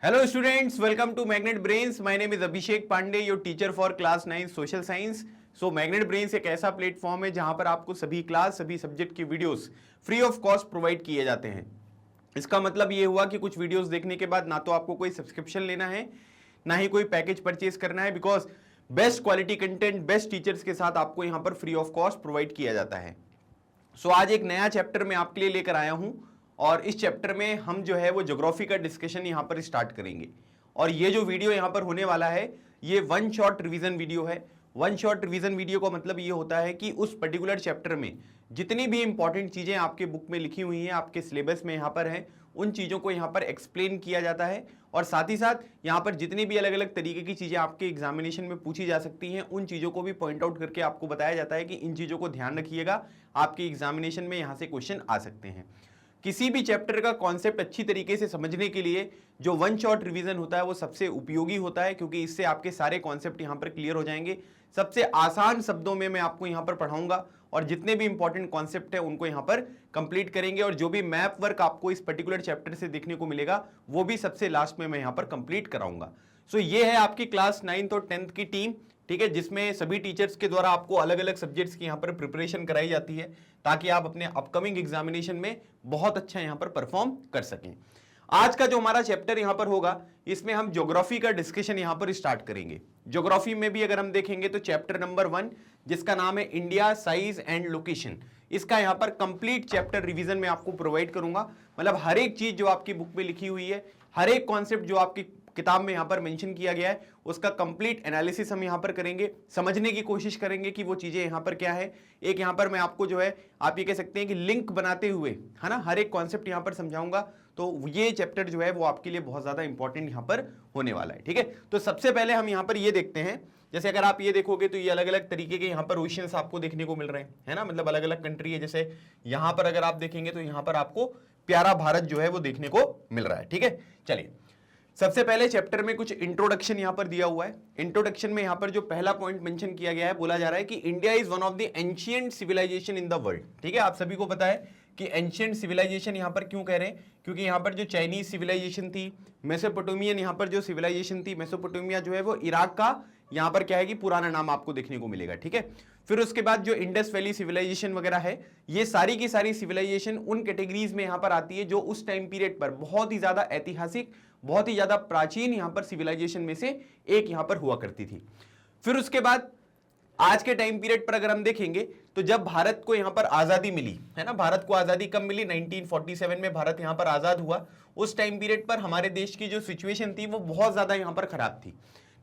Hello students, welcome to Magnet Brains. My name is Abhishek Pandey, your teacher for class 9 social science. So Magnet Brains एक ऐसा platform है जहां पर आपको सभी क्लास सभी सब्जेक्ट की videos free of cost provide किए जाते हैं। इसका मतलब ये हुआ कि कुछ वीडियोस देखने के बाद ना तो आपको कोई सब्सक्रिप्शन लेना है ना ही कोई पैकेज परचेज करना है, because best quality content best teachers के साथ आपको यहाँ पर फ्री ऑफ कॉस्ट प्रोवाइड किया जाता है। सो आज एक नया चैप्टर मैं आपके लिए लेकर आया हूं और इस चैप्टर में हम जो है वो ज्योग्राफी का डिस्कशन यहां पर स्टार्ट करेंगे। और ये जो वीडियो यहां पर होने वाला है ये वन शॉट रिवीजन वीडियो है। वन शॉट रिवीजन वीडियो का मतलब ये होता है कि उस पर्टिकुलर चैप्टर में जितनी भी इंपॉर्टेंट चीजें आपके बुक में लिखी हुई हैं, आपके सिलेबस में यहां पर हैं, उन चीजों को यहां पर एक्सप्लेन किया जाता है और साथ ही साथ यहां पर जितनी भी अलग अलग तरीके की चीजें आपके एग्जामिनेशन में पूछी जा सकती हैं उन चीजों को भी पॉइंट आउट करके आपको बताया जाता है कि इन चीजों को ध्यान रखिएगा, आपके एग्जामिनेशन में यहां से क्वेश्चन आ सकते हैं। किसी भी चैप्टर का कॉन्सेप्ट अच्छी तरीके से समझने के लिए जो वन शॉट रिवीजन होता है वो सबसे उपयोगी होता है, क्योंकि इससे आपके सारे कॉन्सेप्ट यहां पर क्लियर हो जाएंगे। सबसे आसान शब्दों में मैं आपको यहां पर पढ़ाऊंगा और जितने भी इंपॉर्टेंट कॉन्सेप्ट है उनको यहां पर कंप्लीट करेंगे और जो भी मैप वर्क आपको इस पर्टिकुलर चैप्टर से देखने को मिलेगा वो भी सबसे लास्ट में मैं यहां पर कंप्लीट कराऊंगा। सो ये है आपकी क्लास 9th और 10th की टीम, ठीक है, जिसमें सभी टीचर्स के द्वारा आपको अलग अलग सब्जेक्ट्स की यहां पर प्रिपरेशन कराई जाती है ताकि आप अपने अपकमिंग एग्जामिनेशन में बहुत अच्छा यहां पर परफॉर्म कर सकें। आज का जो हमारा चैप्टर यहां पर होगा इसमें हम ज्योग्राफी का डिस्कशन यहां पर स्टार्ट करेंगे। ज्योग्राफी में भी अगर हम देखेंगे तो चैप्टर नंबर 1 जिसका नाम है इंडिया साइज एंड लोकेशन, इसका यहां पर कंप्लीट चैप्टर रिवीजन में आपको प्रोवाइड करूंगा। मतलब हर एक चीज जो आपकी बुक में लिखी हुई है, हर एक कॉन्सेप्ट जो आपकी किताब में यहां पर मेंशन किया गया है उसका कंप्लीट एनालिसिस हम यहां पर करेंगे, समझने की कोशिश करेंगे कि वो चीजें यहां पर क्या है। एक यहां पर मैं आपको जो है आप ये कह सकते हैं कि लिंक बनाते हुए, है ना, हर एक कॉन्सेप्ट यहां पर समझाऊंगा। तो ये चैप्टर जो है वो आपके लिए बहुत ज्यादा इंपॉर्टेंट यहां पर होने वाला है, ठीक है। तो सबसे पहले हम यहां पर ये देखते हैं, जैसे अगर आप ये देखोगे तो ये अलग अलग तरीके के यहां पर ओशियंस आपको देखने को मिल रहे हैं, है ना, मतलब अलग अलग कंट्री है। जैसे यहां पर अगर आप देखेंगे तो यहां पर आपको प्यारा भारत जो है वो देखने को मिल रहा है, ठीक है। चलिए सबसे पहले चैप्टर में कुछ इंट्रोडक्शन यहां पर दिया हुआ है। इंट्रोडक्शन में यहां पर जो पहला पॉइंट मेंशन किया गया है, बोला जा रहा है कि India is one of the ancient civilisation in the world, ठीक है। आप सभी को पता है कि एंशिएंट सिविलाइजेशन यहां पर क्यों कह रहे हैं, क्योंकि यहां पर जो चाइनीज सिविलाइजेशन थी, मेसोपोटामियन यहां पर जो सिविलाइजेशन थी, मेसोपोटामिया जो है वो इराक का यहां पर क्या है कि पुराना नाम आपको देखने को मिलेगा, ठीक है। फिर उसके बाद जो इंडस वैली सिविलाइजेशन वगैरह है, ये सारी की सारी सिविलाइजेशन उन कैटेगरीज में यहां पर आती है जो उस टाइम पीरियड पर बहुत ही ज्यादा ऐतिहासिक, बहुत ही ज्यादा प्राचीन यहां पर सिविलाइजेशन में से एक यहां पर हुआ करती थी। फिर उसके बाद आज के टाइम पीरियड पर अगर हम देखेंगे तो जब भारत को यहां पर आजादी मिली, है ना, भारत को आजादी कब मिली, 1947 में भारत यहां पर आजाद हुआ। उस टाइम पीरियड पर हमारे देश की जो सिचुएशन थी वो बहुत ज्यादा यहां पर खराब थी,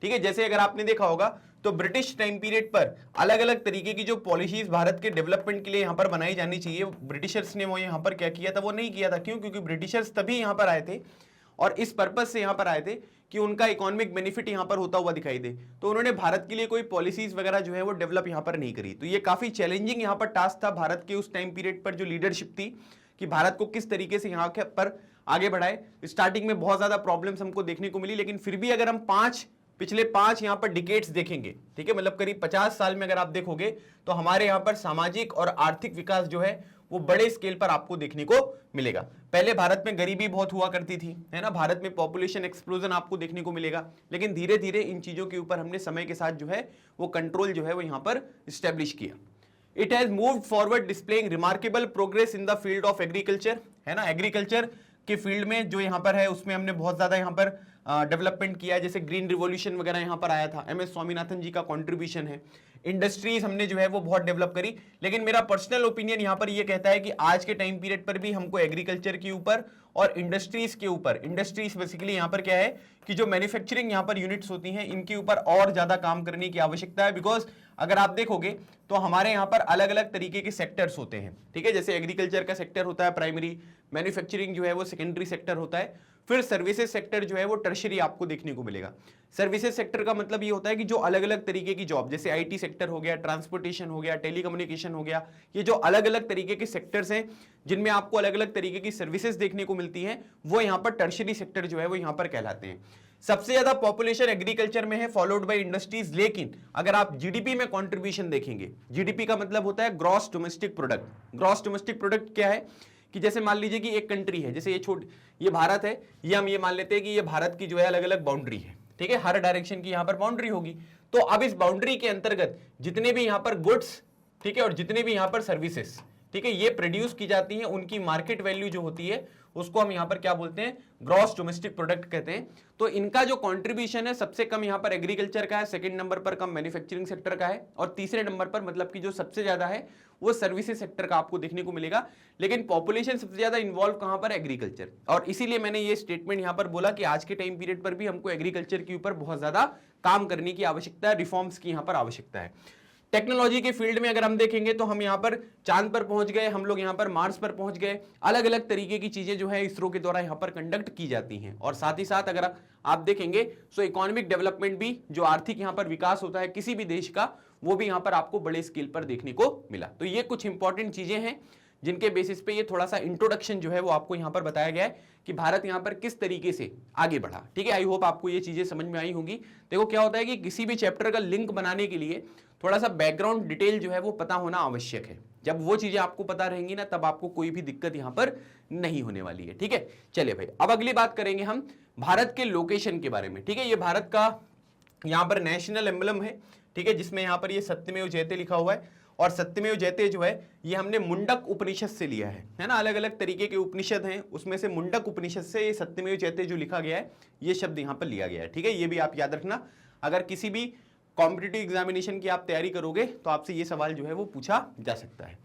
ठीक है। जैसे अगर आपने देखा होगा तो ब्रिटिश टाइम पीरियड पर अलग अलग तरीके की जो पॉलिसीज भारत के डेवलपमेंट के लिए यहां पर बनाई जानी चाहिए, ब्रिटिशर्स ने वो यहां पर क्या किया था, वो नहीं किया था। क्यों? क्योंकि ब्रिटिशर्स तभी यहां पर आए थे और इस पर्पस से यहां पर आए थे कि उनका इकोनॉमिक बेनिफिट यहां पर होता हुआ दिखाई दे, तो उन्होंने भारत के लिए कोई पॉलिसीज वगैरह जो है वो डेवलप यहां पर नहीं करी। तो ये काफी चैलेंजिंग यहां पर टास्क था भारत के उस टाइम पीरियड पर जो लीडरशिप थी कि भारत को किस तरीके से यहां पर आगे बढ़ाए। स्टार्टिंग में बहुत ज्यादा प्रॉब्लम्स हमको देखने को मिली, लेकिन फिर भी अगर हम पिछले 5 यहां पर डिकेड्स देखेंगे, ठीक है, मतलब करीब 50 साल में अगर आप देखोगे तो हमारे यहां पर सामाजिक और आर्थिक विकास जो है वो बड़े स्केल पर आपको देखने को मिलेगा। पहले भारत में गरीबी बहुत हुआ करती थी, है ना, भारत में पॉपुलेशन एक्सप्लोजन आपको देखने को मिलेगा, लेकिन धीरे धीरे इन चीजों के ऊपर हमने समय के साथ जो है वो कंट्रोल जो है वो यहां पर स्टैब्लिश किया। It has moved forward displaying remarkable progress in the field of agriculture, है ना, एग्रीकल्चर के फील्ड में जो यहां पर है उसमें हमने बहुत ज्यादा यहां पर डेवलपमेंट किया है। जैसे ग्रीन रिवॉल्यूशन वगैरह यहां पर आया था, MS स्वामीनाथन जी का कंट्रीब्यूशन है। इंडस्ट्रीज हमने जो है वो बहुत डेवलप करी, लेकिन मेरा पर्सनल ओपिनियन यहां पर ये कहता है कि आज के टाइम पीरियड पर भी हमको एग्रीकल्चर के ऊपर और इंडस्ट्रीज के ऊपर, इंडस्ट्रीज बेसिकली यहां पर क्या है कि जो मैन्युफैक्चरिंग यहां पर यूनिट्स होती हैं इनके ऊपर और ज्यादा काम करने की आवश्यकता है। बिकॉज अगर आप देखोगे तो हमारे यहां पर अलग अलग तरीके के सेक्टर्स होते हैं, ठीक है। जैसे एग्रीकल्चर का सेक्टर होता है प्राइमरी, मैन्युफैक्चरिंग जो है वो सेकेंडरी सेक्टर होता है, फिर सर्विसेज सेक्टर जो है वो टर्शरी आपको देखने को मिलेगा। सर्विसेज सेक्टर का मतलब ये होता है कि जो अलग अलग तरीके की जॉब, जैसे IT सेक्टर हो गया, ट्रांसपोर्टेशन हो गया, टेलीकम्युनिकेशन हो गया, ये जो अलग अलग तरीके के सेक्टर्स हैं जिनमें आपको अलग अलग तरीके की सर्विसेज देखने को मिलती हैं, वो यहां पर टर्शरी सेक्टर जो है वो यहां पर कहलाते हैं। सबसे ज्यादा पॉपुलेशन एग्रीकल्चर में है, फॉलोड बाय इंडस्ट्रीज। लेकिन अगर आप GDP में कंट्रीब्यूशन देखेंगे, GDP का मतलब होता है gross domestic product. Gross domestic product क्या है कि जैसे मान लीजिए कि एक कंट्री है, जैसे ये भारत है, ये हम ये मान लेते हैं कि ये भारत की जो है अलग अलग बाउंड्री है, ठीक है, हर डायरेक्शन की यहां पर बाउंड्री होगी। तो अब इस बाउंड्री के अंतर्गत जितने भी यहां पर गुड्स, ठीक है, और जितने भी यहां पर सर्विसेज, ठीक है, ये प्रोड्यूस की जाती हैं, उनकी मार्केट वैल्यू जो होती है उसको हम यहां पर क्या बोलते हैं, ग्रॉस डोमेस्टिक प्रोडक्ट कहते हैं। तो इनका जो कंट्रीब्यूशन है सबसे कम यहां पर एग्रीकल्चर का है, सेकंड नंबर पर कम मैन्युफैक्चरिंग सेक्टर का है, और तीसरे नंबर पर मतलब कि जो सबसे ज्यादा है वो सर्विसेज सेक्टर का आपको देखने को मिलेगा। लेकिन पॉपुलेशन सबसे ज्यादा इन्वॉल्व कहां पर, एग्रीकल्चर। और इसीलिए मैंने ये स्टेटमेंट यहां पर बोला कि आज के टाइम पीरियड पर भी हमको एग्रीकल्चर के ऊपर बहुत ज्यादा काम करने की आवश्यकता है, रिफॉर्म्स की यहां पर आवश्यकता है। टेक्नोलॉजी के फील्ड में अगर हम देखेंगे तो हम यहां पर चांद पर पहुंच गए, हम लोग यहां पर मार्स पर पहुंच गए, अलग अलग तरीके की चीजें जो है इसरो के द्वारा यहां पर कंडक्ट की जाती हैं। और साथ ही साथ अगर आप देखेंगे सो इकोनॉमिक डेवलपमेंट भी, जो आर्थिक यहां पर विकास होता है किसी भी देश का, वो भी यहां पर आपको बड़े स्केल पर देखने को मिला। तो ये कुछ इंपॉर्टेंट चीजें हैं जिनके बेसिस पे ये थोड़ा सा इंट्रोडक्शन जो है वो आपको यहां पर बताया गया है कि भारत यहां पर किस तरीके से आगे बढ़ा। ठीक है, आई होप आपको ये चीजें समझ में आई होंगी। देखो क्या होता है कि किसी भी चैप्टर का लिंक बनाने के लिए थोड़ा सा बैकग्राउंड डिटेल जो है वो पता होना आवश्यक है। जब वो चीजें आपको पता रहेंगी ना, तब आपको कोई भी दिक्कत यहां पर नहीं होने वाली है। ठीक है, चलिए भाई, अब अगली बात करेंगे हम भारत के लोकेशन के बारे में। ठीक है, ये भारत का यहां पर नेशनल एम्बलम है, ठीक है, जिसमें यहां पर ये सत्यमेव जयते लिखा हुआ है। और सत्यमेव जयते जो है ये हमने मुंडक उपनिषद से लिया है ना। अलग अलग तरीके के उपनिषद हैं, उसमें से मुंडक उपनिषद से ये सत्यमेव जयते जो लिखा गया है ये शब्द यहां पर लिया गया है। ठीक है, ये भी आप याद रखना, अगर किसी भी कॉम्पिटिटिव एग्जामिनेशन की आप तैयारी करोगे तो आपसे ये सवाल जो है वो पूछा जा सकता है।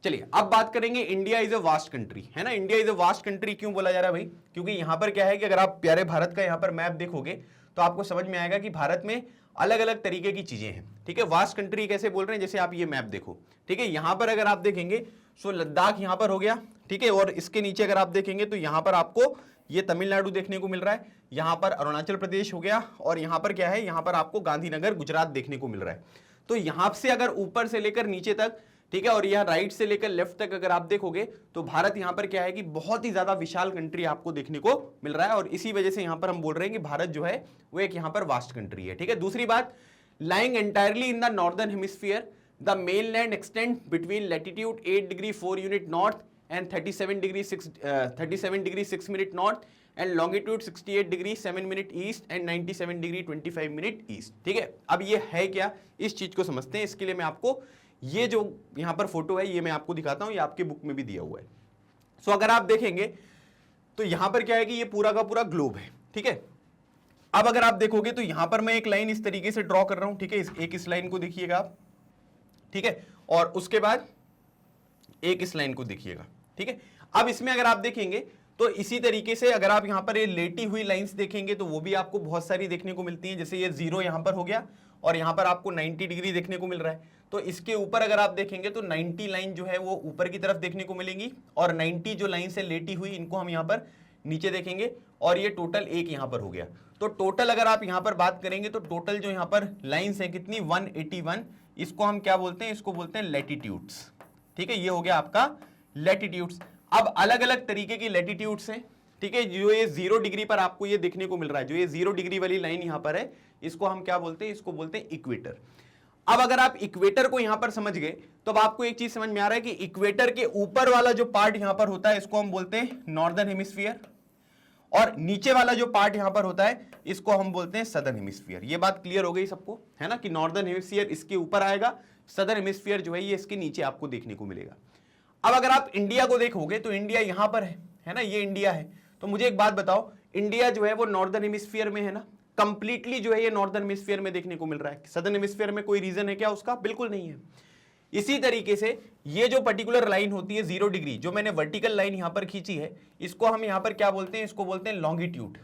चलिए अब बात करेंगे, India is a vast country, है ना। India is a vast country क्यों बोला जा रहा है भाई, क्योंकि यहां पर क्या है कि अगर आप प्यारे भारत का यहां पर मैप देखोगे तो आपको समझ में आएगा कि भारत में अलग अलग तरीके की चीजें हैं। ठीक है, वास्ट कंट्री कैसे बोल रहे हैं, जैसे आप ये मैप देखो, ठीक है, यहां पर अगर आप देखेंगे सो लद्दाख यहां पर हो गया, ठीक है, और इसके नीचे अगर आप देखेंगे तो यहां पर आपको ये तमिलनाडु देखने को मिल रहा है, यहां पर अरुणाचल प्रदेश हो गया, और यहां पर क्या है, यहां पर आपको गांधीनगर गुजरात देखने को मिल रहा है। तो यहां से अगर ऊपर से लेकर नीचे तक, ठीक है, और यहां राइट से लेकर लेफ्ट तक अगर आप देखोगे तो भारत यहां पर क्या है कि बहुत ही ज्यादा विशाल कंट्री आपको देखने को मिल रहा है। और इसी वजह से यहां पर हम बोल रहे हैं कि भारत जो है वो एक यहां पर वास्ट कंट्री है। ठीक है, दूसरी बात, lying entirely in the northern hemisphere, the mainland extends between latitude 8 degree 4 unit north and 37 degree 6 minute north and longitude 68 degree 7 minute east and 97 degree 25 minute east। ठीक है, अब ये है क्या, इस चीज को समझते हैं। इसके लिए मैं आपको ये जो यहां पर फोटो है ये मैं आपको दिखाता हूं, ये आपके बुक में भी दिया हुआ है। सो अगर आप देखेंगे तो यहां पर क्या है कि ये पूरा का पूरा ग्लोब है। ठीक है, अब अगर आप देखोगे तो यहां पर मैं एक लाइन इस तरीके से ड्रॉ कर रहा हूं, ठीक है, एक इस लाइन को देखिएगा आप, ठीक है, और उसके बाद एक इस लाइन को देखिएगा। ठीक है, अब इसमें अगर आप देखेंगे तो इसी तरीके से अगर आप यहां पर ये लेटी हुई लाइंस देखेंगे तो वो भी आपको बहुत सारी देखने को मिलती हैं। जैसे ये 0 यहां पर हो गया और यहां पर आपको 90 डिग्री देखने को मिल रहा है। तो इसके ऊपर अगर आप देखेंगे तो 90 लाइन जो है वो ऊपर की तरफ देखने को मिलेंगी, और 90 जो लाइन से लेटी हुई इनको हम यहां पर नीचे देखेंगे, और ये टोटल एक यहां पर हो गया। तो टोटल अगर आप यहां पर बात करेंगे तो टोटल जो यहां पर लाइंस है कितनी, 181, इसको हम क्या बोलते हैं, इसको बोलते हैं लैटिट्यूड्स। ठीक है, ये हो गया आपका लैटिट्यूड्स। अब अलग अलग तरीके की लैटिट्यूड्स हैं, ठीक है, जो ये 0 डिग्री पर आपको ये देखने को मिल रहा है, जो ये 0 डिग्री वाली लाइन यहां पर है, इसको हम क्या बोलते हैं, इसको बोलते हैं इक्वेटर। अब अगर आप इक्वेटर को यहां पर समझ गए तो अब आपको एक चीज समझ में आ रहा है कि इक्वेटर के ऊपर वाला जो पार्ट यहां पर होता है इसको हम बोलते हैं नॉर्दर्न हेमिस्फीयर, और नीचे वाला जो पार्ट यहां पर होता है इसको हम बोलते हैं सदर्न हेमिस्फीयर। ये बात क्लियर हो गई सबको, है ना, कि नॉर्दर्न हेमिस्फीयर इसके ऊपर आएगा, सदर्न हेमिस्फीयर जो है ये इसके नीचे आपको देखने को मिलेगा। अब अगर आप इंडिया को देखोगे तो इंडिया यहां पर है ना, ये इंडिया है। तो मुझे एक बात बताओ, इंडिया जो है वो नॉर्दर्न हेमिस्फीयर में है ना, कंप्लीटली जो है ये नॉर्दर्न हेमिस्फीयर में देखने को मिल रहा है। सदर्न हेमिस्फीयर में कोई रीजन है क्या उसका, बिल्कुल नहीं है। इसी तरीके से ये जो पर्टिकुलर लाइन होती है 0 डिग्री, जो मैंने वर्टिकल लाइन यहां पर खींची है, इसको हम यहां पर क्या बोलते हैं, इसको बोलते हैं लॉन्गिट्यूड।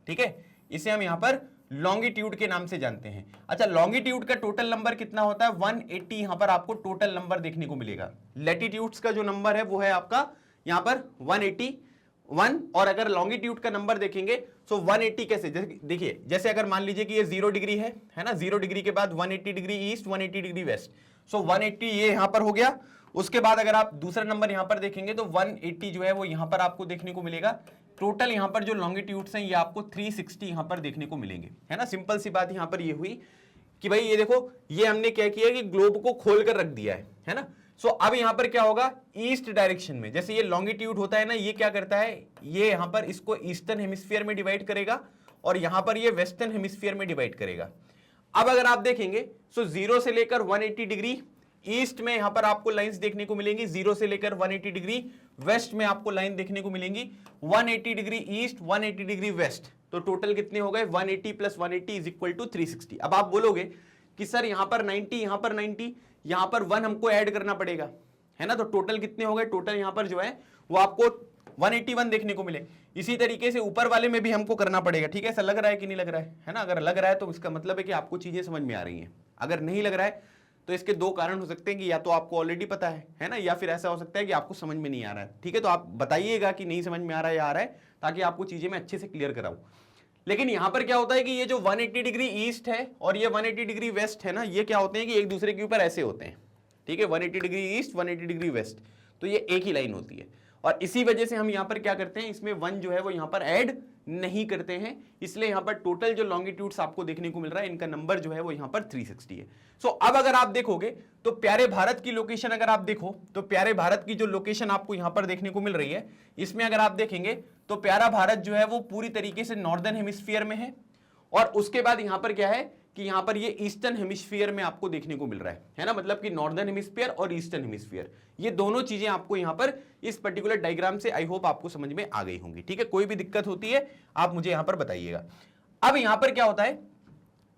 ठीक है, इसे हम यहां पर लॉन्गिट्यूड के नाम से जानते हैं। अच्छा, लॉन्गिट्यूड का टोटल नंबर कितना होता है, 180 यहां पर आपको टोटल नंबर देखने को मिलेगा। लैटिट्यूड्स का जो नंबर है वो है आपका यहां पर 181, और अगर लॉन्गिट्यूड का नंबर देखेंगे तो 180 कैसे, देखिए जैसे अगर मान लीजिए कि ये 0 डिग्री है ना, 0 डिग्री के बाद 180 डिग्री ईस्ट, 180 डिग्री वेस्ट, सो 180 ये यहां पर हो गया। उसके बाद अगर आप दूसरा नंबर यहां पर देखेंगे तो 180 जो है वो यहां पर आपको देखने को मिलेगा। टोटल यहां पर जो लॉन्गिट्यूड्स हैं ये आपको 360 यहां पर देखने को मिलेंगे, है ना। सिंपल सी बात यहां पर ये हुई कि भाई ये देखो, ये हमने क्या किया कि ग्लोब को खोल कर रख दिया है ना। सो अब यहां पर क्या होगा, ईस्ट डायरेक्शन में, जैसे ये लॉन्गिट्यूड होता है ना, ये क्या करता है, ये यहां पर इसको ईस्टर्न हेमिस्फीयर में डिवाइड करेगा और यहां पर ये वेस्टर्न हेमिस्फीयर में डिवाइड करेगा। अब अगर आप देखेंगे सो 0 से लेकर 180 डिग्री ईस्ट में यहां पर आपको लाइंस देखने को मिलेंगी, 0 से लेकर 180 डिग्री वेस्ट में आपको लाइन देखने को मिलेंगी, 180 डिग्री ईस्ट, 180 डिग्री वेस्ट। तो टोटल कितने हो गए, 180 प्लस 180 इज इक्वल टू 360। अब आप बोलोगे कि सर यहां पर 90, यहां पर 90, यहां पर 1 हमको ऐड करना पड़ेगा, है ना, तो टोटल कितने हो गए, टोटल यहां पर जो है वो आपको 181 देखने को मिले। इसी तरीके से ऊपर वाले में भी हमको करना पड़ेगा, ठीक है, ऐसा लग रहा है कि नहीं लग रहा है ना, अगर लग रहा है तो इसका मतलब है कि आपको चीजें समझ में आ रही हैं, अगर नहीं लग रहा है तो इसके दो कारण हो सकते हैं कि या तो आपको ऑलरेडी पता है ना, या फिर ऐसा हो सकता है कि आपको समझ में नहीं आ रहा है, ठीक है, तो आप बताइएगा कि नहीं समझ में आ रहा है या आ रहा है, ताकि आपको चीजें मैं अच्छे से क्लियर कराऊं। लेकिन यहां पर क्या होता है कि ये जो 180 डिग्री ईस्ट है और ये 180 डिग्री वेस्ट है ना, ये क्या होते हैं कि एक दूसरे के ऊपर ऐसे होते हैं, ठीक है, 180 डिग्री ईस्ट, 180 डिग्री वेस्ट, तो ये एक ही लाइन होती है और इसी वजह से हम यहां पर क्या करते हैं, इसमें 1 जो है वो यहां पर ऐड नहीं करते हैं, इसलिए यहां पर टोटल जो लॉन्गिट्यूड्स आपको देखने को मिल रहा है इनका नंबर जो है वो यहां पर 360 है। सो अब अगर आप देखोगे तो प्यारे भारत की लोकेशन अगर आप देखो तो प्यारे भारत की जो लोकेशन आपको यहां पर देखने को मिल रही है, इसमें अगर आप देखेंगे तो प्यारा भारत जो है वो पूरी तरीके से नॉर्दर्न हेमिस्फीयर में है और उसके बाद यहां पर क्या है कि यहां पर ये ईस्टर्न हेमिस्फीयर में आपको देखने को मिल रहा है ना, मतलब कि नॉर्दर्न हेमिस्फीयर और ईस्टर्न हेमिस्फीयर, ये दोनों चीजें आपको यहां पर इस पर्टिकुलर डायग्राम से आई होप आपको समझ में आ गई होंगी, ठीक है, कोई भी दिक्कत होती है आप मुझे यहां पर बताइएगा। अब यहां पर क्या होता है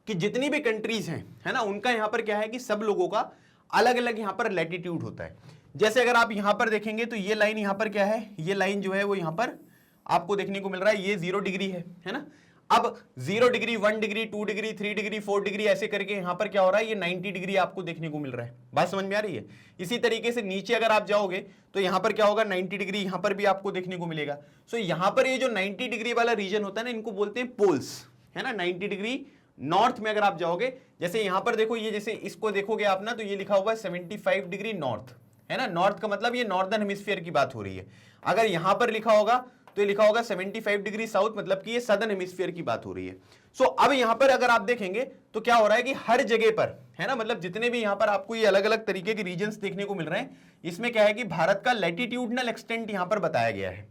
कि जितनी भी कंट्रीज हैं, है ना, उनका यहां पर क्या है कि सब लोगों का अलग अलग यहां पर लैटिट्यूड होता है। जैसे अगर आप यहां पर देखेंगे तो ये लाइन यहां पर क्या है, ये लाइन जो है वो यहां पर आपको देखने को मिल रहा है, ये 0 डिग्री है ना। अब 0 degree, 1 degree, 2 degree, 3 degree, 4 degree ऐसे करके यहां पर क्या हो रहा है, ये 90 डिग्री आपको देखने को मिल रहा है, बात समझ में आ रही है। इसी तरीके से नीचे अगर आप जाओगे तो यहां पर क्या होगा, 90 डिग्री यहां पर भी आपको देखने को मिलेगा। सो यहां पर ये जो 90 डिग्री वाला रीजन होता है ना, इनको बोलते हैं पोल्स, है ना। 90 डिग्री नॉर्थ में अगर आप जाओगे, जैसे यहां पर देखो, ये जैसे इसको देखोगे आप ना, तो ये लिखा हुआ है 75 डिग्री नॉर्थ, है ना, नॉर्थ का मतलब ये नॉर्दर्न हेमिस्फीयर की बात हो रही है। अगर यहां पर लिखा होगा तो ये लिखा होगा 75 डिग्री साउथ, मतलब कि ये सदर्न हेमिस्फीयर की बात हो रही है। सो अब यहां पर अगर आप देखेंगे तो क्या हो रहा है कि हर जगह पर, है ना, मतलब जितने भी यहां पर आपको ये अलग अलग तरीके के रीजन्स देखने को मिल रहे हैं, इसमें क्या है कि भारत का लैटिट्यूडनल एक्सटेंट यहां पर बताया गया है।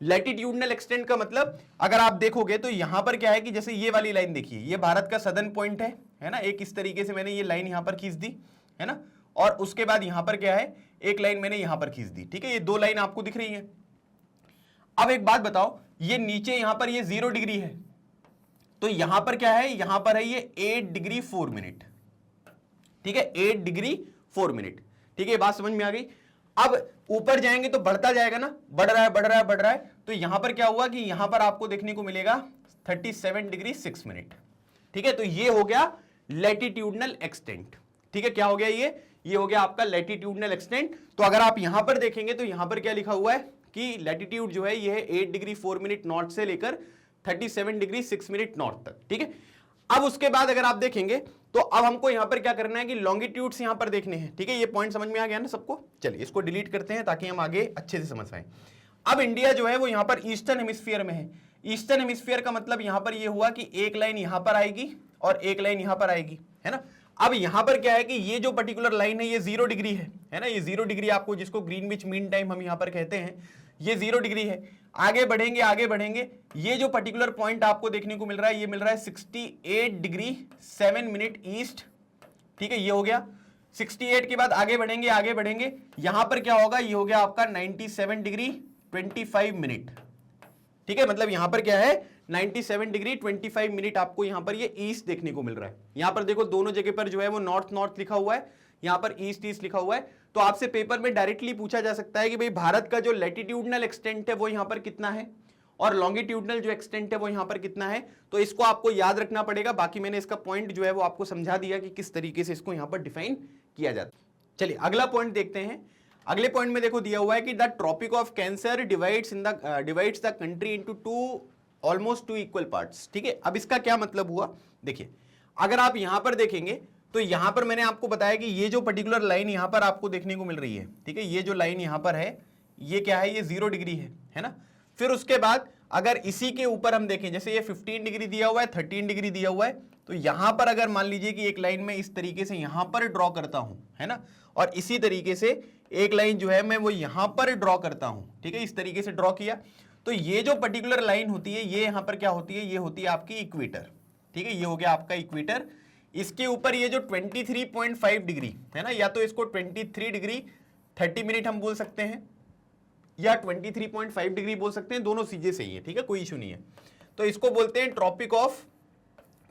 लैटिट्यूडनल एक्सटेंट का मतलब अगर आप देखोगे तो यहां पर क्या है कि जैसे ये वाली लाइन देखिए, ये भारत का सदर्न पॉइंट है ना, एक इस तरीके से मैंने ये लाइन यहां पर खींच दी, है ना, और उसके बाद यहां पर क्या है, एक लाइन मैंने यहां पर खींच दी, ठीक है, ये दो लाइन आपको दिख रही है। अब एक बात बताओ, ये नीचे यहां पर ये 0 डिग्री है, तो यहां पर क्या है, यहां पर है ये 8 डिग्री 4 मिनट, ठीक है, 8 डिग्री 4 मिनट, ठीक है, बात समझ में आ गई। अब ऊपर जाएंगे तो बढ़ता जाएगा ना, बढ़ रहा है बढ़ रहा है बढ़ रहा है, तो यहां पर क्या हुआ कि यहां पर आपको देखने को मिलेगा 37 डिग्री 6 मिनट, ठीक है, तो ये हो गया लैटिट्यूडनल एक्सटेंट, ठीक है, क्या हो गया ये हो गया आपका लैटिट्यूडनल एक्सटेंट। तो अगर आप यहां पर देखेंगे तो यहां पर क्या लिखा हुआ है कि लैटिट्यूड जो है ये है 8 डिग्री 4 मिनट नॉर्थ से लेकर 37 डिग्री 6 मिनट नॉर्थ तक, ठीक है। अब उसके बाद अगर आप देखेंगे तो अब हमको यहां पर क्या करना है कि लॉन्गिट्यूड्स यहां पर देखने हैं, ठीक है, ये पॉइंट समझ में आ गया ना सबको। चलिए इसको डिलीट करते हैं ताकि हम आगे अच्छे से समझ पाएं। अब इंडिया जो है वो यहां पर ईस्टर्न हेमिस्फीयर में है। ईस्टर्न हेमिस्फीयर का मतलब यहां पर ये हुआ कि एक लाइन यहां पर आएगी और एक लाइन यहां पर आएगी, है ना। अब यहां पर क्या है कि ये जो पर्टिकुलर लाइन है ये 0 डिग्री है ना, ये 0 डिग्री आपको जिसको ग्रीनविच मीन टाइम हम यहां पर कहते हैं, ये 0 डिग्री है। आगे बढ़ेंगे, ये जो पर्टिकुलर पॉइंट आपको देखने को मिल रहा है ये मिल रहा है 68 डिग्री 7 मिनट ईस्ट, ठीक है, ये हो गया 68 के बाद आगे बढ़ेंगे, यहां पर क्या होगा, ये हो गया आपका 97 डिग्री 25 मिनट, ठीक है, मतलब यहां पर क्या है 97 डिग्री 25 मिनट आपको यहां पर ये ईस्ट देखने को मिल रहा है। यहां पर देखो दोनों जगह पर जो है वो नॉर्थ नॉर्थ लिखा हुआ है, यहां पर ईस्ट ईस्ट लिखा हुआ है। तो आपसे पेपर में डायरेक्टली पूछा जा सकता है कि भाई भारत का जो लैटिट्यूडनल एक्सटेंट है वो यहां पर कितना है और लॉन्गिट्यूडनल जो एक्सटेंट है वो यहां पर कितना है, तो इसको आपको याद रखना पड़ेगा। बाकी मैंने इसका पॉइंट जो है वो आपको समझा दिया कि किस तरीके से इसको यहां पर डिफाइन किया जाता है। चलिए अगला पॉइंट देखते हैं। अगले पॉइंट में देखो दिया हुआ है कि the tropic of cancer divides the country into almost 2 equal parts, ठीक है। अब इसका क्या मतलब हुआ, देखिए अगर आप यहां पर देखेंगे तो यहां पर मैंने आपको बताया कि ये जो पर्टिकुलर लाइन यहां पर आपको देखने को मिल रही है, ठीक है, ये जो लाइन यहां पर है ये क्या है, ये 0 डिग्री है ना। फिर उसके बाद अगर इसी के ऊपर हम देखें, जैसे ये 15 डिग्री दिया हुआ है, 13 डिग्री दिया हुआ है, तो यहां पर अगर मान लीजिए कि एक लाइन में इस तरीके से यहां पर ड्रॉ करता हूं, है ना, और इसी तरीके से एक लाइन जो है मैं वो यहां पर ड्रॉ करता हूं, ठीक है, इस तरीके से ड्रॉ किया। तो ये जो पर्टिकुलर लाइन होती है ये यहां पर क्या होती है, ये होती है आपकी इक्वेटर, ठीक है, ये हो गया आपका इक्वेटर। इसके ऊपर ये जो 23.5 डिग्री है ना, या तो इसको 23 डिग्री 30 मिनट हम बोल सकते हैं या 23.5 डिग्री बोल सकते हैं, दोनों चीजें सही है, ठीक है, कोई इशू नहीं है। तो इसको बोलते हैं ट्रॉपिक ऑफ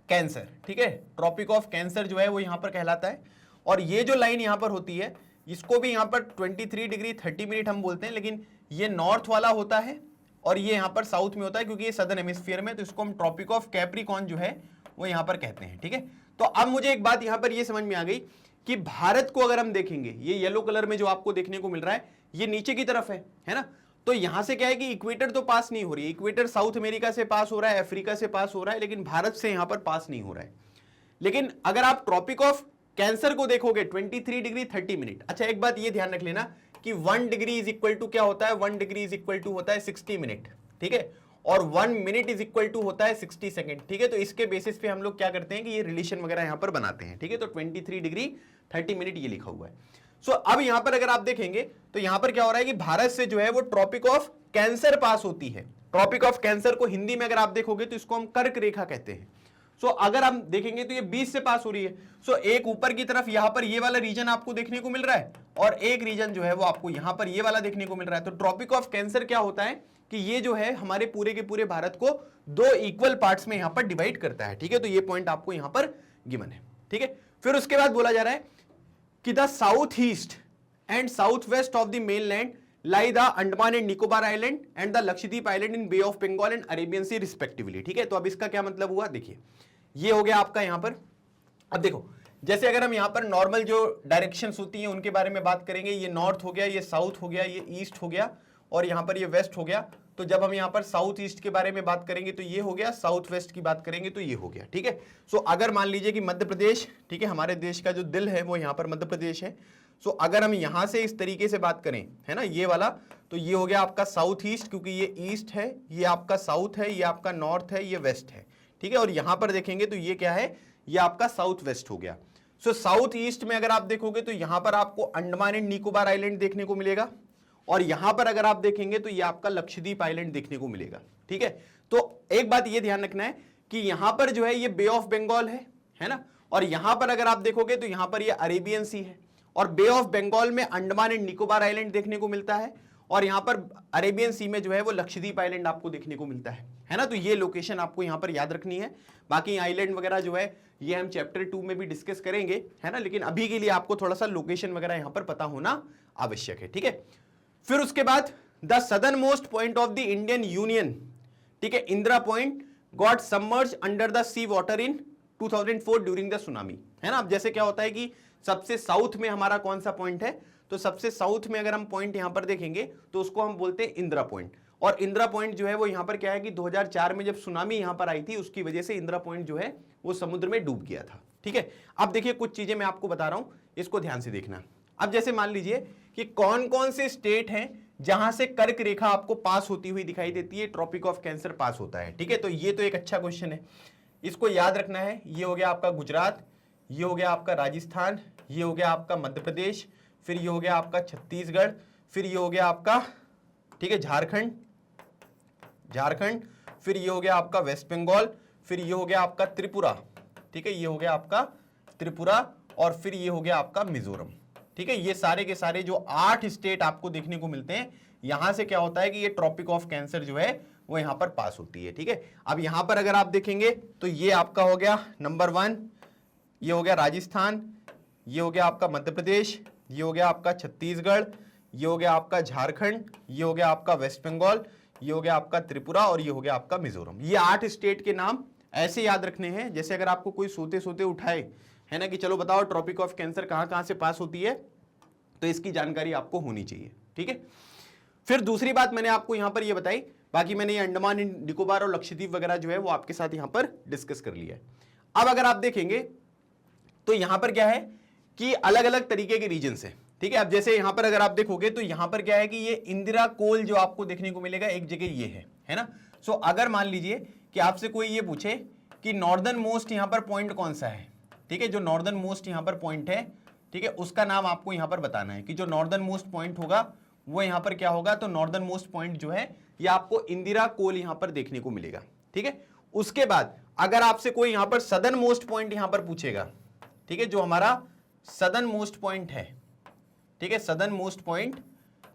कैंसर, ठीक है, ट्रॉपिक ऑफ कैंसर जो है वो यहां पर कहलाता है। और ये जो लाइन यहां पर होती है इसको भी यहां पर 23 डिग्री 30 मिनट हम बोलते हैं, लेकिन ये नॉर्थ वाला होता है और ये यहां पर साउथ में होता है क्योंकि ये सदर्न हेमिस्फीयर में, तो इसको हम ट्रॉपिक ऑफ कैप्रिकॉर्न जो है वो यहां पर कहते हैं, ठीक है। तो अब मुझे एक बात यहां पर ये समझ में आ गई कि भारत को अगर हम देखेंगे, ये येलो कलर में जो आपको देखने को मिल रहा है ये नीचे की तरफ है ना, तो यहां से क्या है कि इक्वेटर तो पास नहीं हो रही है, इक्वेटर साउथ अमेरिका से पास हो रहा है, अफ्रीका से पास हो रहा है, लेकिन भारत से यहां पर पास नहीं हो रहा है। लेकिन अगर आप ट्रॉपिक ऑफ कैंसर को देखोगे 23 डिग्री 30 मिनट, अच्छा एक बात ये ध्यान रख लेना कि 1 डिग्री इज इक्वल टू क्या होता है, 1 डिग्री इज इक्वल टू होता है 60 मिनट, ठीक है, और 1 मिनट इज इक्वल टू होता है 60 सेकंड, ठीक है। तो इसके बेसिस पे हम लोग क्या करते हैं कि ये रिलेशन वगैरह यहां पर बनाते हैं, ठीक है। तो 23 डिग्री 30 मिनट ये लिखा हुआ है। सो अब यहां पर अगर आप देखेंगे तो यहां पर क्या हो रहा है कि भारत से जो है वो ट्रॉपिक ऑफ कैंसर पास होती है। ट्रॉपिक ऑफ कैंसर को हिंदी में अगर आप देखोगे तो इसको हम कर्क रेखा कहते हैं। सो अगर हम देखेंगे तो ये 20 से पास हो रही है। सो एक ऊपर की तरफ यहां पर ये वाला रीजन आपको देखने को मिल रहा है और एक रीजन जो है वो आपको यहां पर ये वाला देखने को मिल रहा है। तो ट्रॉपिक ऑफ कैंसर क्या होता है कि ये जो है हमारे पूरे के पूरे भारत को 2 इक्वल पार्ट्स में यहां पर डिवाइड करता है, ठीक है। तो ये पॉइंट आपको यहां पर गिवन है, ठीक है। फिर उसके बाद बोला जा रहा है कि the south east and south west of the mainland lie the Andaman and Nicobar island and the Lakshadweep island in bay of Bengal and Arabian sea respectively, ठीक है। तो अब इसका क्या मतलब हुआ, देखिए ये हो गया आपका यहां पर। अब देखो जैसे अगर हम यहां पर नॉर्मल जो डायरेक्शंस होती हैं उनके बारे में बात करेंगे, ये नॉर्थ हो गया, ये साउथ हो गया, ये ईस्ट हो गया और यहां पर ये वेस्ट हो गया। तो जब हम यहां पर साउथ ईस्ट के बारे में बात करेंगे तो ये हो गया, साउथ वेस्ट की बात करेंगे तो ये हो गया, ठीक है। सो अगर मान लीजिए कि मध्य प्रदेश, ठीक है, हमारे देश का जो दिल है वो यहां पर मध्य प्रदेश है। सो अगर हम यहां से इस तरीके से बात करें, है ना, ये वाला, तो ये हो गया आपका साउथ ईस्ट, क्योंकि ये ईस्ट है, ये आपका साउथ है, ये आपका नॉर्थ है, ये वेस्ट है, ठीक है। और यहां पर देखेंगे तो ये क्या है, ये आपका साउथ वेस्ट हो गया। सो साउथ ईस्ट में अगर आप देखोगे तो यहां पर आपको अंडमान एंड निकोबार आइलैंड देखने को मिलेगा और यहां पर अगर आप देखेंगे तो ये आपका लक्षद्वीप आइलैंड देखने को मिलेगा, ठीक है। तो एक बात ये ध्यान रखना है कि यहां पर जो है ये बे ऑफ बंगाल है ना, और यहां पर अगर आप देखोगे तो यहां पर ये अरेबियन सी है और बे ऑफ बंगाल में अंडमान एंड निकोबार आइलैंड देखने को मिलता है और यहां पर अरेबियन सी में जो है वो लक्षद्वीप आइलैंड आपको देखने को मिलता है ना। तो ये लोकेशन आपको यहां पर याद रखनी है। बाकी आइलैंड वगैरह जो है ये हम चैप्टर 2 में भी डिस्कस करेंगे, है ना, लेकिन अभी के लिए आपको थोड़ा सा लोकेशन वगैरह यहां पर पता होना आवश्यक है, ठीक है। फिर उसके बाद the southern most point of the Indian union, ठीक है, Indira point got submerge under the sea water in 2004 during the tsunami, है ना। अब जैसे क्या होता है कि सबसे साउथ में हमारा कौन सा पॉइंट है, तो सबसे साउथ में अगर हम पॉइंट यहां पर देखेंगे तो उसको हम बोलते हैं इंदिरा पॉइंट। और इंदिरा पॉइंट जो है वो यहां पर क्या है कि 2004 में जब सुनामी यहां पर आई थी उसकी वजह से इंदिरा पॉइंट जो है वो समुद्र में डूब गया था, ठीक है। अब देखिए कुछ चीजें मैं आपको बता रहा हूं, इसको ध्यान से देखना। अब जैसे मान लीजिए कि कौन कौन से स्टेट हैं जहां से कर्क रेखा आपको पास होती हुई दिखाई देती है, ट्रॉपिक ऑफ कैंसर पास होता है, ठीक है। तो ये तो एक अच्छा क्वेश्चन है, इसको याद रखना है। ये हो गया आपका गुजरात, ये हो गया आपका राजस्थान, ये हो गया आपका मध्य प्रदेश, फिर ये हो गया आपका छत्तीसगढ़, फिर ये हो गया आपका, ठीक है, झारखंड, फिर ये हो गया आपका वेस्ट बंगाल, फिर ये हो गया आपका त्रिपुरा, ठीक है, ये हो गया आपका त्रिपुरा, और फिर ये हो गया आपका मिजोरम, ठीक है। ये सारे के सारे जो 8 स्टेट आपको देखने को मिलते हैं, यहां से क्या होता है कि ये ट्रॉपिक ऑफ कैंसर जो है वो यहां पर पास होती है, ठीक है। अब यहां पर अगर आप देखेंगे तो ये आपका हो गया नंबर 1, ये हो गया राजस्थान, ये हो गया आपका मध्य प्रदेश, ये हो गया आपका छत्तीसगढ़, ये हो गया आपका झारखंड, ये हो गया आपका वेस्ट बंगाल, ये हो गया आपका त्रिपुरा और ये हो गया आपका मिजोरम। ये 8 स्टेट के नाम ऐसे याद रखने हैं जैसे अगर आपको कोई सोते सोते उठाए, है ना, कि चलो बताओ ट्रॉपिक ऑफ कैंसर कहां कहां से पास होती है, तो इसकी जानकारी आपको होनी चाहिए, ठीक है। फिर दूसरी बात मैंने आपको यहां पर ये बताई, बाकी मैंने ये अंडमान निकोबार और लक्षद्वीप वगैरह जो है वो आपके साथ यहां पर डिस्कस कर लिया है। अब अगर आप देखेंगे तो यहां पर क्या है कि अलग अलग तरीके के रीजन्स हैं, ठीक है। अब जैसे यहां पर अगर आप देखोगे तो यहां पर क्या है कि ये इंदिरा कोल जो आपको देखने को मिलेगा एक जगह ये है ना। सो अगर मान लीजिए कि आपसे कोई ये पूछे कि नॉर्दर्न मोस्ट यहां पर पॉइंट कौन सा है, ठीक है, जो नॉर्दर्न मोस्ट यहां पर पॉइंट है, ठीक है, उसका नाम आपको यहां पर बताना है कि जो नॉर्दर्न मोस्ट पॉइंट होगा वो यहां पर क्या होगा, तो नॉर्दर्न मोस्ट पॉइंट जो है ये आपको इंदिरा कोल यहां पर देखने को मिलेगा। ठीक है, उसके बाद अगर आपसे कोई यहां पर सदर्न मोस्ट पॉइंट यहां पर पूछेगा, ठीक है, जो हमारा सदर्न मोस्ट पॉइंट है, ठीक है, सदर्न मोस्ट पॉइंट,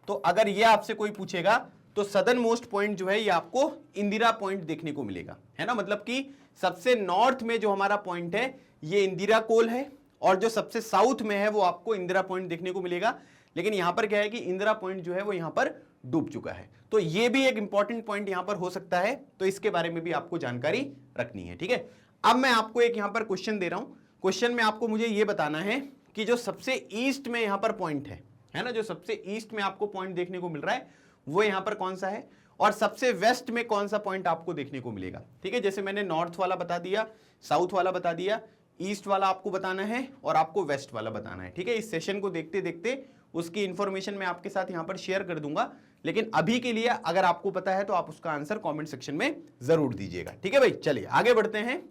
तो अगर ये आपसे कोई पूछेगा तो सदर्न मोस्ट पॉइंट जो है ये आपको इंदिरा पॉइंट देखने को मिलेगा, है ना, मतलब कि सबसे नॉर्थ में जो हमारा पॉइंट है ये इंदिरा कोल है और जो सबसे साउथ में है वो आपको इंदिरा पॉइंट देखने को मिलेगा। लेकिन यहां पर क्या है कि इंदिरा पॉइंट जो है वो यहां पर डूब चुका है, तो ये भी एक इंपॉर्टेंट पॉइंट यहां पर हो सकता है, तो इसके बारे में भी आपको जानकारी रखनी है। ठीक है, अब मैं आपको एक यहां पर क्वेश्चन दे रहा हूं, क्वेश्चन में आपको मुझे ये बताना है कि जो सबसे ईस्ट में यहां पर पॉइंट है ना, जो सबसे ईस्ट में आपको पॉइंट देखने को मिल रहा है वो यहां पर कौन सा है और सबसे वेस्ट में कौन सा पॉइंट आपको देखने को मिलेगा। ठीक है, जैसे मैंने नॉर्थ वाला बता दिया, साउथ वाला बता दिया, ईस्ट वाला आपको बताना है और आपको वेस्ट वाला बताना है। ठीक है, इस सेशन को देखते देखते उसकी इंफॉर्मेशन मैं आपके साथ यहां पर शेयर कर दूंगा, लेकिन अभी के लिए अगर आपको पता है तो आप उसका आंसर कमेंट सेक्शन में जरूर दीजिएगा। ठीक है भाई, चलिए आगे बढ़ते हैं।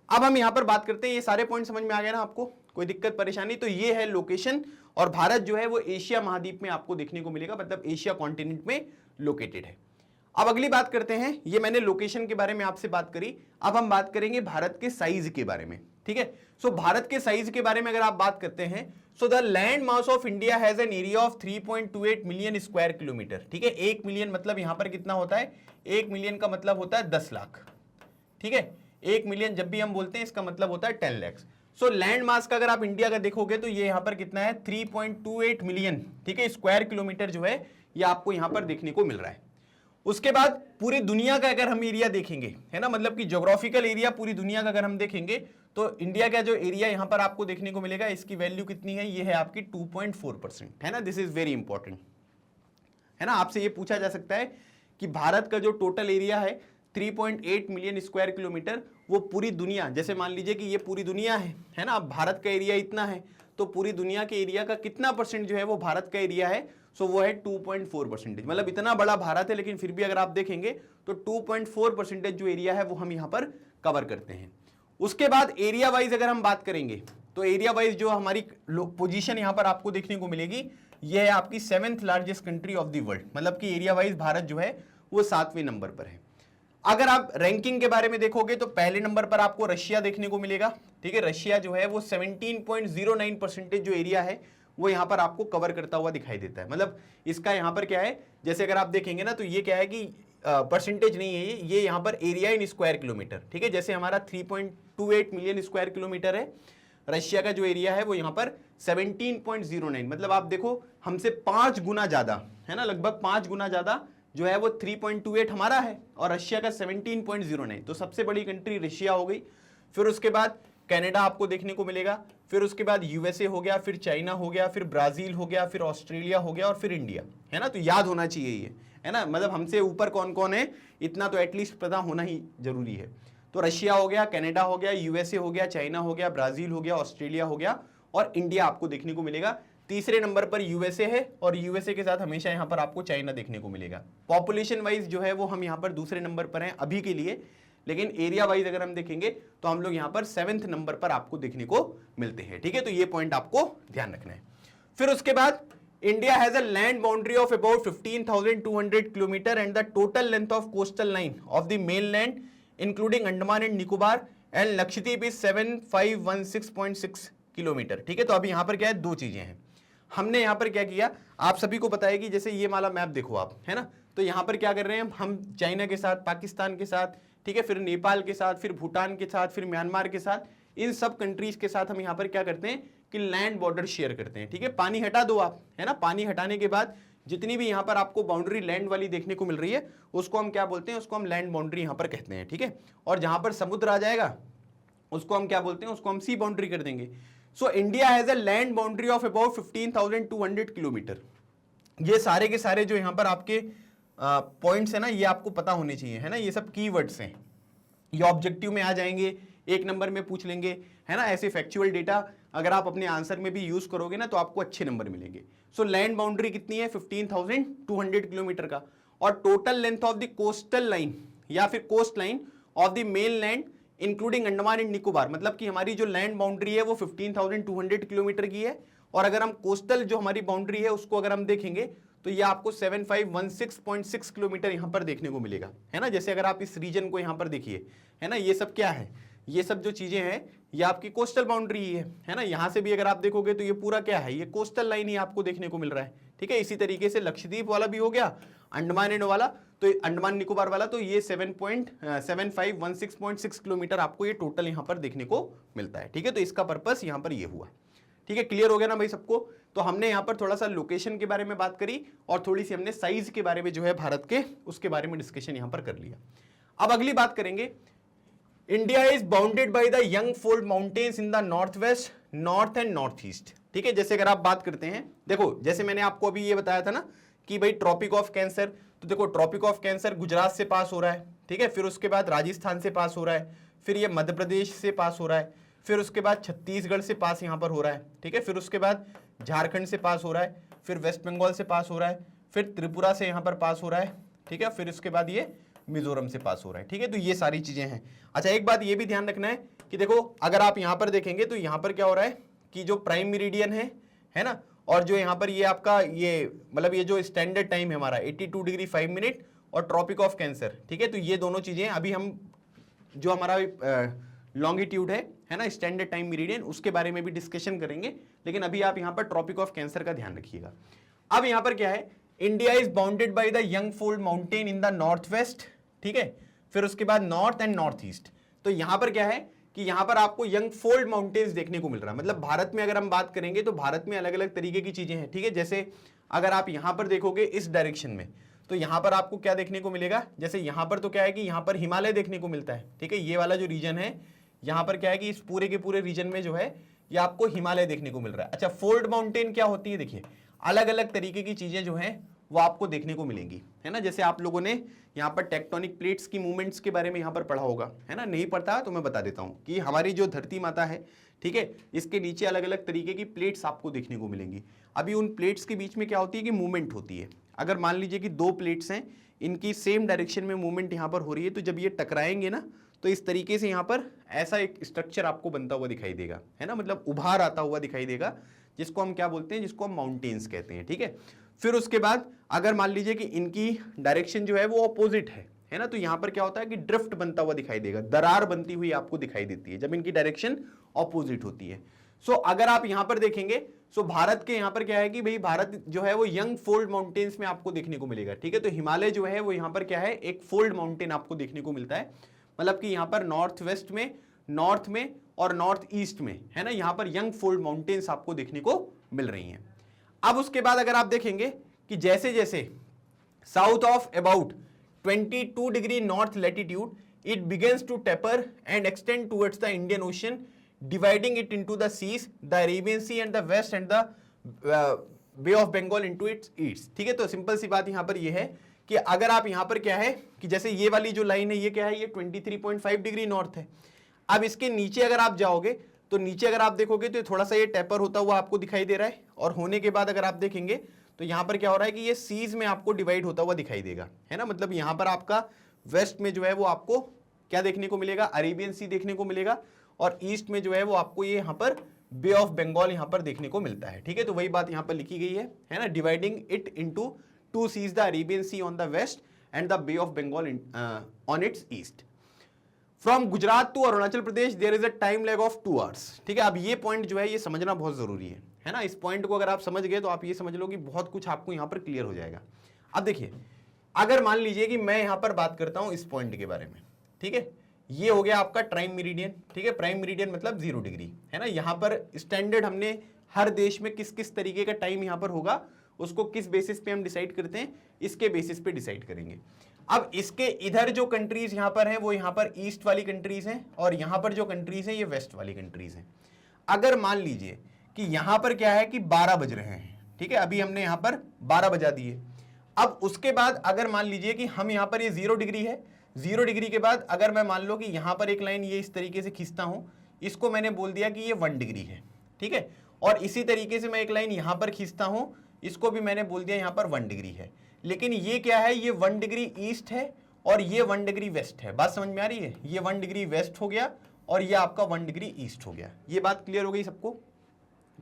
अब हम यहां पर बात करते हैं, ये सारे पॉइंट समझ में आ गए ना आपको, कोई दिक्कत परेशानी, तो ये है लोकेशन और भारत जो है वो एशिया महाद्वीप में आपको देखने को मिलेगा, मतलब एशिया कॉन्टिनेंट में लोकेटेड है। अब अगली बात करते हैं, ये मैंने लोकेशन के बारे में आपसे बात करी, अब हम बात करेंगे भारत के साइज के बारे में। ठीक है, सो भारत के साइज के बारे में अगर आप बात करते हैं, so the land mass of India has an area of 3.28 million square kilometre. ठीक है, 1 मिलियन मतलब यहां पर कितना होता है, 1 मिलियन का मतलब होता है 10 लाख। ठीक है, 1 मिलियन जब भी हम बोलते हैं इसका मतलब होता है 10 लाख। सो लैंड मास का अगर आप इंडिया का देखोगे तो ये यहां पर कितना है, 3.28 मिलियन, ठीक है, स्क्वायर किलोमीटर जो है ये आपको यहां पर देखने को मिल रहा है। उसके बाद पूरी दुनिया का अगर हम एरिया देखेंगे, है ना, मतलब कि ज्योग्राफिकल एरिया पूरी दुनिया का अगर हम देखेंगे तो इंडिया का जो एरिया यहां पर आपको देखने को मिलेगा, इसकी वैल्यू कितनी है, ये है आपकी 2.4%, है ना, दिस इज वेरी इंपॉर्टेंट, है ना। आपसे ये पूछा जा सकता है कि भारत का जो टोटल एरिया है 3.8 मिलियन स्क्वायर किलोमीटर, वो पूरी दुनिया, जैसे मान लीजिए कि ये पूरी दुनिया है ना, अब भारत का एरिया इतना है, तो पूरी दुनिया के एरिया का कितना परसेंट जो है वो भारत का एरिया है, सो वो है 2.4%, मतलब इतना बड़ा भारत है लेकिन फिर भी अगर आप देखेंगे तो 2.4% जो एरिया है वो हम यहां पर कवर करते हैं। उसके बाद एरिया वाइज अगर हम बात करेंगे तो एरिया वाइज जो हमारी पोजीशन यहां पर आपको देखने को मिलेगी, यह है आपकी 7th largest country of the world, मतलब कि एरिया वाइज भारत जो है वो 7वें नंबर पर है। अगर आप रैंकिंग के बारे में देखोगे तो पहले नंबर पर आपको रशिया देखने को मिलेगा। ठीक है, रशिया जो है वो 17.09% जो एरिया है वो यहां पर आपको कवर करता हुआ दिखाई देता है, मतलब इसका यहां पर क्या है, जैसे अगर आप देखेंगे ना तो ये क्या है कि परसेंटेज नहीं है, ये यहां पर एरिया इन स्क्वायर किलोमीटर। ठीक है, जैसे हमारा 3.28 मिलियन स्क्वायर किलोमीटर है, रशिया का जो एरिया है वो यहां पर 17.09, मतलब आप देखो हमसे 5 गुना ज्यादा, है ना, लगभग 5 गुना ज्यादा जो है वो 3.28 हमारा है और रशिया का 17.09, तो सबसे बड़ी कंट्री रशिया हो गई। फिर उसके बाद कनाडा आपको देखने को मिलेगा, फिर उसके बाद यूएसए हो गया, फिर चाइना हो गया, फिर ब्राजील हो गया, फिर ऑस्ट्रेलिया हो गया और फिर इंडिया, है ना, तो याद होना चाहिए ये, है ना, मतलब हमसे ऊपर कौन कौन है इतना तो एटलीस्ट पता होना ही जरूरी है। तो रशिया हो गया, कनाडा हो गया, यूएसए हो गया, चाइना हो गया, ब्राजील हो गया, ऑस्ट्रेलिया हो गया और इंडिया आपको देखने को मिलेगा। तीसरे नंबर पर यूएसए है और यूएसए के साथ हमेशा यहां पर आपको चाइना देखने को मिलेगा। पॉपुलेशन वाइज जो है वो हम यहां पर दूसरे नंबर पर हैं अभी के लिए, लेकिन एरिया वाइज अगर हम देखेंगे तो हम लोग यहां पर 7th नंबर पर आपको देखने को मिलते हैं। ठीक है, तो ये पॉइंट आपको ध्यान रखना है। फिर उसके बाद India has a land boundary of about 15,200 kilometre and the total length of coastal line of the main land including Andaman and Nicobar and Lakshadweep is 7516.6 kilometre. ठीक है, तो अभी यहां पर क्या है, दो चीजें हैं। हमने यहां पर क्या किया, आप सभी को पता है कि जैसे ये वाला मैप देखो आप, है ना, तो यहां पर क्या कर रहे हैं हम चाइना के साथ, पाकिस्तान के साथ, ठीक है, फिर नेपाल के साथ, फिर भूटान के साथ, फिर म्यांमार के साथ, इन सब कंट्रीज के साथ हम यहां पर क्या करते हैं कि लैंड बॉर्डर शेयर करते हैं। ठीक है, पानी हटा दो आप, है ना, पानी हटाने के बाद जितनी भी यहां पर आपको बाउंड्री लैंड वाली देखने को मिल रही है उसको हम क्या बोलते हैं, उसको हम लैंड बाउंड्री यहां पर कहते हैं। ठीक है, और जहां पर समुद्र आ जाएगा उसको हम क्या बोलते हैं, उसको हम सी बाउंड्री कर देंगे। So India has a land boundary of about 15,200 kilometre. ये सारे के सारे जो यहां पर आपके पॉइंट्स है ना, ये आपको पता होने चाहिए, है ना, ये सब कीवर्ड्स हैं, ये ऑब्जेक्टिव में आ जाएंगे, एक नंबर में पूछ लेंगे, है ना, ऐसे फैक्चुअल डेटा अगर आप अपने आंसर में भी यूज करोगे ना तो आपको अच्छे नंबर मिलेंगे। सो लैंड बाउंड्री कितनी है, 15,200 किलोमीटर का, और total length of the coastal line या फिर coast line of the main land including Andaman and Nicobar, मतलब कि हमारी जो लैंड बाउंड्री है वो 15,200 किलोमीटर की है और अगर हम कोस्टल जो हमारी बाउंड्री है उसको अगर हम देखेंगे तो ये आपको 7516.6 किलोमीटर यहां पर देखने को मिलेगा, है ना। जैसे अगर आप इस रीजन को यहां पर देखिए, है ना, ये सब क्या है, ये सब जो चीजें हैं ये आपकी कोस्टल बाउंड्री ही है ना। यहां से भी अगर आप देखोगे तो ये पूरा क्या है, ये कोस्टल लाइन ही आपको देखने को मिल रहा है, ठीक है। इसी तरीके से लक्षद्वीप वाला भी हो गया, अंडमान एंड वाला, तो अंडमान निकोबार वाला, तो ये 7516.6 किलोमीटर आपको ये टोटल यहां पर देखने को मिलता है, ठीक है। तो इसका पर्पस यहां पर ये हुआ, ठीक है। क्लियर हो गया ना भाई सबको। तो हमने यहां पर थोड़ा सा लोकेशन के बारे में बात करी और थोड़ी सी हमने साइज के बारे में जो है भारत के, उसके बारे में डिस्कशन यहां पर कर लिया। अब अगली बात करेंगे, India is bounded by the young fold mountains in the north west, north and north east, ठीक है। जैसे अगर आप बात करते हैं, देखो जैसे मैंने आपको अभी ये बताया था ना कि भाई ट्रॉपिक ऑफ कैंसर, तो देखो ट्रॉपिक ऑफ कैंसर गुजरात से पास हो रहा है, ठीक है। फिर उसके बाद राजस्थान से पास हो रहा है, फिर ये मध्य प्रदेश से पास हो रहा है, फिर उसके बाद छत्तीसगढ़ से पास यहां पर हो रहा है, ठीक है। फिर उसके बाद झारखंड से पास हो रहा है, फिर वेस्ट बंगाल से पास हो रहा है, फिर त्रिपुरा से यहां पर पास हो रहा है, ठीक है। फिर उसके बाद ये मिजोरम से पास हो रहा है, ठीक है। तो ये सारी चीजें हैं। अच्छा, एक बात ये भी ध्यान रखना है कि देखो अगर आप यहां पर देखेंगे तो यहां पर क्या हो रहा है कि जो प्राइम मेरिडियन है ना, और जो यहां पर ये आपका ये मतलब ये जो स्टैंडर्ड टाइम है हमारा 82 डिग्री 5 मिनट और ट्रॉपिक ऑफ कैंसर, ठीक है। तो ये दोनों चीजें अभी हम जो हमारा लॉन्गिट्यूड है ना, स्टैंडर्ड टाइम मेरिडियन, उसके बारे में भी डिस्कशन करेंगे, लेकिन अभी आप यहां पर ट्रॉपिक ऑफ कैंसर का ध्यान रखिएगा। अब यहां पर क्या है, India is bounded by the young fold mountain in the north west, ठीक है। फिर उसके बाद नॉर्थ एंड नॉर्थ ईस्ट। तो यहां पर क्या है कि यहां पर आपको यंग फोल्ड माउंटेन्स देखने को मिल रहा है। मतलब भारत में अगर हम बात करेंगे तो भारत में अलग अलग तरीके की चीजें हैं, ठीक है। जैसे अगर आप यहां पर देखोगे इस डायरेक्शन में, तो यहां पर आपको क्या देखने को मिलेगा, जैसे यहां पर तो क्या है कि यहां पर हिमालय देखने को मिलता है, ठीक है। ये वाला जो रीजन है यहां पर क्या है कि इस पूरे के पूरे रीजन में जो है ये आपको हिमालय देखने को मिल रहा है। अच्छा, फोल्ड माउंटेन क्या होती है, देखिए अलग अलग तरीके की चीजें जो हैं वो आपको देखने को मिलेंगी, है ना। जैसे आप लोगों ने यहाँ पर टेक्टोनिक प्लेट्स की मूवमेंट्स के बारे में यहाँ पर पढ़ा होगा, है ना। नहीं पढ़ता तो मैं बता देता हूँ कि हमारी जो धरती माता है, ठीक है, इसके नीचे अलग अलग तरीके की प्लेट्स आपको देखने को मिलेंगी। अभी उन प्लेट्स के बीच में क्या होती है कि मूवमेंट होती है। अगर मान लीजिए कि दो प्लेट्स हैं, इनकी सेम डायरेक्शन में मूवमेंट यहाँ पर हो रही है, तो जब ये टकराएंगे ना तो इस तरीके से यहाँ पर ऐसा एक स्ट्रक्चर आपको बनता हुआ दिखाई देगा, है ना, मतलब उभार आता हुआ दिखाई देगा, जिसको हम क्या बोलते हैं, जिसको हम माउंटेन्स कहते हैं, ठीक है। फिर उसके बाद अगर मान लीजिए कि इनकी डायरेक्शन जो है वो ऑपोजिट है ना, तो यहां पर क्या होता है कि ड्रिफ्ट बनता हुआ दिखाई देगा, दरार बनती हुई आपको दिखाई देती है जब इनकी डायरेक्शन ऑपोजिट होती है। सो अगर आप यहां पर देखेंगे, सो भारत के यहां पर क्या है कि भाई भारत जो है वो यंग फोल्ड माउंटेन्स में आपको देखने को मिलेगा, ठीक है। तो हिमालय जो है वो यहां पर क्या है, एक फोल्ड माउंटेन आपको देखने को मिलता है, मतलब कि यहां पर नॉर्थ वेस्ट में, नॉर्थ में और नॉर्थ ईस्ट में, है ना, यहां पर यंग फोल्ड माउंटेन्स आपको देखने को मिल रही हैं। अब उसके बाद अगर आप देखेंगे कि जैसे जैसे south of about 22 degree north latitude it begins to taper and extend towards the Indian ocean, dividing it into the seas, the Arabian sea and the west and the bay of Bengal into its east, ठीक है। तो simple सी बात यहां पर यह है कि अगर आप यहां पर क्या है कि जैसे ये वाली जो लाइन है ये क्या है, ये 23.5 डिग्री नॉर्थ है। अब इसके नीचे अगर आप जाओगे तो नीचे अगर आप देखोगे तो थोड़ा सा ये टेपर होता हुआ आपको दिखाई दे रहा है, और होने के बाद अगर आप देखेंगे तो यहां पर क्या हो रहा है कि ये सीज में आपको डिवाइड होता हुआ दिखाई देगा, है ना। मतलब यहां पर आपका वेस्ट में जो है वो आपको क्या देखने को मिलेगा, अरेबियन सी देखने को मिलेगा, और ईस्ट में जो है वो आपको ये यहाँ पर बे ऑफ बंगाल यहाँ पर देखने को मिलता है, ठीक है। तो वही बात यहाँ पर लिखी गई है ना, dividing it into two seas, the Arabian sea on the west and the bay of Bengal on its east. From Gujarat to Arunachal Pradesh there is a time lag of 2 hours, ठीक है। अब ये पॉइंट जो है ये समझना बहुत जरूरी है ना। इस पॉइंट को अगर आप समझ गए तो आप ये समझ लो कि बहुत कुछ आपको यहाँ पर क्लियर हो जाएगा। अब देखिए, अगर मान लीजिए कि मैं यहाँ पर बात करता हूँ इस पॉइंट के बारे में, ठीक है, ये हो गया आपका प्राइम मेरिडियन, ठीक है। प्राइम मेरिडियन मतलब 0 डिग्री, है ना। यहाँ पर स्टैंडर्ड हमने हर देश में किस किस तरीके का टाइम यहाँ पर होगा उसको किस बेसिस पे हम डिसाइड करते हैं, इसके बेसिस पे डिसाइड करेंगे। अब इसके इधर जो कंट्रीज यहां पर हैं वो यहां पर ईस्ट वाली कंट्रीज हैं, और यहां पर जो कंट्रीज हैं ये वेस्ट वाली कंट्रीज हैं। अगर मान लीजिए कि यहां पर क्या है कि 12 बज रहे हैं, ठीक है, अभी हमने यहां पर 12 बजा दिए। अब उसके बाद अगर मान लीजिए कि हम यहां पर ये 0 डिग्री है, 0 डिग्री के बाद अगर मैं मान लो कि यहां पर एक लाइन ये इस तरीके से खींचता हूं, इसको मैंने बोल दिया कि ये 1 डिग्री है, ठीक है। और इसी तरीके से मैं एक लाइन यहां पर खींचता हूं, इसको भी मैंने बोल दिया यहां पर 1 डिग्री है। लेकिन ये क्या है, ये 1 डिग्री ईस्ट है और ये 1 डिग्री वेस्ट है। बात समझ में आ रही है, ये 1 डिग्री वेस्ट हो गया और ये आपका 1 डिग्री ईस्ट हो गया। ये बात क्लियर हो गई सबको,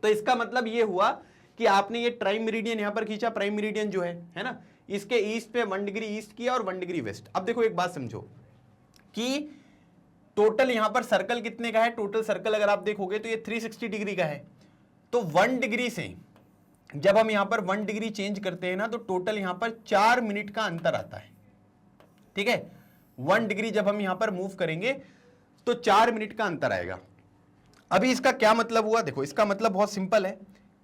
तो इसका मतलब ये हुआ कि आपने ये प्राइम मेरिडियन यहां पर खींचा, प्राइम मेरिडियन जो है ना, इसके ईस्ट पे 1 डिग्री ईस्ट किया और 1 डिग्री वेस्ट। अब देखो एक बात समझो कि टोटल यहां पर सर्कल कितने का है, टोटल सर्कल अगर आप देखोगे तो ये 360 डिग्री का है। तो 1 डिग्री से जब हम यहां पर 1 डिग्री चेंज करते हैं ना, तो टोटल यहां पर 4 मिनट का अंतर आता है, ठीक है। 1 डिग्री जब हम यहां पर मूव करेंगे तो 4 मिनट का अंतर आएगा। अभी इसका क्या मतलब हुआ, देखो इसका मतलब बहुत सिंपल है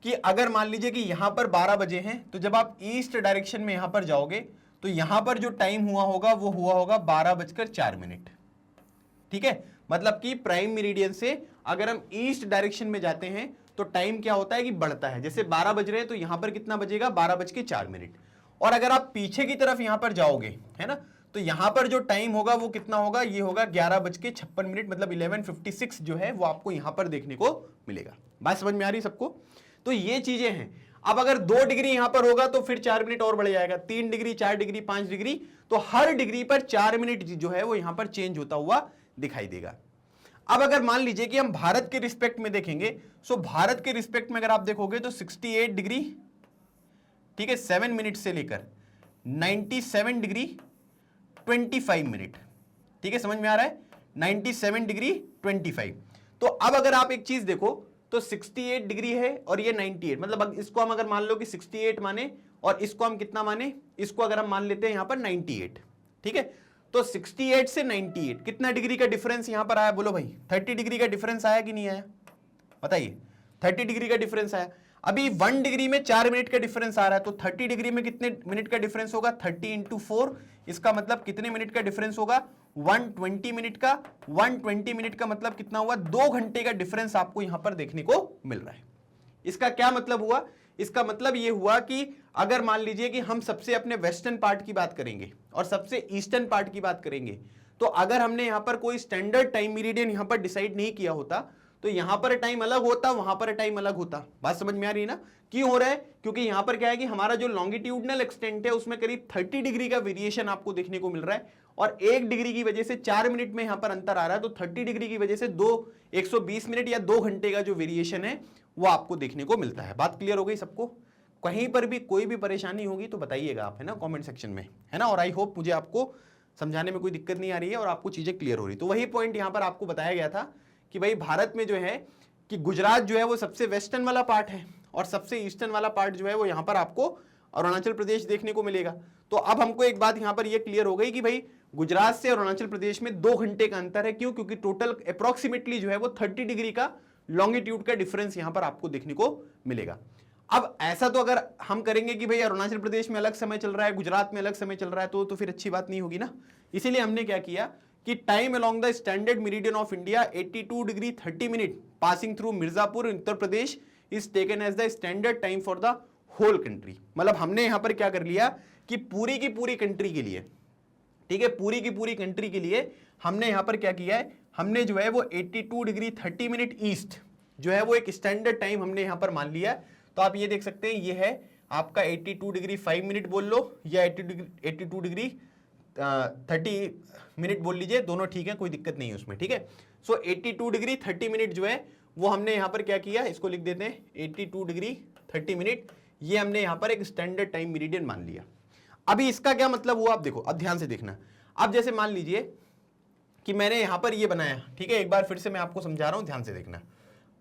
कि अगर मान लीजिए कि यहां पर 12 बजे हैं, तो जब आप ईस्ट डायरेक्शन में यहां पर जाओगे तो यहां पर जो टाइम हुआ होगा वो हुआ होगा 12:04, ठीक है। मतलब कि प्राइम मेरिडियन से अगर हम ईस्ट डायरेक्शन में जाते हैं तो टाइम क्या होता है कि बढ़ता है। जैसे 12 बज रहे हैं तो यहां पर कितना बजेगा, 12:04। और अगर आप पीछे की तरफ यहां पर जाओगे, है ना, तो यहां पर जो टाइम होगा वो कितना होगा, ये होगा 11:56, मतलब 11:56 जो है वो आपको यहां पर देखने को मिलेगा। बात समझ में आ रही सबको? तो ये चीजें हैं। अब अगर 2 डिग्री यहां पर होगा तो फिर 4 मिनट और बढ़ जाएगा, 3 डिग्री, 4 डिग्री, 5 डिग्री, तो हर डिग्री पर 4 मिनट जो है वो यहां पर चेंज होता हुआ दिखाई देगा। अब अगर मान लीजिए कि हम भारत के रिस्पेक्ट में देखेंगे, सो भारत के रिस्पेक्ट में अगर आप देखोगे तो 68 डिग्री, ठीक है, 7 मिनट से लेकर 97 डिग्री 25 मिनट, ठीक है, समझ में आ रहा है, 97 डिग्री 25। तो अब अगर आप एक चीज देखो तो 68 डिग्री है और ये 98, मतलब इसको हम अगर मान लो कि 68 माने और इसको हम कितना माने, इसको अगर हम मान लेते हैं यहां पर 98, ठीक है। तो 68 से 98 कितना डिग्री का डिफरेंस यहां पर आया, बोलो भाई 30 डिग्री का डिफरेंस आया कि नहीं आया, बताइए। 30 डिग्री का डिफरेंस आया। अभी 1 डिग्री में 4 मिनट का डिफरेंस आ रहा है, तो 30 डिग्री में कितने मिनट का डिफरेंस होगा, 30 × 4, इसका मतलब कितने मिनट का डिफरेंस होगा, 120 मिनट का। 120 मिनट का मतलब कितना हुआ, 2 घंटे का डिफरेंस आपको यहां पर देखने को मिल रहा है। इसका क्या मतलब हुआ, इसका मतलब यह हुआ कि अगर मान लीजिए कि हम सबसे अपने वेस्टर्न पार्ट की बात करेंगे और सबसे ईस्टर्न पार्ट की बात करेंगे, तो अगर हमने यहां पर कोई स्टैंडर्ड टाइम मीरिडियन यहां पर डिसाइड नहीं किया होता तो यहां पर टाइम अलग होता, वहां पर टाइम अलग होता। बात समझ में आ रही है ना? क्यों हो रहा है, क्योंकि यहां पर क्या है कि हमारा जो लॉन्गिट्यूडनल एक्सटेंट है उसमें करीब 30 डिग्री का वेरिएशन आपको देखने को मिल रहा है और 1 डिग्री की वजह से 4 मिनट में यहां पर अंतर आ रहा है। तो 30 डिग्री की वजह से 120 मिनट या 2 घंटे का जो वेरिएशन है वो आपको देखने को मिलता है। बात क्लियर हो गई सबको? कहीं पर भी कोई भी परेशानी होगी तो बताइएगा आप, है ना, कमेंट सेक्शन में, है ना। और आई होप मुझे आपको समझाने में कोई दिक्कत नहीं आ रही है और आपको चीजें क्लियर हो रही। तो वही पॉइंट यहां पर आपको बताया गया था कि भाई भारत में जो है कि गुजरात जो है वो सबसे वेस्टर्न वाला पार्ट है और सबसे ईस्टर्न वाला पार्ट जो है वो यहां पर आपको अरुणाचल प्रदेश देखने को मिलेगा। तो अब हमको एक बात यहां पर ये क्लियर हो गई कि भाई गुजरात से अरुणाचल प्रदेश में 2 घंटे का अंतर है। क्यों? क्योंकि टोटल अप्रोक्सीमेटली जो है वो 30 डिग्री का लॉन्गिट्यूड का डिफरेंस यहां पर आपको देखने को मिलेगा। अब ऐसा तो अगर हम करेंगे कि भाई अरुणाचल प्रदेश में अलग समय चल रहा है, गुजरात में अलग समय चल रहा है, तो फिर अच्छी बात नहीं होगी ना। इसीलिए हमने क्या किया कि time along the standard meridian of India 82 degree 30 minute passing through Mirzapur Uttar Pradesh is taken as the standard time for the whole country. मतलब हमने यहां पर क्या कर लिया कि पूरी की पूरी कंट्री के लिए, ठीक है, पूरी की पूरी कंट्री के लिए हमने यहां पर क्या किया है, हमने जो है वो 82 डिग्री 30 मिनट ईस्ट जो है वो एक स्टैंडर्ड टाइम हमने यहां पर मान लिया। तो आप ये देख सकते हैं ये है आपका 82 डिग्री 5 मिनट बोल लो या 82 डिग्री 30 मिनट बोल लीजिए, दोनों ठीक है, कोई दिक्कत नहीं है उसमें, ठीक है। सो 82 डिग्री 30 मिनट जो है वो हमने यहां पर क्या किया, इसको लिख देते हैं 82 डिग्री 30 मिनट, ये हमने यहां पर एक स्टैंडर्ड टाइम मेरिडियन मान लिया। अभी इसका क्या मतलब हुआ, आप देखो, अब ध्यान से देखना। अब जैसे मान लीजिए कि मैंने यहां पर ये बनाया, ठीक है, एक बार फिर से मैं आपको समझा रहा हूं, ध्यान से देखना।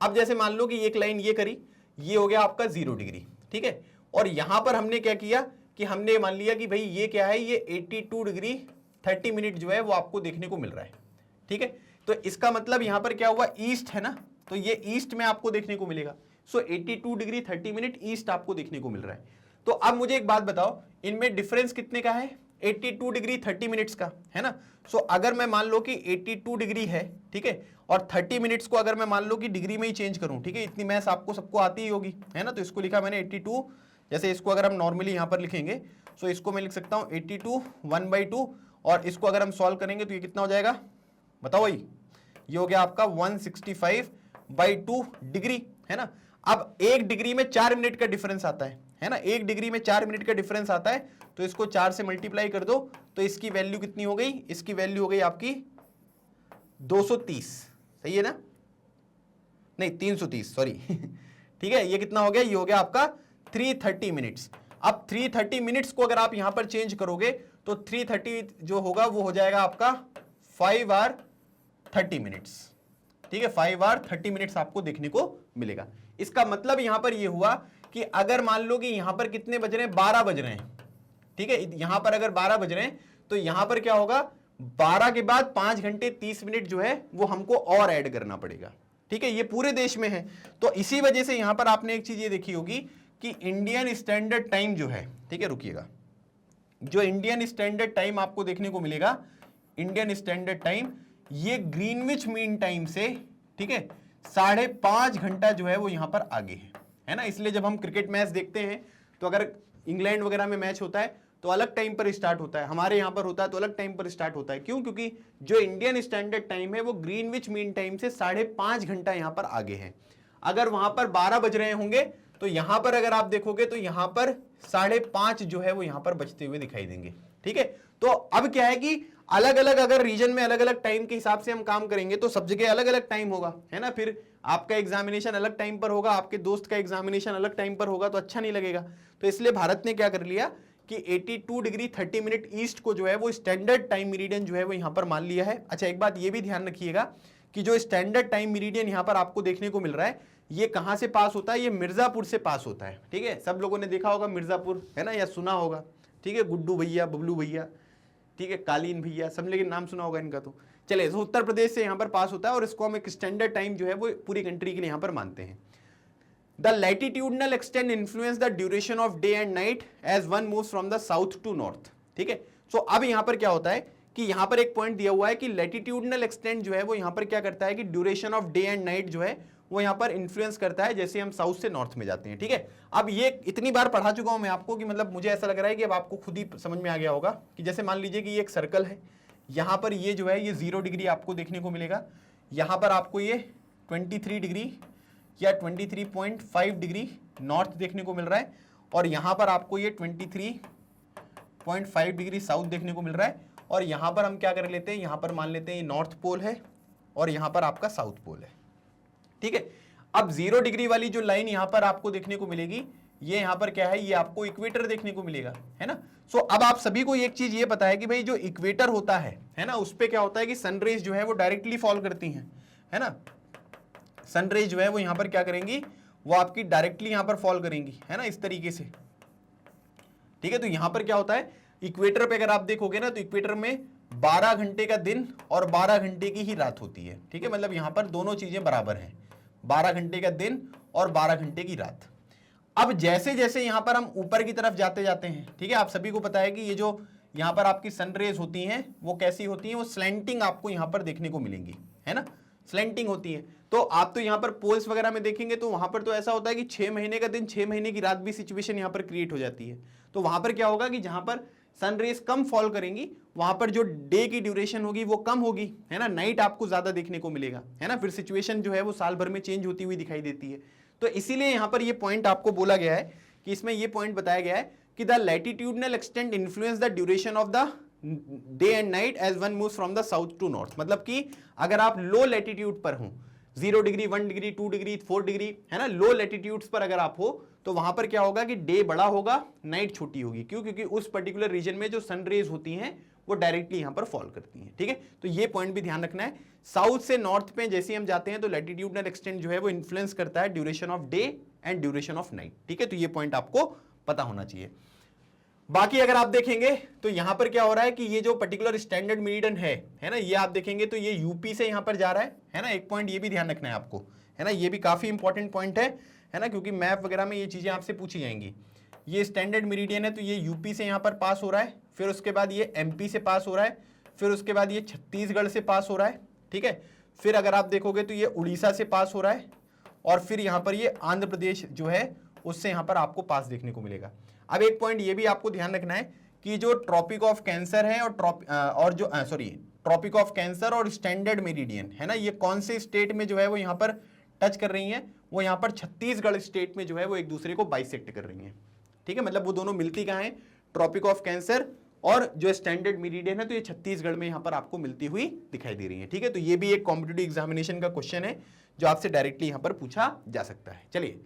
अब जैसे मान लो कि एक लाइन ये करी, ये हो गया आपका 0 डिग्री, ठीक है, और यहां पर हमने क्या किया कि हमने मान लिया कि भाई ये क्या है, ये 82 डिग्री 30 मिनट जो है वो आपको देखने को मिल रहा है, ठीक है। तो इसका मतलब यहां पर क्या हुआ, ईस्ट है ना, तो ये ईस्ट में आपको देखने को मिलेगा। सो 82 डिग्री 30 मिनट ईस्ट आपको देखने को मिल रहा है। तो अब मुझे एक बात बताओ, इनमें डिफरेंस कितने का है, 82 डिग्री 30 मिनट्स का, है ना। सो अगर मैं मान लो कि 82 डिग्री है, ठीक है, और 30 मिनट्स को अगर मैं मान लो कि डिग्री में ही चेंज करूं, ठीक है, इतनी मैथ्स आपको सबको आती ही होगी, है ना। तो इसको लिखा मैंने 82, जैसे इसको अगर हम नॉर्मली यहां पर लिखेंगे, सो इसको मैं लिख सकता हूं 82 1/2, और इसको अगर हम सॉल्व करेंगे तो ये कितना हो जाएगा, बताओ भाई, ये हो गया आपका 165/2 डिग्री, है ना। अब 1 डिग्री में 4 मिनट का डिफरेंस आता है ना, 1 डिग्री में 4 मिनट का डिफरेंस आता है, तो इसको 4 से मल्टीप्लाई कर दो, तो इसकी वैल्यू कितनी हो गई, इसकी वैल्यू हो गई आपकी 230, सही है ना, नहीं 330, सॉरी ठीक है, ये कितना हो गया, ये हो गया आपका 330 मिनट्स। अब 330 मिनट्स को अगर आप यहां पर चेंज करोगे तो 330 जो होगा वो हो जाएगा आपका 5 आवर 30 मिनट्स। ठीक है, 5 आवर 30 मिनट्स आपको देखने को मिलेगा। इसका मतलब यहां पर ये हुआ कि अगर मान लो कि यहां पर कितने बज रहे हैं, 12 बज रहे हैं। ठीक है, यहां पर अगर 12 बज रहे हैं तो यहां पर क्या होगा, 12 के बाद 5 घंटे 30 मिनट जो है वो हमको और ऐड करना पड़ेगा। ठीक है, ये पूरे देश में है। तो इसी वजह से यहां पर आपने एक चीज ये देखी होगी कि इंडियन स्टैंडर्ड टाइम जो है, ठीक है रुकिएगा, जो इंडियन स्टैंडर्ड टाइम आपको देखने को मिलेगा, इंडियन स्टैंडर्ड टाइम ये ग्रीनविच मीन टाइम से, ठीक है, 5.5 घंटा जो है वो यहां पर आगे है ना। इसलिए जब हम क्रिकेट मैच देखते हैं तो अगर इंग्लैंड वगैरह में मैच होता है तो अलग टाइम पर स्टार्ट होता है, हमारे यहां पर होता है तो अलग टाइम पर स्टार्ट होता है। क्यों? क्योंकि जो इंडियन स्टैंडर्ड टाइम है वो ग्रीनविच मीन टाइम से 5.5 घंटा यहां पर आगे है। अगर वहां पर 12 बज रहे होंगे तो यहां पर अगर आप देखोगे तो यहां पर 5.5 जो है वो यहां पर बजते हुए दिखाई देंगे। ठीक है, तो अब क्या है कि अलग अलग अगर रीजन में अलग अलग टाइम के हिसाब से हम काम करेंगे तो सब जगह अलग अलग टाइम होगा, है ना। फिर आपका एग्जामिनेशन अलग टाइम पर होगा, आपके दोस्त का एग्जामिनेशन अलग टाइम पर होगा, तो अच्छा नहीं लगेगा। तो इसलिए भारत ने क्या कर लिया कि 82 डिग्री 30 मिनट ईस्ट को जो है वो स्टैंडर्ड टाइम मेरिडियन जो है वो यहां पर मान लिया है। अच्छा, एक बात ये भी ध्यान रखिएगा कि जो स्टैंडर्ड टाइम मेरिडियन यहां पर आपको देखने को मिल रहा है, ये कहां से पास होता है, ये मिर्जापुर से पास होता है। ठीक है, सब लोगों ने देखा होगा मिर्जापुर, है ना, या सुना होगा। ठीक है, गुड्डू भैया, बबलू भैया, ठीक है, कालीन भैया, सब लेकिन नाम सुना होगा इनका। तो चलिए, तो उत्तर प्रदेश से यहां पर पास होता है और इसको हम एक स्टैंडर्ड टाइम जो है वो पूरी कंट्री के लिए यहां पर मानते हैं। The latitudinal extent influence the duration of day and night as one moves from the south to north. ठीक है, सो अब यहां पर क्या होता है कि यहां पर एक पॉइंट दिया हुआ है कि लैटिट्यूडनल एक्सटेंट जो है वो यहां पर क्या करता है कि duration of day and night जो है वो यहां पर इन्फ्लुएंस करता है जैसे हम साउथ से नॉर्थ में जाते हैं। ठीक है, अब ये इतनी बार पढ़ा चुका हूं मैं आपको कि मतलब मुझे ऐसा लग रहा है कि अब आपको खुद ही समझ में आ गया होगा कि जैसे मान लीजिए कि ये एक सर्कल है, यहां पर ये जो है ये 0 डिग्री आपको देखने को मिलेगा, यहां पर आपको ये 23 डिग्री या 23.5 डिग्री नॉर्थ देखने को मिल रहा है, और यहां पर आपको ये 23.5 डिग्री साउथ देखने को मिल रहा है। और यहां पर हम क्या कर लेते हैं, यहां पर मान लेते हैं ये नॉर्थ पोल है और यहां पर आपका साउथ पोल है। ठीक है, अब 0 डिग्री वाली जो लाइन यहां पर आपको देखने को मिलेगी, ये यहां पर क्या है, ये आपको इक्वेटर देखने को मिलेगा, है ना। सो अब आप सभी को एक चीज ये पता है कि भाई जो इक्वेटर होता है ना, उस पे क्या होता है कि सनरेज जो है वो डायरेक्टली फॉल करती हैं, है ना। सनरेज जो है वो यहां पर क्या करेंगी, वो आपकी डायरेक्टली यहां पर फॉल करेंगी, है ना, इस तरीके से। ठीक है, तो यहां पर क्या होता है, इक्वेटर पे अगर आप देखोगे ना तो इक्वेटर में 12 घंटे का दिन और 12 घंटे की ही रात होती है। ठीक है, मतलब यहां पर दोनों चीजें बराबर हैं, 12 घंटे का दिन और 12 घंटे की रात। अब जैसे जैसे यहां पर हम ऊपर की तरफ जाते जाते हैं, ठीक है, आप सभी को पता है कि ये जो यहां पर आपकी सनरेज होती हैं वो कैसी होती हैं, वो स्लैंटिंग आपको यहां पर देखने को मिलेंगी, है ना, स्लैंटिंग होती है। तो आप तो यहां पर पोल्स वगैरह में देखेंगे तो वहां पर तो ऐसा होता है कि 6 महीने का दिन 6 महीने की रात भी सिचुएशन यहां पर क्रिएट हो जाती है। तो वहां पर क्या होगा कि जहां पर सनरेज कम फॉल करेंगी वहां पर जो डे की ड्यूरेशन होगी वो कम होगी, है ना, नाइट आपको ज्यादा देखने को मिलेगा, है ना। फिर सिचुएशन जो है वो साल भर में चेंज होती हुई दिखाई देती है। तो इसीलिए यहां पर ये पॉइंट आपको बोला गया है कि इसमें ये पॉइंट बताया गया है कि the latitudinal extent influence the duration of the day and night as one moves from the south to north. मतलब कि अगर आप लो लैटिट्यूड पर हो, 0 डिग्री 1 डिग्री 2 डिग्री 4 डिग्री, है ना, लो लैटिट्यूड्स पर अगर आप हो तो वहां पर क्या होगा कि डे बड़ा होगा, नाइट छोटी होगी। क्यों? क्योंकि उस पर्टिकुलर रीजन में जो सन रेज होती हैं वो डायरेक्टली यहां पर फॉल करती हैं। ठीक है, तो ये पॉइंट भी ध्यान रखना है। साउथ से नॉर्थ पे जैसे हम जाते हैं तो लैटिट्यूडनल एक्सटेंट जो है वो इन्फ्लुएंस करता है duration of day and duration of night. ठीक है, तो ये पॉइंट आपको पता होना चाहिए। बाकी अगर आप देखेंगे तो यहां पर क्या हो रहा है कि ये जो पर्टिकुलर स्टैंडर्ड मेरिडियन है ना, ये आप देखेंगे तो ये यूपी से यहां पर जा रहा है ना। एक पॉइंट ये भी ध्यान रखना है आपको, है ना, ये भी काफी इंपॉर्टेंट पॉइंट है ना, क्योंकि मैप वगैरह में ये चीजें आपसे पूछी जाएंगी। ये स्टैंडर्ड मेरिडियन है तो ये यूपी से यहां पर पास हो रहा है, फिर उसके बाद ये एमपी से पास हो रहा है, फिर उसके बाद ये छत्तीसगढ़ से पास हो रहा है। ठीक है, फिर अगर आप देखोगे तो ये उड़ीसा से पास हो रहा है, और फिर यहां पर ये आंध्र प्रदेश जो है उससे यहां पर आपको पास देखने को मिलेगा। अब एक पॉइंट ये भी आपको ध्यान रखना है कि जो ट्रॉपिक ऑफ कैंसर है और ट्रॉपिक ऑफ कैंसर और स्टैंडर्ड मेरिडियन है ना, ये कौन से स्टेट में जो है वो यहां पर टच कर रही हैं, वो यहां पर छत्तीसगढ़ स्टेट में जो है वो एक दूसरे को बाइसेक्ट कर रही हैं। ठीक है, मतलब वो दोनों मिलती कहां है, ट्रॉपिक ऑफ कैंसर और जो स्टैंडर्ड मेरिडियन है, तो ये छत्तीसगढ़ में यहां पर आपको मिलती हुई दिखाई दे रही है। ठीक है, तो ये भी एक कॉम्पिटिटिव एग्जामिनेशन का क्वेश्चन है जो आपसे डायरेक्टली यहां पर पूछा जा सकता है। चलिए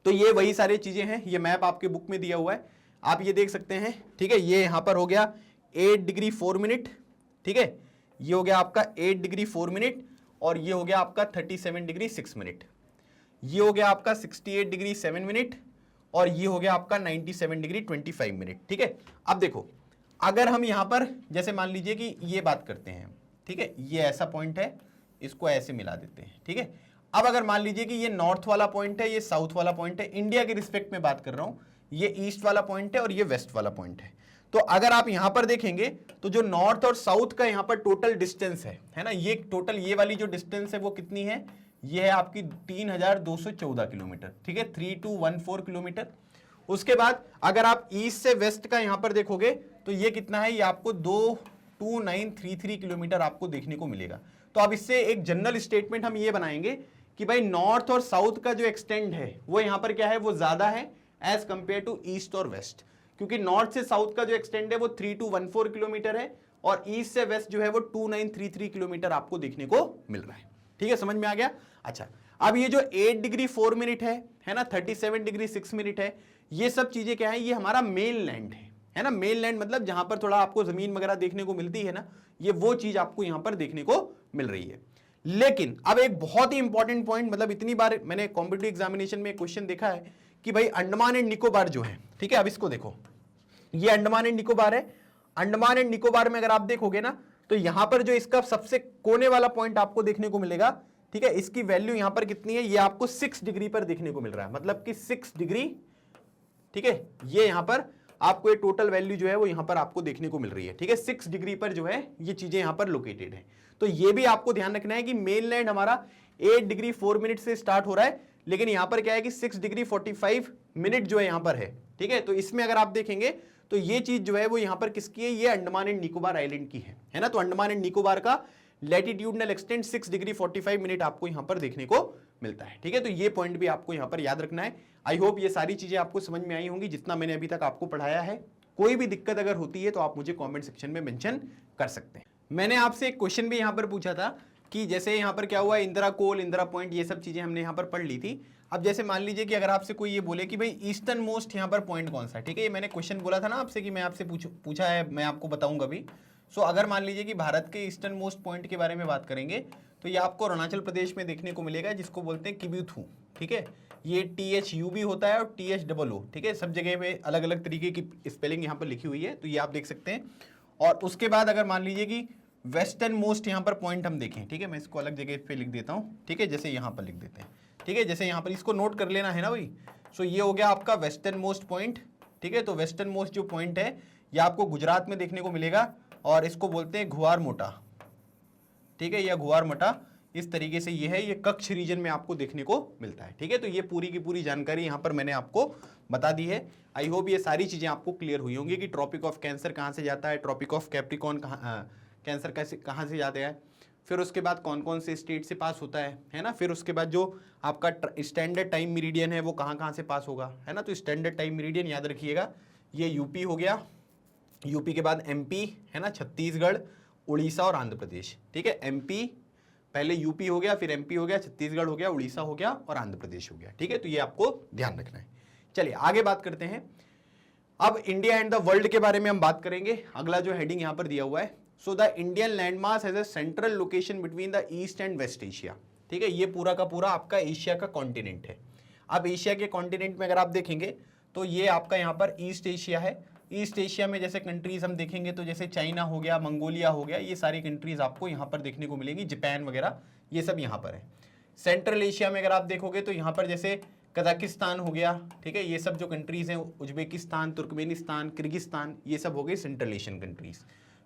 तो ये वही सारी चीजें हैं, ये मैप आपके बुक में दिया हुआ है, आप ये देख सकते हैं। ठीक है, ये यहां पर हो गया 8 डिग्री 4 मिनट, ठीक है, ये हो गया आपका 8 डिग्री 4 मिनट, और ये हो गया आपका 37 डिग्री 6 मिनट, ये हो गया आपका 68 डिग्री 7 मिनट, और ये हो गया आपका 97 डिग्री 25 मिनट। ठीक है, अब देखो अगर हम यहां पर जैसे मान लीजिए कि ये बात करते हैं, ठीक है, ये ऐसा पॉइंट है, इसको ऐसे मिला देते हैं। ठीक है, अब अगर मान लीजिए कि ये नॉर्थ वाला पॉइंट है, ये साउथ वाला पॉइंट है, इंडिया के रिस्पेक्ट में बात कर रहा हूं, ये ईस्ट वाला पॉइंट है और ये वेस्ट वाला पॉइंट है। तो अगर आप यहां पर देखेंगे तो जो नॉर्थ और साउथ का यहां पर टोटल डिस्टेंस है ना, ये टोटल ये वाली जो डिस्टेंस है वो कितनी है, ये है आपकी 3214 किलोमीटर। ठीक है, 3214 किलोमीटर। उसके बाद अगर आप ईस्ट से वेस्ट का यहां पर देखोगे तो ये कितना है, ये आपको 22933 किलोमीटर आपको देखने को मिलेगा। तो अब इससे एक जनरल स्टेटमेंट हम ये बनाएंगे कि भाई नॉर्थ और साउथ का जो एक्सटेंड है वो यहां पर क्या है, वो ज्यादा है एज कंपेयर टू ईस्ट और वेस्ट, क्योंकि नॉर्थ से साउथ का जो एक्सटेंड है वो 3214 किलोमीटर है और ईस्ट से वेस्ट जो है वो 2933 किलोमीटर आपको देखने को मिल रहा है। ठीक है, समझ में आ गया। अच्छा, अब ये जो 8 डिग्री 4 मिनट है ना, 37 डिग्री 6 मिनट है, ये सब चीजें क्या है, ये हमारा मेन लैंड है ना। मेन लैंड मतलब जहां पर थोड़ा आपको जमीन वगैरह देखने को मिलती है ना, ये वो चीज आपको यहां पर देखने को मिल रही है। लेकिन अब एक बहुत ही इंपॉर्टेंट पॉइंट, मतलब इतनी बार मैंने कॉम्पिटिटिव एग्जामिनेशन में क्वेश्चन देखा है कि भाई अंडमान एंड निकोबार जो है, ठीक है, अब इसको देखो, ये अंडमान एंड निकोबार है। अंडमान एंड निकोबार में अगर आप देखोगे ना तो यहां पर जो इसका सबसे कोने वाला पॉइंट आपको देखने को मिलेगा, ठीक है, इसकी वैल्यू यहां पर कितनी है, ये आपको 6 डिग्री पर देखने को मिल रहा है, मतलब कि 6 डिग्री। ठीक है, ये यहां पर आपको ये टोटल वैल्यू जो है वो यहां पर आपको देखने को मिल रही है। ठीक है, 6 डिग्री पर जो है ये चीजें यहां पर लोकेटेड है। तो ये भी आपको ध्यान रखना है कि मेन लैंड हमारा 8 डिग्री 4 मिनट से स्टार्ट हो रहा है, लेकिन यहां पर क्या है कि 6 डिग्री 45 मिनट जो है यहां पर है। ठीक है, तो इसमें अगर आप देखेंगे तो ये चीज जो है वो यहां पर किसकी है, ये अंडमान एंड निकोबार आइलैंड की है ना। तो अंडमान एंड निकोबार का लैटिट्यूडनल एक्सटेंट 6 डिग्री 45 मिनट आपको यहां पर देखने को मिलता है। ठीक है, तो ये पॉइंट भी आपको यहां पर याद रखना है। आई होप ये सारी चीजें आपको समझ में आई होंगी जितना मैंने अभी तक आपको पढ़ाया है। कोई भी दिक्कत अगर होती है तो आप मुझे कमेंट सेक्शन में मेंशन कर सकते हैं। मैंने आपसे एक क्वेश्चन भी यहां पर पूछा था कि जैसे यहां पर क्या हुआ, इंदिरा कोल, इंदिरा पॉइंट, ये सब चीजें हमने यहां पर पढ़ ली थी। अब जैसे मान लीजिए कि अगर आपसे कोई ये बोले कि भाई ईस्टर्न मोस्ट यहां पर पॉइंट कौन सा है, ठीक है, ये मैंने क्वेश्चन बोला था ना आपसे कि मैं आपसे पूछा है, मैं आपको बताऊंगा भी। सो अगर मान लीजिए कि भारत के ईस्टर्न मोस्ट पॉइंट के बारे में बात करेंगे तो ये आपको अरुणाचल प्रदेश में देखने को मिलेगा, जिसको बोलते हैं किब्यूथू। ठीक है, ये THU भी होता है और THOO। ठीक है, सब जगह पे अलग अलग तरीके की स्पेलिंग यहाँ पर लिखी हुई है, तो ये आप देख सकते हैं। और उसके बाद अगर मान लीजिए कि वेस्टर्न मोस्ट यहाँ पर पॉइंट हम देखें, ठीक है, मैं इसको अलग जगह पे लिख देता हूँ। ठीक है, जैसे यहाँ पर लिख देते हैं। ठीक है, जैसे यहाँ पर इसको नोट कर लेना है ना भाई। सो ये हो गया आपका वेस्टर्न मोस्ट पॉइंट। ठीक है, तो वेस्टर्न मोस्ट जो पॉइंट है ये आपको गुजरात में देखने को मिलेगा और इसको बोलते हैं घुआर मोटा। ठीक है, यह घुआर मोटा इस तरीके से ये है, ये कच्छ रीजन में आपको देखने को मिलता है। ठीक है, तो ये पूरी की पूरी जानकारी यहाँ पर मैंने आपको बता दी है। आई होप ये सारी चीजें आपको क्लियर हुई होंगी कि ट्रॉपिक ऑफ कैंसर कहाँ से जाता है, ट्रॉपिक ऑफ कैप्रिकॉर्न कैंसर कैसे कहाँ से जाता है, फिर उसके बाद कौन कौन से स्टेट से पास होता है ना, फिर उसके बाद जो आपका स्टैंडर्ड टाइम मीरिडियन है वो कहाँ कहाँ से पास होगा, है ना। तो स्टैंडर्ड टाइम मीरिडियन याद रखिएगा, ये यूपी हो गया, यूपी के बाद MP है ना, छत्तीसगढ़, उड़ीसा और आंध्र प्रदेश। ठीक है, MP पहले यूपी हो गया, फिर MP हो गया, छत्तीसगढ़ हो गया, उड़ीसा हो गया और आंध्र प्रदेश हो गया। ठीक है, तो ये आपको ध्यान रखना है। चलिए आगे बात करते हैं। अब इंडिया एंड द वर्ल्ड के बारे में हम बात करेंगे। अगला जो हेडिंग यहाँ पर दिया हुआ है, so the Indian landmass has a central location between the east and west Asia. ठीक है, ये पूरा का पूरा आपका एशिया का कॉन्टिनेंट है। अब एशिया के कॉन्टिनेंट में अगर आप देखेंगे तो ये आपका यहाँ पर ईस्ट एशिया है। ईस्ट एशिया में जैसे कंट्रीज हम देखेंगे तो जैसे चाइना हो गया, मंगोलिया हो गया, ये सारी कंट्रीज आपको यहाँ पर देखने को मिलेंगी, जापान वगैरह ये सब यहाँ पर है। सेंट्रल एशिया में अगर आप देखोगे तो यहाँ पर जैसे कजाकिस्तान हो गया, ठीक है, ये सब जो कंट्रीज हैं, उज्बेकिस्तान, तुर्कमेनिस्तान, किर्गिस्तान, ये सब हो गए सेंट्रल एशियन कंट्रीज।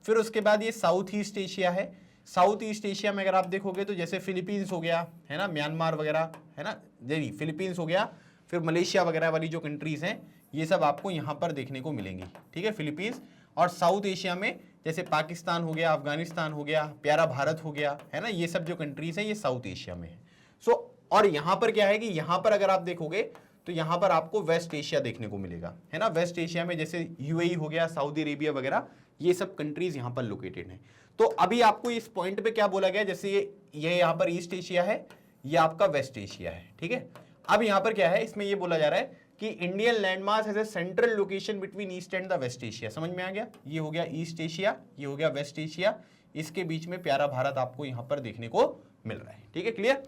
फिर उसके बाद ये साउथ ईस्ट एशिया है। साउथ ईस्ट एशिया में अगर आप देखोगे तो जैसे फिलीपींस हो गया, है ना, म्यांमार वगैरह, है ना, जी फिलीपींस हो गया, फिर मलेशिया वगैरह वाली जो कंट्रीज हैं ये सब आपको यहाँ पर देखने को मिलेंगी। ठीक है, फिलीपींस। और साउथ एशिया में जैसे पाकिस्तान हो गया, अफगानिस्तान हो गया, प्यारा भारत हो गया, है ना, ये सब जो कंट्रीज हैं ये साउथ एशिया में है। सो और यहाँ पर क्या है कि यहाँ पर अगर आप देखोगे तो यहाँ पर आपको वेस्ट एशिया देखने को मिलेगा, है ना। वेस्ट एशिया में जैसे UAE हो गया, सऊदी अरेबिया वगैरह, ये सब कंट्रीज यहाँ पर लोकेटेड हैं। तो अभी आपको इस पॉइंट पे क्या बोला गया, जैसे ये यहाँ पर ईस्ट एशिया है, ये आपका वेस्ट एशिया है। ठीक है, अब यहां पर क्या है, इसमें ये बोला जा रहा है कि Indian landmass has a central location between east and the west Asia. समझ में आ गया, ये हो गया ईस्ट एशिया, ये हो गया वेस्ट एशिया, इसके बीच में प्यारा भारत आपको यहां पर देखने को मिल रहा है। ठीक है, clear.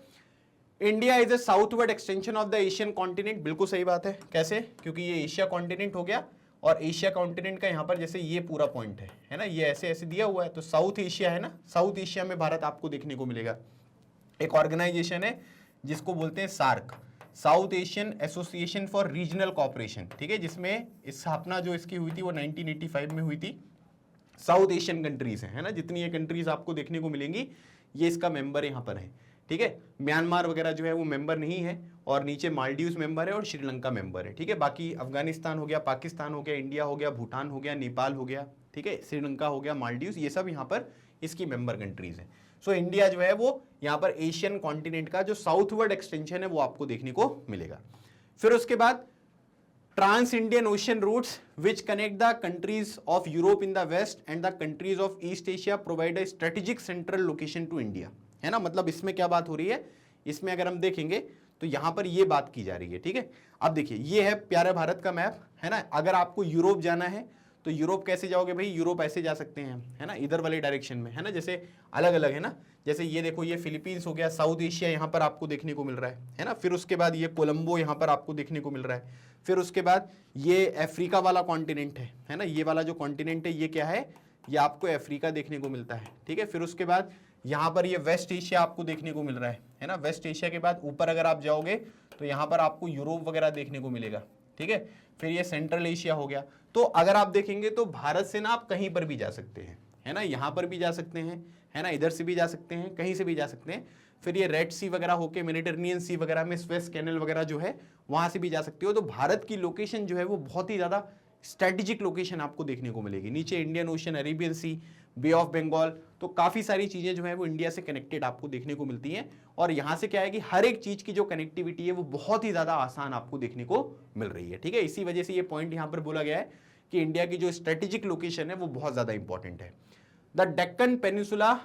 India is a southward extension of the Asian continent, बिल्कुल सही बात है। कैसे, क्योंकि ये एशिया कॉन्टिनेंट हो गया और एशिया कॉन्टिनेंट का यहां पर जैसे ये पूरा पॉइंट है ना, ये ऐसे ऐसे दिया हुआ है, तो साउथ एशिया है ना, साउथ एशिया में भारत आपको देखने को मिलेगा। एक ऑर्गेनाइजेशन है जिसको बोलते हैं SAARC, south Asian association for regional cooperation, ठीक है, जिसमें स्थापना जो इसकी हुई थी वो 1985 में हुई थी। साउथ एशियन कंट्रीज है ना, जितनी ये कंट्रीज आपको देखने को मिलेंगी ये इसका मेंबर यहाँ पर है। ठीक है, म्यांमार वगैरह जो है वो मेंबर नहीं है, और नीचे मालदीव्स मेंबर है और श्रीलंका मेंबर है। ठीक है, बाकी अफगानिस्तान हो गया, पाकिस्तान हो गया, इंडिया हो गया, भूटान हो गया, नेपाल हो गया, ठीक है, श्रीलंका हो गया, मालदीव्स, ये सब यहाँ पर इसकी मेंबर कंट्रीज हैं। सो इंडिया जो है वो यहाँ पर एशियन कॉन्टिनेंट का जो साउथवर्ड एक्सटेंशन है वो आपको देखने को मिलेगा। फिर उसके बाद trans Indian ocean routes which connect the countries of Europe in the west and the countries of east Asia provide a strategic central location to India, है ना। मतलब इसमें क्या बात हो रही है, इसमें अगर हम देखेंगे तो यहां पर ये बात की जा रही है। ठीक है, अब देखिए ये है प्यारे भारत का मैप, है ना। अगर आपको यूरोप जाना है तो यूरोप कैसे जाओगे भाई, यूरोप ऐसे जा सकते हैं, है ना, इधर वाले डायरेक्शन में, है ना, जैसे अलग अलग है ना, जैसे ये देखो ये फिलीपींस हो गया, साउथ एशिया यहाँ पर आपको देखने को मिल रहा है ना। फिर उसके बाद ये कोलंबो यहाँ पर आपको देखने को मिल रहा है। फिर उसके बाद ये अफ्रीका वाला कॉन्टिनेंट है ना, ये वाला जो कॉन्टिनेंट है ये क्या है, ये आपको अफ्रीका देखने को मिलता है। ठीक है, फिर उसके बाद यहाँ पर ये वेस्ट एशिया आपको देखने को मिल रहा है ना। वेस्ट एशिया के बाद ऊपर अगर आप जाओगे तो यहाँ पर आपको यूरोप वगैरह देखने को मिलेगा। ठीक है, फिर ये सेंट्रल एशिया हो गया। तो अगर आप देखेंगे तो भारत से ना आप कहीं पर भी जा सकते हैं, है ना, यहाँ पर भी जा सकते हैं, है ना, इधर से भी जा सकते हैं, कहीं से भी जा सकते हैं। फिर ये रेड सी वगैरह होके मेडिटेरेनियन सी वगैरह में स्वेज कैनल वगैरह जो है वहां से भी जा सकते हो। तो भारत की लोकेशन जो है वो बहुत ही ज्यादा स्ट्रेटेजिक लोकेशन आपको देखने को मिलेगी। नीचे Indian ocean, Arabian sea, bay of Bengal, तो काफी सारी चीजें जो है वो इंडिया से कनेक्टेड आपको देखने को मिलती हैं। और यहां से क्या है कि हर एक चीज की जो कनेक्टिविटी है वो बहुत ही ज्यादा आसान आपको देखने को मिल रही है। ठीक है, इसी वजह से ये पॉइंट यहां पर बोला गया है कि इंडिया की जो स्ट्रेटेजिक लोकेशन है वो बहुत ज्यादा इंपॉर्टेंट है। The Deccan peninsula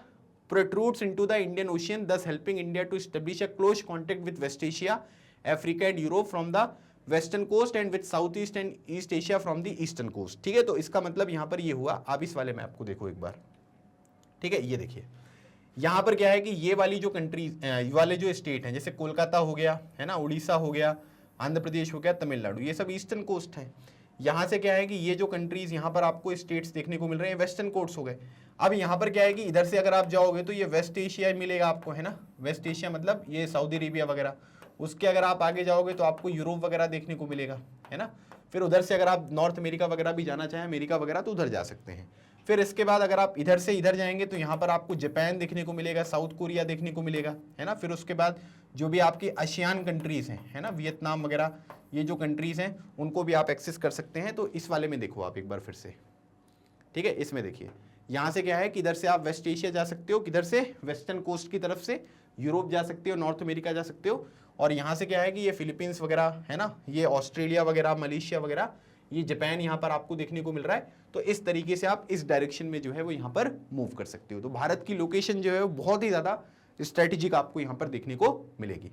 protrudes into the Indian Ocean, thus helping India to establish a close contact with West Asia, Africa and Europe from the western coast and with Southeast and East Asia from the eastern coast। ठीक है, तो इसका मतलब यहां पर ये हुआ। आप इस वाले मैप को देखो एक बार। ठीक है, ये देखिए यहां पर क्या है कि ये वाली जो कंट्रीज वाले जो स्टेट हैं, जैसे कोलकाता हो गया, है ना, उड़ीसा हो गया, आंध्र प्रदेश हो गया, तमिलनाडु, ये सब ईस्टर्न कोस्ट है। यहां से क्या है कि ये जो कंट्रीज यहां पर आपको स्टेट्स देखने को मिल रहे हैं वेस्टर्न कोस्ट हो गए। अब यहां पर क्या है कि इधर से अगर आप जाओगे तो ये वेस्ट एशिया मिलेगा आपको, है ना, वेस्ट एशिया मतलब ये सऊदी अरेबिया वगैरह। उसके अगर आप आगे जाओगे तो आपको यूरोप वगैरह देखने को मिलेगा, है ना। फिर उधर से अगर आप नॉर्थ अमेरिका वगैरह भी जाना चाहें, अमेरिका वगैरह, तो उधर जा सकते हैं। फिर इसके बाद अगर आप इधर से इधर जाएंगे तो यहाँ पर आपको जापान देखने को मिलेगा, साउथ कोरिया देखने को मिलेगा, है ना। फिर उसके बाद जो भी आपकी आसियान कंट्रीज हैं, है ना, वियतनाम वगैरह, ये जो कंट्रीज हैं उनको भी आप एक्सेस कर सकते हैं। तो इस वाले में देखो आप एक बार फिर से। ठीक है, इसमें देखिए यहाँ से क्या है कि इधर से आप वेस्ट एशिया जा सकते हो, किधर से, वेस्टर्न कोस्ट की तरफ से यूरोप जा सकते हो, नॉर्थ अमेरिका जा सकते हो। और यहाँ से क्या है कि ये फिलीपींस वगैरह, है ना, ये ऑस्ट्रेलिया वगैरह, मलेशिया वगैरह, ये जापान यहाँ पर आपको देखने को मिल रहा है। तो इस तरीके से आप इस डायरेक्शन में जो है वो यहाँ पर मूव कर सकते हो। तो भारत की लोकेशन जो है वो बहुत ही ज्यादा स्ट्रेटेजिक आपको यहाँ पर देखने को मिलेगी।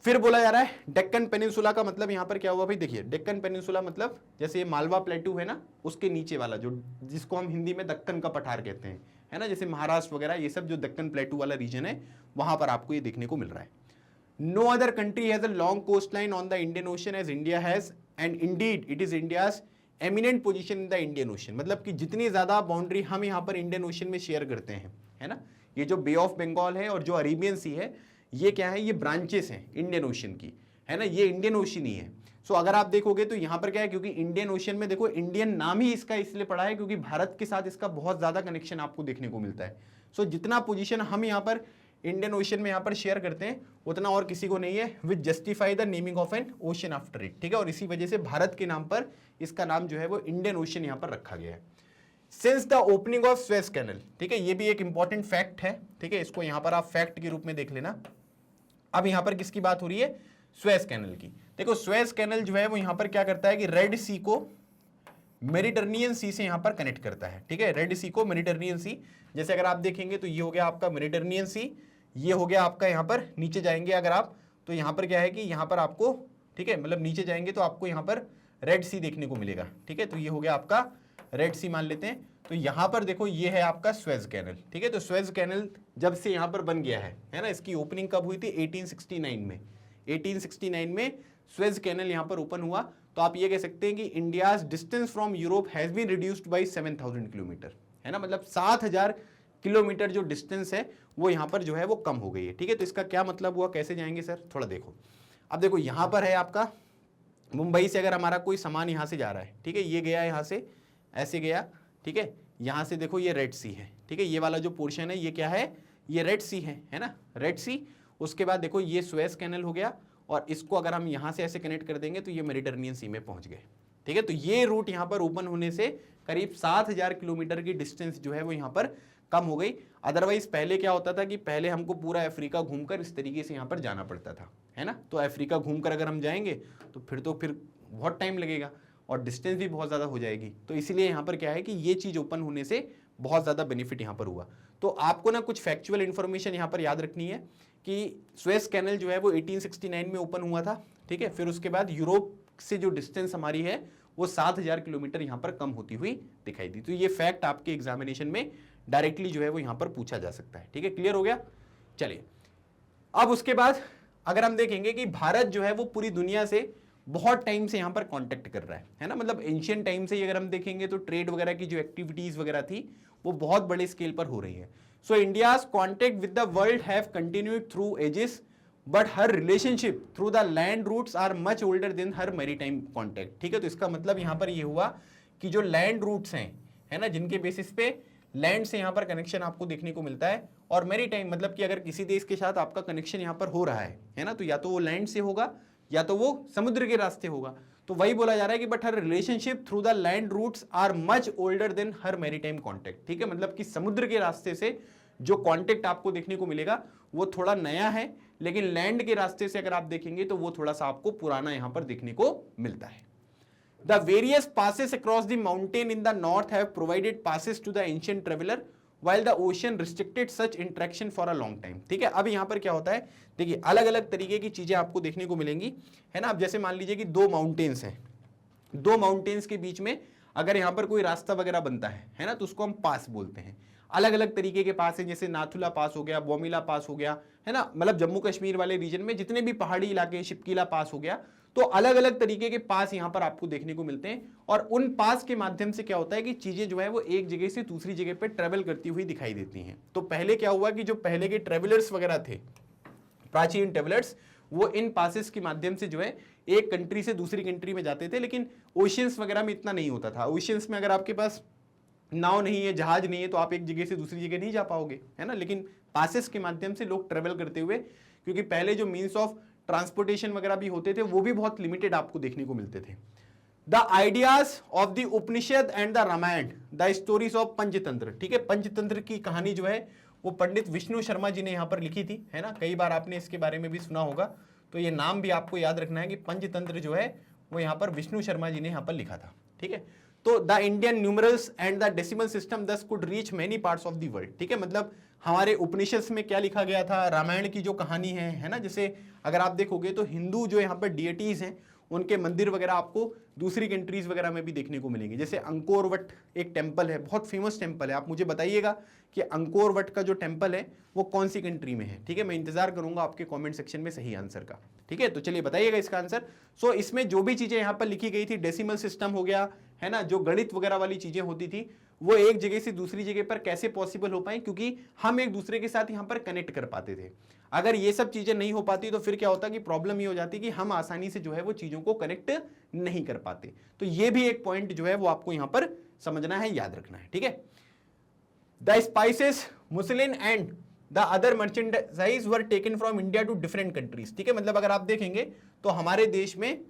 फिर बोला जा रहा है डेक्कन पेनिनसुला का मतलब यहाँ पर क्या हुआ भाई, देखिए डेक्कन पेनिनसुला मतलब जैसे ये मालवा प्लेटू है ना, उसके नीचे वाला जो, जिसको हम हिंदी में दक्कन का पठार कहते हैं, है ना, जैसे महाराष्ट्र वगैरह, ये सब जो दक्कन प्लेटू वाला रीजन है वहां पर आपको ये देखने को मिल रहा है। No other country has a long coast line on the Indian ocean as India has, and indeed it is India's eminent position in the Indian ocean. मतलब कि जितनी ज्यादा बाउंड्री हम यहाँ पर इंडियन ओशन में शेयर करते हैं, है ना, ये जो बे ऑफ बंगाल है और जो अरेबियन सी है, ये क्या है, ये ब्रांचेस हैं इंडियन ओशन की, है ना, ये इंडियन ओशन ही है। सो अगर आप देखोगे तो यहाँ पर क्या है, क्योंकि इंडियन ओशन में देखो, इंडियन नाम ही इसका इसलिए पड़ा है क्योंकि भारत के साथ इसका बहुत ज्यादा कनेक्शन आपको देखने को मिलता है। सो जितना पोजीशन हम यहाँ पर इंडियन ओशन में यहाँ पर शेयर करते हैं उतना और किसी को नहीं है, which justify the naming of an ocean after it. ठीक है, और इसी वजह से भारत के नाम पर इसका नाम जो है वो इंडियन ओशन यहाँ पर रखा गया है। Since the opening of Suez canal, ठीक है, ये भी एक इंपॉर्टेंट फैक्ट है। ठीक है, इसको यहाँ पर आप फैक्ट के रूप में देख लेना। अब यहाँ पर किसकी बात हो रही है, स्वेज कैनल की। देखो स्वेज कैनल जो है वो यहाँ पर क्या करता है कि रेड सी को मेडिटेरेनियन सी से यहाँ पर कनेक्ट करता है। ठीक है, रेड सी को मेडिटेरेनियन सी, जैसे अगर आप देखेंगे तो ये हो गया आपका मेडिटेरेनियन सी, ये हो गया आपका यहाँ पर नीचे जाएंगे अगर आप तो यहाँ पर क्या है कि यहाँ पर आपको, ठीक है, मतलब नीचे जाएंगे तो आपको यहाँ पर रेड सी देखने को मिलेगा, ठीक है। तो ये हो गया आपका रेड सी मान लेते हैं। तो यहाँ पर देखो ये है आपका स्वेज कैनल, ठीक है। तो स्वेज कैनल जब से यहाँ पर बन गया है ना, इसकी ओपनिंग कब हुई थी? 1869 में। 1869 में स्वेज कैनल यहाँ पर ओपन हुआ। तो आप ये कह सकते हैं कि India's distance from Europe has been reduced by 7000 kilometre, है ना, मतलब 7000 किलोमीटर जो डिस्टेंस है वो यहाँ पर जो है वो कम हो गई है, ठीक है। तो इसका क्या मतलब हुआ, कैसे जाएंगे सर, थोड़ा देखो। अब देखो यहाँ पर है आपका मुंबई से अगर हमारा कोई सामान यहाँ से जा रहा है, ठीक है, ये गया यहाँ से ऐसे गया, ठीक है, यहाँ से देखो ये रेड सी है, ठीक है, ये वाला जो पोर्शन है ये क्या है, ये रेड सी है ना, रेड सी। उसके बाद देखो ये सुएज कैनल हो गया, और इसको अगर हम यहाँ से ऐसे कनेक्ट कर देंगे तो ये मेडिटरेनियन सी में पहुंच गए, ठीक है। तो ये रूट यहाँ पर ओपन होने से करीब 7000 किलोमीटर की डिस्टेंस जो है वो यहाँ पर कम हो गई। अदरवाइज पहले क्या होता था कि पहले हमको पूरा अफ्रीका घूमकर इस तरीके से यहाँ पर जाना पड़ता था, है ना। तो अफ्रीका घूमकर अगर हम जाएंगे तो फिर बहुत टाइम लगेगा और डिस्टेंस भी बहुत ज़्यादा हो जाएगी। तो इसीलिए यहाँ पर क्या है कि ये चीज़ ओपन होने से बहुत ज़्यादा बेनिफिट यहाँ पर हुआ। तो आपको ना कुछ फैक्चुअल इन्फॉर्मेशन यहाँ पर याद रखनी है कि सुएज कैनल जो है वो 1869 में ओपन हुआ था, ठीक है। फिर उसके बाद यूरोप से जो डिस्टेंस हमारी है वो 7000 किलोमीटर यहाँ पर कम होती हुई दिखाई दी। तो ये फैक्ट आपके एग्जामिनेशन में डायरेक्टली जो है वो यहाँ पर पूछा जा सकता है, ठीक है। क्लियर हो गया? चलिए, अब उसके बाद अगर हम देखेंगे कि भारत जो है वो पूरी दुनिया से बहुत टाइम से यहाँ पर कांटेक्ट कर रहा है ना, मतलब एंशियंट टाइम से अगर हम देखेंगे तो ट्रेड वगैरह की जो एक्टिविटीज वगैरह थी वो बहुत बड़े स्केल पर हो रही है। So India's contact with the world have continued through ages, but her relationship through the land routes are much older than her maritime contact, ठीक है। तो इसका मतलब यहाँ पर ये हुआ कि जो लैंड रूट्स हैं, है ना, जिनके बेसिस पे लैंड से यहाँ पर कनेक्शन आपको देखने को मिलता है, और मैरीटाइम मतलब कि अगर किसी देश के साथ आपका कनेक्शन यहाँ पर हो रहा है ना, तो या तो वो लैंड से होगा या तो वो समुद्र के रास्ते होगा। तो वही बोला जा रहा है कि but her relationship through the land routes are much older than her maritime contact, ठीक है। मतलब कि समुद्र के रास्ते से जो कॉन्टेक्ट आपको देखने को मिलेगा वो थोड़ा नया है, लेकिन लैंड के रास्ते से अगर आप देखेंगे तो वो थोड़ा सा आपको पुराना यहां पर देखने को मिलता है। The various passes across the mountain in the north have provided passes to the ancient traveller while the ocean restricted such interaction for a long time, ठीक है। अब यहां पर क्या होता है, देखिए अलग अलग तरीके की चीजें आपको देखने को मिलेंगी, है ना। अब जैसे मान लीजिए कि दो माउंटेन्स हैं, दो माउंटेन्स के बीच में अगर यहां पर कोई रास्ता वगैरह बनता है ना, तो उसको हम पास बोलते हैं। अलग अलग तरीके के पास है, जैसे नाथुला पास हो गया, बोमिला पास हो गया, है ना, मतलब जम्मू कश्मीर वाले रीजन में जितने भी पहाड़ी इलाके, शिपकीला पास हो गया। तो अलग अलग तरीके के पास यहां पर आपको देखने को मिलते हैं, और उन पास के माध्यम से क्या होता है कि चीजें जो है वो एक जगह से दूसरी जगह पे ट्रेवल करती हुई दिखाई देती हैं। तो पहले क्या हुआ कि जो पहले के ट्रेवलर्स वगैरह थे, प्राचीन ट्रेवलर्स, वो इन पासेस के माध्यम से जो है एक कंट्री से दूसरी कंट्री में जाते थे। लेकिन ओशियंस वगैरह में इतना नहीं होता था। ओशियंस में अगर आपके पास नाव नहीं है, जहाज नहीं है, तो आप एक जगह से दूसरी जगह नहीं जा पाओगे, है ना। लेकिन पासेस के माध्यम से लोग ट्रेवल करते हुए, क्योंकि पहले जो मीन्स ऑफ ट्रांसपोर्टेशन वगैरह भी होते थे वो भी बहुत लिमिटेड आपको देखने को मिलते थे। The ideas of the Upanishad and the Ramayana, the stories of Panchatantra, ठीक है। पंचतंत्र की कहानी जो है वो पंडित विष्णु शर्मा जी ने यहाँ पर लिखी थी, है ना। कई बार आपने इसके बारे में भी सुना होगा, तो ये नाम भी आपको याद रखना है कि पंचतंत्र जो है वो यहाँ पर विष्णु शर्मा जी ने यहाँ पर लिखा था, ठीक है। तो the Indian numerals and the decimal system thus could reach many parts of the world, ठीक है। मतलब हमारे उपनिषद में क्या लिखा गया था, रामायण की जो कहानी है ना, जैसे अगर आप देखोगे तो हिंदू जो यहाँ पर डिएटीज हैं उनके मंदिर वगैरह आपको दूसरी कंट्रीज वगैरह में भी देखने को मिलेंगे। जैसे अंकोर वट एक टेम्पल है, बहुत फेमस टेम्पल है। आप मुझे बताइएगा कि अंकोर वट का जो टेम्पल है वो कौन सी कंट्री में है, ठीक है। मैं इंतजार करूंगा आपके कमेंट सेक्शन में सही आंसर का, ठीक है। तो चलिए बताइएगा इसका आंसर। सो इसमें जो भी चीजें यहाँ पर लिखी गई थी, डेसिमल सिस्टम हो गया, है ना, जो गणित वगैरह वाली चीजें होती थी, वो एक जगह से दूसरी जगह पर कैसे पॉसिबल हो पाए, क्योंकि हम एक दूसरे के साथ यहाँ पर कनेक्ट कर पाते थे। अगर ये सब चीजें नहीं हो पाती तो फिर क्या होता कि प्रॉब्लम ये हो जाती कि हम आसानी से जो है वो चीजों को कनेक्ट नहीं कर पाते। तो ये भी एक पॉइंट जो है वो आपको यहाँ पर समझना है, याद रखना है, ठीक है। The spices, muslin and the other merchandise were taken from India to different countries, ठीक है। मतलब अगर आप देखेंगे तो हमारे देश में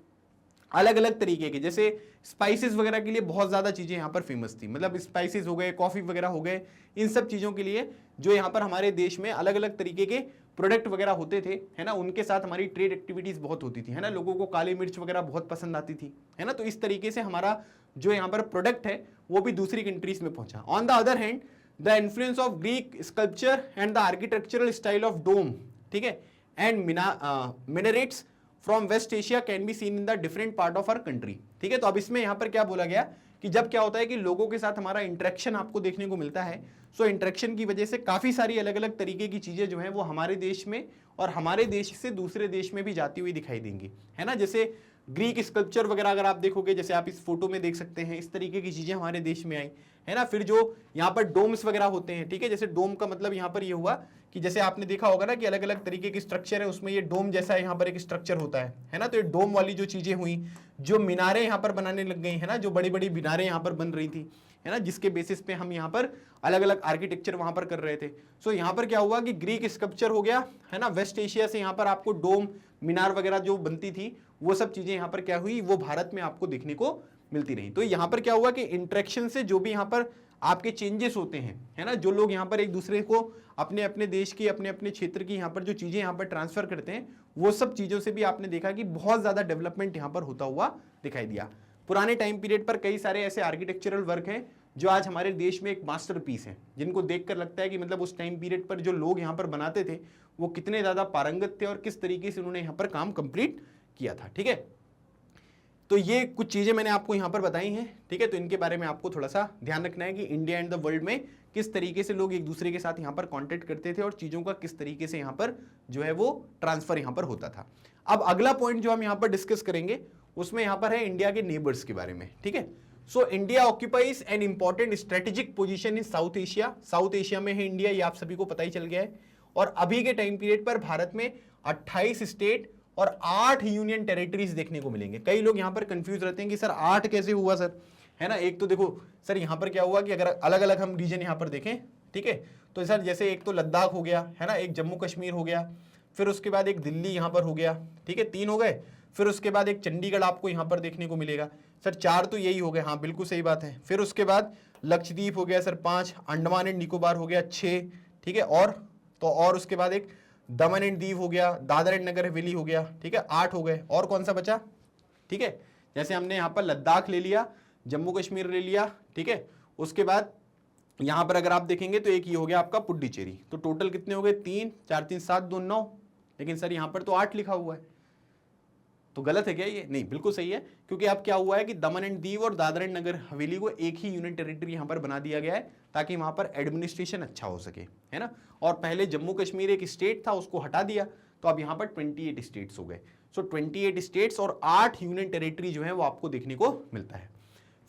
अलग अलग तरीके के, जैसे स्पाइसेस वगैरह के लिए बहुत ज़्यादा चीज़ें यहाँ पर फेमस थी। मतलब स्पाइसेस हो गए, कॉफ़ी वगैरह हो गए, इन सब चीज़ों के लिए जो यहाँ पर हमारे देश में अलग अलग तरीके के प्रोडक्ट वगैरह होते थे, है ना, उनके साथ हमारी ट्रेड एक्टिविटीज़ बहुत होती थी, है ना। लोगों को काली मिर्च वगैरह बहुत पसंद आती थी, है ना। तो इस तरीके से हमारा जो यहाँ पर प्रोडक्ट है वो भी दूसरी कंट्रीज में पहुंचा। On the other hand the influence of Greek sculpture and the architectural style of dome, ठीक है, and minarets from west Asia can be seen in the different part of our country. ठीक है, तो अब इसमें यहां पर क्या बोला गया कि जब क्या होता है कि लोगों के साथ हमारा इंटरेक्शन आपको देखने को मिलता है, सो इंटरेक्शन की वजह से काफी सारी अलग अलग तरीके की चीजें जो है वो हमारे देश में और हमारे देश से दूसरे देश में भी जाती हुई दिखाई देंगी, है ना। जैसे ग्रीक स्कल्पचर वगैरह अगर आप देखोगे, जैसे आप इस फोटो में देख सकते हैं, इस तरीके की चीजें हमारे देश में आई, है ना। फिर जो यहाँ पर डोम्स वगैरह होते हैं, ठीक है, जैसे डोम का मतलब यहाँ पर ये हुआ कि जैसे आपने देखा होगा ना कि अलग अलग तरीके की स्ट्रक्चर है, उसमें ये डोम जैसा यहाँ पर एक स्ट्रक्चर होता है ना। तो ये डोम वाली जो चीजें हुई, जो मीनारें यहाँ पर बनाने लग गई, है ना, जो बड़ी बड़ी मीनारें यहाँ पर बन रही थी, है ना, जिसके बेसिस पे हम यहाँ पर अलग अलग आर्किटेक्चर वहां पर कर रहे थे। सो यहाँ पर क्या हुआ कि ग्रीक स्कल्पचर हो गया, है ना, वेस्ट एशिया से यहाँ पर आपको डोम मीनार वगैरह जो बनती थी वो सब चीजें यहाँ पर क्या हुई, वो भारत में आपको देखने को मिलती रही। तो यहाँ पर क्या हुआ कि इंटरेक्शन से जो भी यहाँ पर आपके चेंजेस होते हैं, है ना, जो लोग यहाँ पर एक दूसरे को अपने अपने देश की अपने अपने क्षेत्र की यहाँ पर जो चीजें यहाँ पर ट्रांसफर करते हैं, वो सब चीजों से भी आपने देखा कि बहुत ज्यादा डेवलपमेंट यहाँ पर होता हुआ दिखाई दिया। पुराने टाइम पीरियड पर कई सारे ऐसे आर्किटेक्चरल वर्क हैं जो आज हमारे देश में एक मास्टरपीस है, जिनको देखकर लगता है कि मतलब उस टाइम पीरियड पर जो लोग यहाँ पर बनाते थे वो कितने ज्यादा पारंगत थे और किस तरीके से उन्होंने यहाँ पर काम कंप्लीट किया था। ठीक है, तो ये कुछ चीजें मैंने आपको यहाँ पर बताई हैं। ठीक है, तो इनके बारे में आपको थोड़ा सा ध्यान रखना है कि इंडिया एंड द वर्ल्ड में किस तरीके से लोग एक दूसरे के साथ यहाँ पर कॉन्टेक्ट करते थे और चीजों का किस तरीके से यहाँ पर जो है वो ट्रांसफर यहाँ पर होता था। अब अगला पॉइंट जो हम यहाँ पर डिस्कस करेंगे उसमें यहाँ पर है इंडिया के नेबर्स के बारे में। ठीक है, so India occupies an important strategic position in south Asia. South Asia में है इंडिया, ये आप सभी को पता ही चल गया है। और अभी के टाइम पीरियड पर भारत में 28 स्टेट और 8 यूनियन टेरिटरीज देखने को मिलेंगे। कई लोग यहाँ पर कंफ्यूज रहते हैं कि सर 8 कैसे हुआ सर, है ना। एक तो देखो सर यहाँ पर क्या हुआ कि अगर अलग अलग हम रीजन यहाँ पर देखें, ठीक है, तो सर जैसे एक तो लद्दाख हो गया, है ना, एक जम्मू कश्मीर हो गया, फिर उसके बाद एक दिल्ली यहाँ पर हो गया, ठीक है, 3 हो गए। फिर उसके बाद एक चंडीगढ़ आपको यहाँ पर देखने को मिलेगा सर, 4 तो यही हो गए, हाँ बिल्कुल सही बात है। फिर उसके बाद लक्षद्वीप हो गया सर 5, अंडमान एंड निकोबार हो गया 6, ठीक है, और उसके बाद एक दमन एंड दीव हो गया, दादर एंड नगर हवेली हो गया, ठीक है, 8 हो गए। और कौन सा बचा, ठीक है, जैसे हमने यहाँ पर लद्दाख ले लिया, जम्मू कश्मीर ले लिया, ठीक है, उसके बाद यहाँ पर अगर आप देखेंगे तो एक ये हो गया आपका पुडुचेरी। तो टोटल कितने हो गए, 3 4 3 7 2 9, लेकिन सर यहाँ पर तो 8 लिखा हुआ है, तो गलत है क्या ये? नहीं, बिल्कुल सही है, क्योंकि अब क्या हुआ है कि दमन एंड दीव और दादर एंड नगर हवेली को एक ही यूनियन टेरिटरी यहाँ पर बना दिया गया है ताकि वहां पर एडमिनिस्ट्रेशन अच्छा हो सके, है ना। और पहले जम्मू कश्मीर एक स्टेट था, उसको हटा दिया, तो अब यहाँ पर 28 स्टेट्स हो गए। सो 28 स्टेट्स और 8 यूनियन टेरिटरी जो है वो आपको देखने को मिलता है।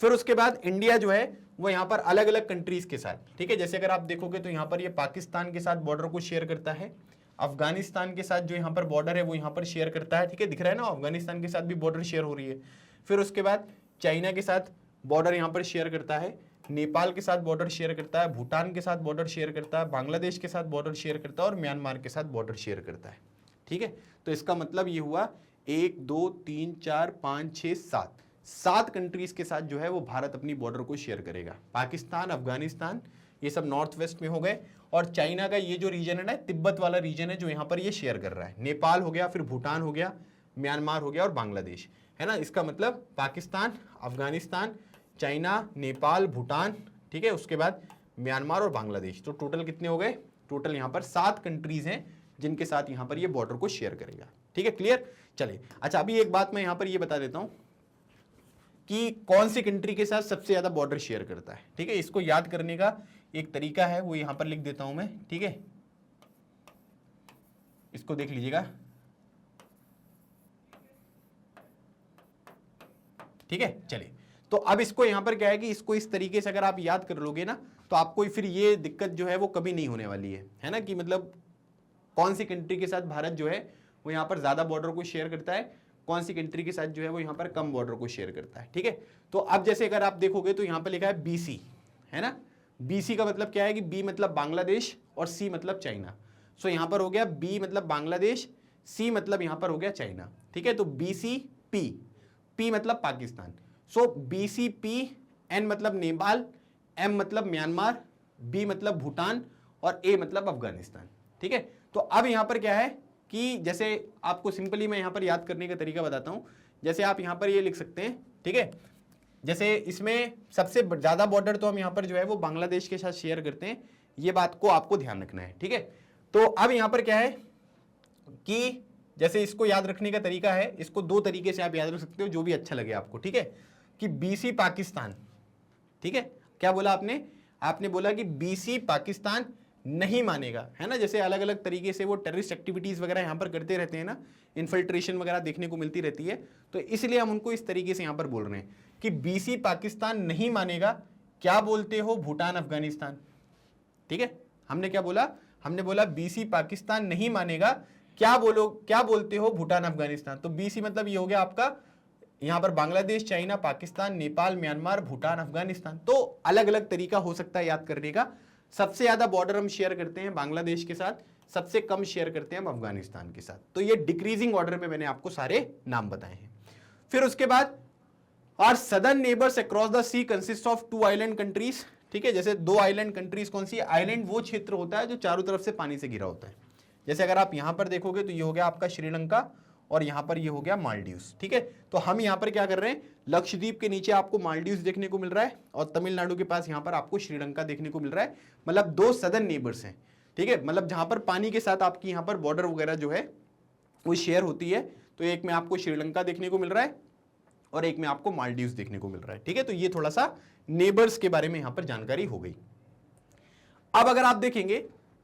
फिर उसके बाद इंडिया जो है वो यहाँ पर अलग अलग कंट्रीज के साथ, ठीक है, जैसे अगर आप देखोगे तो यहाँ पर ये पाकिस्तान के साथ बॉर्डर को शेयर करता है, अफगानिस्तान के साथ जो यहाँ पर बॉर्डर है वो यहाँ पर शेयर करता है, ठीक है, दिख रहा है ना, अफगानिस्तान के साथ भी बॉर्डर शेयर हो रही है। फिर उसके बाद चाइना के साथ बॉर्डर यहाँ पर शेयर करता है, नेपाल के साथ बॉर्डर शेयर करता है, भूटान के साथ बॉर्डर शेयर करता है, बांग्लादेश के साथ बॉर्डर शेयर करता है और म्यांमार के साथ बॉर्डर शेयर करता है। ठीक है, तो इसका मतलब ये हुआ 1 2 3 4 5 6 7 कंट्रीज के साथ जो है वो भारत अपनी बॉर्डर को शेयर करेगा। पाकिस्तान, अफगानिस्तान, ये सब नॉर्थ वेस्ट में हो गए, और चाइना का ये जो रीजन है ना, तिब्बत वाला रीजन है जो यहाँ पर ये शेयर कर रहा है। नेपाल हो गया, फिर भूटान हो गया, म्यांमार हो गया और बांग्लादेश, है ना। इसका मतलब पाकिस्तान, अफगानिस्तान, चाइना, नेपाल, भूटान, ठीक है, उसके बाद म्यांमार और बांग्लादेश। तो टोटल कितने हो गए, टोटल यहाँ पर 7 कंट्रीज हैं जिनके साथ यहाँ पर ये बॉर्डर को शेयर करेगा। ठीक है, क्लियर। चलिए, अच्छा अभी एक बात मैं यहाँ पर ये बता देता हूँ कि कौन सी कंट्री के साथ सबसे ज्यादा बॉर्डर शेयर करता है। ठीक है, इसको याद करने का एक तरीका है, वो यहां पर लिख देता हूं मैं, ठीक है, इसको देख लीजिएगा, ठीक है। चलिए, तो अब इसको यहां पर क्या है कि इसको इस तरीके से अगर आप याद कर लोगे ना तो आपको फिर ये दिक्कत जो है वो कभी नहीं होने वाली है ना, कि मतलब कौन सी कंट्री के साथ भारत जो है वो यहां पर ज्यादा बॉर्डर को शेयर करता है, कौन सी कंट्री के साथ जो है वो यहाँ पर कम बॉर्डर को शेयर करता है। ठीक है, तो अब जैसे अगर आप देखोगे तो यहाँ पर लिखा है BC, है ना। BC का मतलब क्या है कि B मतलब बांग्लादेश और C मतलब चाइना। सो यहाँ पर हो गया B मतलब बांग्लादेश, C मतलब यहाँ पर हो गया चाइना। ठीक है, तो BCP, P मतलब पाकिस्तान। सो BCP, N मतलब नेपाल, M मतलब म्यांमार, B मतलब भूटान और A मतलब अफगानिस्तान। ठीक है, तो अब यहाँ पर क्या है कि जैसे आपको सिंपली मैं यहाँ पर याद करने का तरीका बताता हूँ। जैसे आप यहाँ पर ये लिख सकते हैं, ठीक है, जैसे इसमें सबसे ज्यादा बॉर्डर तो हम यहाँ पर जो है वो बांग्लादेश के साथ शेयर करते हैं, ये बात को आपको ध्यान रखना है। ठीक है, तो अब यहाँ पर क्या है कि जैसे इसको याद रखने का तरीका है, इसको दो तरीके से आप याद रख सकते हो, जो भी अच्छा लगे आपको, ठीक है, कि बीसी पाकिस्तान, ठीक है, क्या बोला आपने, आपने बोला कि बीसी पाकिस्तान नहीं मानेगा, है ना, जैसे अलग अलग तरीके से वो टेररिस्ट एक्टिविटीज वगैरह यहां पर करते रहते हैं ना, इन्फिल्ट्रेशन वगैरह देखने को मिलती रहती है, तो इसलिए हम उनको इस तरीके से यहां पर बोल रहे हैं कि बीसी पाकिस्तान नहीं मानेगा, क्या बोलते हो भूटान अफगानिस्तान, ठीक है, हमने क्या बोला, हमने बोला बीसी पाकिस्तान नहीं मानेगा, क्या बोलते हो भूटान अफगानिस्तान, तो बीसी मतलब ये हो गया आपका यहां पर बांग्लादेश, चाइना, पाकिस्तान, नेपाल, म्यांमार, भूटान, अफगानिस्तान, तो अलग अलग तरीका हो सकता है याद करने का। सबसे ज्यादा बॉर्डर हम शेयर करते हैं बांग्लादेश के साथ, सबसे कम शेयर करते हैं हम अफगानिस्तान के साथ, तो ये डिक्रीजिंग ऑर्डर में मैंने आपको सारे नाम बताए हैं। फिर उसके बाद our southern neighbours across the sea consist of 2 island countries, ठीक है, जैसे 2 आइलैंड कंट्रीज कौन सी, आइलैंड वो क्षेत्र होता है जो चारों तरफ से पानी से घिरा होता है, जैसे अगर आप यहां पर देखोगे तो ये हो गया आपका श्रीलंका और यहां पर ये हो गया मालदीव्स, ठीक है, तो हम यहां पर क्या कर रहे हैं, लक्षद्वीप के नीचे आपको मालदीव्स देखने को मिल रहा है और तमिलनाडु के पास यहां पर आपको श्रीलंका देखने को मिल रहा है, मतलब 2 सदर्न नेबर्स हैं, ठीक है, मतलब जहां पर पानी के साथ आपकी यहां पर बॉर्डर वगैरह जो है वो शेयर होती है, तो एक में आपको श्रीलंका देखने को मिल रहा है और एक में आपको मालदीव्स देखने को मिल रहा है, ठीक है, तो ये थोड़ा सा नेबर्स के बारे में यहां पर जानकारी हो गई। अब अगर आप देखेंगे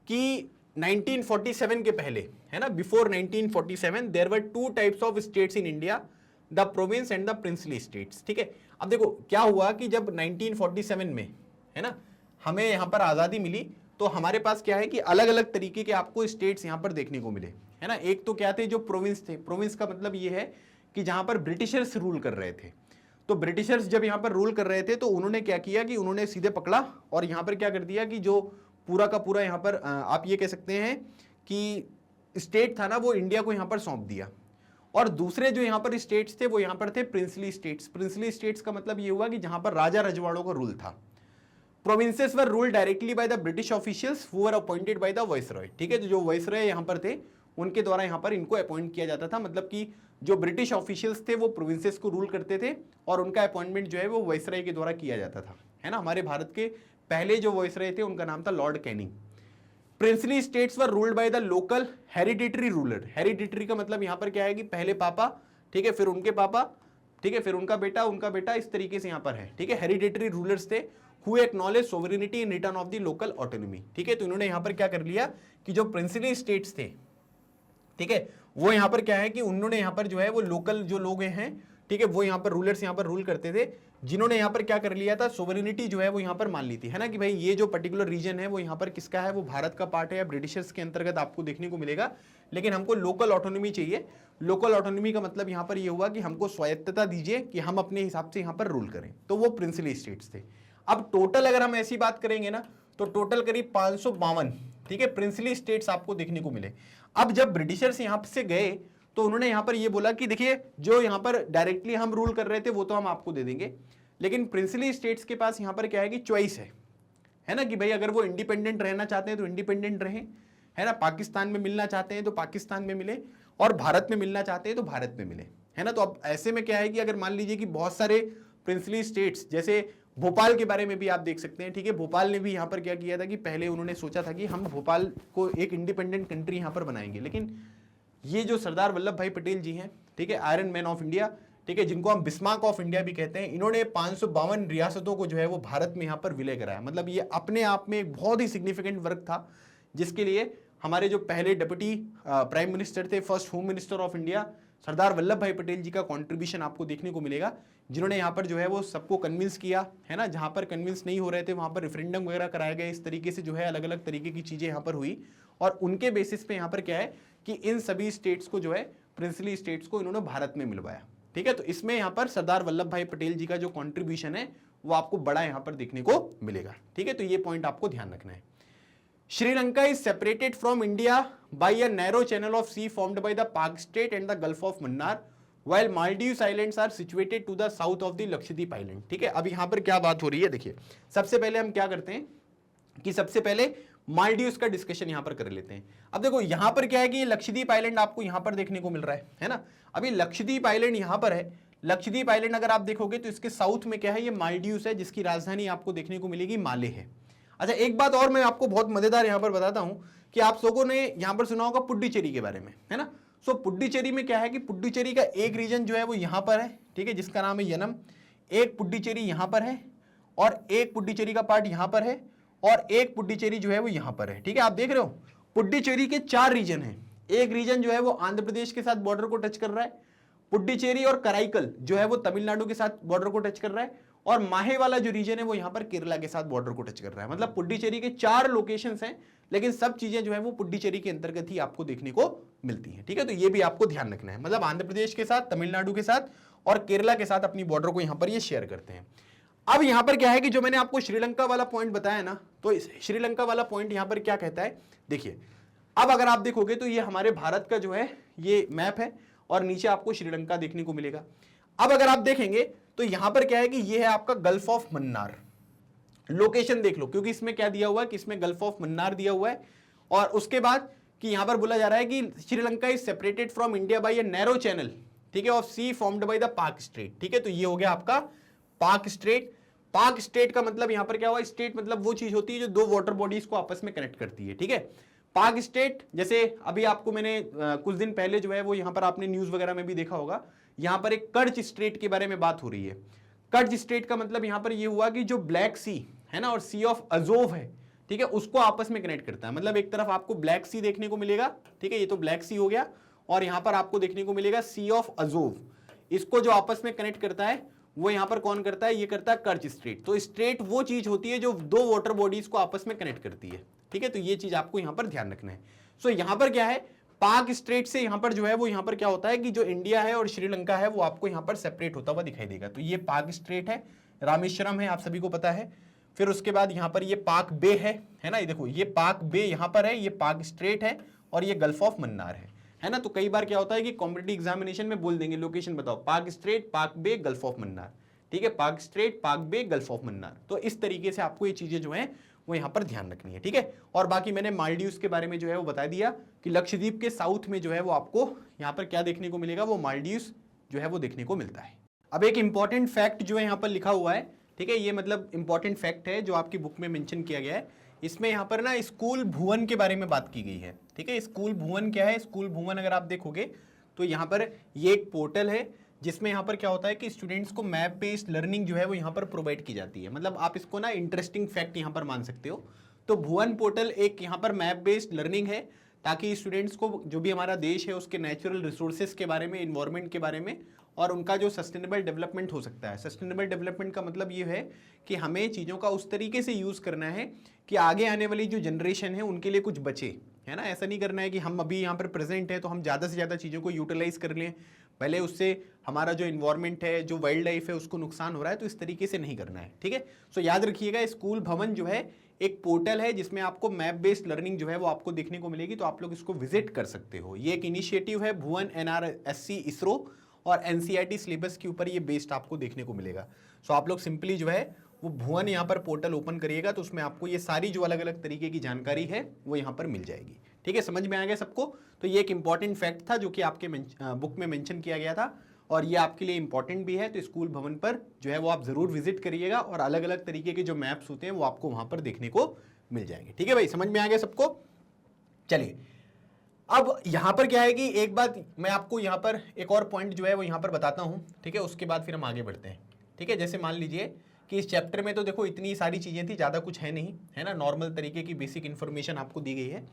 कि 1947 के पहले, है ना, before 1947 there were 2 types of states in India, the province and the princely states, ठीक है। अब देखो क्या हुआ कि जब 1947 में, है ना, हमें यहां पर आजादी मिली, तो हमारे पास क्या है कि अलग अलग तरीके के आपको स्टेट्स यहां पर देखने को मिले, है ना। एक तो क्या थे, जो प्रोविंस थे, प्रोविंस का मतलब ये है कि जहां पर ब्रिटिशर्स रूल कर रहे थे, तो ब्रिटिशर्स जब यहां पर रूल कर रहे थे तो उन्होंने क्या किया कि उन्होंने सीधे पकड़ा और यहां पर क्या कर दिया कि जो पूरा का पूरा यहां पर आप ये कह सकते हैं कि स्टेट था ना, वो इंडिया को यहां पर सौंप दिया, और दूसरे जो यहां पर स्टेट्स थे वो यहां पर थे प्रिंसली स्टेट्स। प्रिंसली स्टेट्स का मतलब ये हुआ कि जहां पर राजा रजवाड़ों का रूल था। Provinces were ruled directly by the British officials who were appointed by the viceroy, ठीक है, तो जो वाइसरॉय यहां पर थे उनके द्वारा यहां पर इनको अपॉइंट किया जाता था, मतलब कि जो ब्रिटिश ऑफिशियल्स थे वो प्रोविंसेस को रूल करते थे और उनका अपॉइंटमेंट जो है वो वाइसरॉय के द्वारा किया जाता था, है ना। हमारे भारत के पहले जो वाइसरॉय थे उनका नाम था Lord Canning. Princely states were ruled by the local hereditary ruler. Hereditary का मतलब यहां पर क्या है कि पहले पापा, ठीक है, फिर उनके पापा, ठीक है, फिर उनका बेटा, इस तरीके से यहां पर है, ठीक है। हेरिडिटरी रूलर्स थे who acknowledge sovereignty in return of the local autonomy, ठीक है, तो इन्होंने यहां पर क्या कर लिया कि जो प्रिंसली स्टेट्स थे, ठीक है, वो यहां पर क्या है कि उन्होंने यहां पर जो है वो लोकल जो लोग हैं, ठीक है, वो यहां पर रूलर्स यहां पर रूल करते थे, जिन्होंने यहां पर क्या कर लिया था, सोवरेनिटी जो है वो यहां पर मान ली थी, है ना, कि भाई ये जो पर्टिकुलर रीजन है वो यहां पर किसका है, वो भारत का पार्ट है या ब्रिटिशर्स के अंतर्गत आपको देखने को मिलेगा, लेकिन हमको लोकल ऑटोनॉमी चाहिए। लोकल ऑटोनॉमी का मतलब यहां पर ये हुआ कि हमको स्वायत्तता दीजिए कि हम अपने हिसाब से यहां पर रूल करें, तो वो प्रिंसली स्टेट्स थे। अब टोटल अगर हम ऐसी बात करेंगे ना, तो टोटल करीब 552, ठीक है, प्रिंसली स्टेट्स आपको देखने को मिले। अब जब ब्रिटिशर्स यहां से गए तो उन्होंने यहां पर ये बोला कि देखिए जो यहां पर डायरेक्टली हम रूल कर रहे थे वो तो हम आपको दे देंगे, लेकिन प्रिंसली स्टेट्स के पास यहां पर क्या है कि चॉइस है ना, कि भाई अगर वो इंडिपेंडेंट रहना चाहते हैं तो इंडिपेंडेंट रहें, है ना, पाकिस्तान में मिलना चाहते हैं तो पाकिस्तान में मिले और भारत में मिलना चाहते हैं तो भारत में मिले, है ना। तो अब ऐसे में क्या है कि अगर मान लीजिए कि बहुत सारे प्रिंसली स्टेट्स, जैसे भोपाल के बारे में भी आप देख सकते हैं, ठीक है, भोपाल ने भी यहाँ पर क्या किया था कि पहले उन्होंने सोचा था कि हम भोपाल को एक इंडिपेंडेंट कंट्री यहाँ पर बनाएंगे, लेकिन ये जो सरदार वल्लभ भाई पटेल जी हैं, ठीक है, आयरन मैन ऑफ इंडिया, ठीक है, जिनको हम बिस्मार्क ऑफ इंडिया भी कहते हैं, इन्होंने 552 रियासतों को जो है वो भारत में यहाँ पर विलय कराया। मतलब ये अपने आप में एक बहुत ही सिग्निफिकेंट वर्क था, जिसके लिए हमारे जो पहले डिप्टी प्राइम मिनिस्टर थे, first home minister of India, Sardar Vallabh Bhai Patel जी का कंट्रीब्यूशन आपको देखने को मिलेगा, जिन्होंने यहाँ पर जो है वो सबको कन्विंस किया, है ना। जहाँ पर कन्विंस नहीं हो रहे थे वहाँ पर रेफरेंडम वगैरह कराए गए, इस तरीके से जो है अलग अलग तरीके की चीज़ें यहाँ पर हुई, और उनके बेसिस पे यहाँ पर क्या है कि इन सभी स्टेट्स को जो है प्रिंसली स्टेट्स को इन्होंने भारत में मिलवाया, ठीक है। तो इसमें यहाँ पर सरदार वल्लभ भाई पटेल जी का जो कॉन्ट्रीब्यूशन है वो आपको बड़ा यहाँ पर देखने को मिलेगा, ठीक है। तो ये पॉइंट आपको ध्यान रखना है। Sri Lanka is separated from India by a narrow channel of sea formed by the Palk strait and the gulf of Mannar, while Maldives Islands are situated to the south of the Lakshadweep island, ठीक है। अब यहां पर क्या बात हो रही है, देखिए सबसे पहले हम क्या करते हैं कि सबसे पहले मालदीव्स का डिस्कशन यहां पर कर लेते हैं। अब देखो यहां पर क्या है कि ये लक्षद्वीप आइलैंड आपको यहां पर देखने को मिल रहा है ना। अभी लक्षद्वीप आइलैंड यहां पर है, लक्षद्वीप आइलैंड अगर आप देखोगे तो इसके साउथ में क्या है, ये मालदीव्स है, जिसकी राजधानी आपको देखने को मिलेगी माले है। अच्छा एक बात और मैं आपको बहुत मजेदार यहां पर बताता हूं कि आप लोगों ने यहां पर सुना होगा पुडुचेरी के बारे में, है ना। सो पुडुचेरी में क्या है कि पुडुचेरी का एक रीजन जो है वो यहां पर है, ठीक है, जिसका नाम है यनम। एक पुडुचेरी यहां पर है और एक पुडुचेरी का पार्ट यहां पर है और एक पुडुचेरी जो है वो यहां पर है, ठीक है। आप देख रहे हो पुडुचेरी के 4 रीजन हैं। एक रीजन जो है वो आंध्र प्रदेश के साथ बॉर्डर को टच कर रहा है, पुडुचेरी और कराईकल जो है वो तमिलनाडु के साथ बॉर्डर को टच कर रहा है, और माहे वाला जो रीजन है वो यहां पर केरला के साथ बॉर्डर को टच कर रहा है। मतलब पुडुचेरी के 4 लोकेशंस हैं, लेकिन सब चीजें जो है वो पुडुचेरी के अंतर्गत ही आपको देखने को मिलती है, ठीक है। तो ये भी आपको ध्यान रखना है, मतलब आंध्र प्रदेश के साथ, तमिलनाडु के साथ और केरला के साथ अपनी बॉर्डर को यहां पर ये शेयर करते हैं। अब यहां पर क्या है कि जो मैंने आपको श्रीलंका वाला पॉइंट बताया ना, तो श्रीलंका वाला पॉइंट यहां पर क्या कहता है, देखिए अब अगर आप देखोगे तो ये हमारे भारत का जो है ये मैप है और नीचे आपको श्रीलंका देखने को मिलेगा। अब अगर आप देखेंगे तो यहां पर क्या है कि ये है आपका गल्फ ऑफ मन्नार। लोकेशन देख लो, क्योंकि इसमें क्या दिया हुआ है कि इसमें गल्फ ऑफ मन्नार दिया हुआ है, और उसके बाद कि यहां पर बोला जा रहा है कि Sri Lanka is separated from India by a narrow channel, ठीक है, of sea formed by the Palk strait, ठीक है। तो ये हो गया आपका पाक स्ट्रेट। पाक स्ट्रेट का मतलब यहां पर क्या हुआ, स्टेट मतलब वो चीज होती है जो दो वाटर बॉडीज को आपस में कनेक्ट करती है, ठीक है। पाक स्टेट, जैसे अभी आपको मैंने कुछ दिन पहले जो है वो यहां पर आपने न्यूज वगैरह में भी देखा होगा, यहां पर एक कर्च स्ट्रेट के बारे में बात हो रही है। कर्च स्ट्रेट का मतलब यहां पर ये हुआ कि जो ब्लैक सी है ना और सी ऑफ अजोव है, ठीक है, उसको आपस में कनेक्ट करता है। मतलब एक तरफ आपको ब्लैक सी देखने को मिलेगा, ठीक है, ये तो ब्लैक सी हो गया, और यहां पर आपको देखने को मिलेगा सी ऑफ अजोव। इसको जो आपस में कनेक्ट करता है वो यहां पर कौन करता है, ये करता है कर्च स्ट्रेट। तो स्ट्रेट वो चीज होती है जो दो वाटर बॉडीज को आपस में कनेक्ट करती है, ठीक है। तो ये चीज आपको यहां पर ध्यान रखना है। सो यहां पर क्या है, पाक स्ट्रेट से यहां पर जो है वो यहां पर क्या होता है कि जो इंडिया है और श्रीलंका है वो आपको यहां पर सेपरेट होता हुआ दिखाई देगा। तो ये पाक स्ट्रेट है, रामेश्वरम है, आप सभी को पता है। फिर उसके बाद यहां पर ये पाक बे है ना, ये देखो ये पाक बे यहां पर है, ये पाक स्ट्रेट है और ये गल्फ ऑफ मन्नार है ना। तो कई बार क्या होता है कि कॉम्पिटिटिव एग्जामिनेशन में बोल देंगे लोकेशन बताओ, पाक स्ट्रेट, पाक बे, गल्फ ऑफ मन्नार, ठीक है, पाक स्ट्रेट, पाक बे, गल्फ ऑफ मन्नार। तो इस तरीके से आपको ये चीजें जो है वो यहां पर ध्यान रखनी है, ठीक है। और बाकी मैंने मालदीव्स के बारे में जो है वो बता दिया कि लक्षद्वीप के साउथ में जो है वो आपको यहां पर क्या देखने को मिलेगा, वो मालदीव्स जो है वो देखने को मिलता है। अब एक इंपॉर्टेंट फैक्ट जो है यहां पर लिखा हुआ है, ठीक है, ये मतलब इंपॉर्टेंट फैक्ट है जो आपकी बुक में मेंशन किया गया है। इसमें यहां पर ना स्कूल भुवन के बारे में बात की गई है, ठीक है। स्कूल भुवन क्या है, स्कूल भुवन अगर आप देखोगे तो यहां पर ये एक पोर्टल है जिसमें यहां पर क्या होता है कि स्टूडेंट्स को मैप बेस्ड लर्निंग जो है वो यहां पर प्रोवाइड की जाती है। मतलब आप इसको ना इंटरेस्टिंग फैक्ट यहां पर मान सकते हो। तो भुवन पोर्टल एक यहां पर मैप बेस्ड लर्निंग है, ताकि स्टूडेंट्स को जो भी हमारा देश है उसके नेचुरल रिसोर्सेज के बारे में, इन्वायरमेंट के बारे में और उनका जो सस्टेनेबल डेवलपमेंट हो सकता है। सस्टेनेबल डेवलपमेंट का मतलब ये है कि हमें चीज़ों का उस तरीके से यूज़ करना है कि आगे आने वाली जो जनरेशन है उनके लिए कुछ बचे, है ना। ऐसा नहीं करना है कि हम अभी यहाँ पर प्रेजेंट है तो हम ज़्यादा से ज़्यादा चीज़ों को यूटिलाइज कर लें, पहले उससे हमारा जो इन्वायरमेंट है, जो वाइल्ड लाइफ है, उसको नुकसान हो रहा है, तो इस तरीके से नहीं करना है, ठीक है। सो याद रखिएगा, स्कूल भवन जो है एक पोर्टल है जिसमें आपको मैप बेस्ड लर्निंग जो है वो आपको देखने को मिलेगी, तो आप लोग इसको विजिट कर सकते हो। ये एक इनिशिएटिव है भुवन NRSC इसरो और NCERT सिलेबस के ऊपर ये बेस्ड आपको देखने को मिलेगा। सो आप लोग सिंपली जो है वो भुवन यहाँ पर पोर्टल ओपन करिएगा तो उसमें आपको ये सारी जो अलग अलग तरीके की जानकारी है वो यहाँ पर मिल जाएगी, ठीक है। समझ में आ गया सबको। तो ये एक इंपॉर्टेंट फैक्ट था जो कि आपके बुक में मेंशन किया गया था और ये आपके लिए इंपॉर्टेंट भी है। तो स्कूल भवन पर जो है वो आप जरूर विजिट करिएगा और अलग अलग तरीके के जो मैप्स होते हैं वो आपको वहां पर देखने को मिल जाएंगे, ठीक है भाई। समझ में आ गया सबको। चलिए अब यहां पर क्या है कि एक बात मैं आपको यहां पर एक और पॉइंट जो है वो यहां पर बताता हूं, ठीक है, उसके बाद फिर हम आगे बढ़ते हैं, ठीक है। जैसे मान लीजिए कि इस चैप्टर में तो देखो इतनी सारी चीजें थी, ज्यादा कुछ है नहीं, है ना, नॉर्मल तरीके की बेसिक इंफॉर्मेशन आपको दी गई है।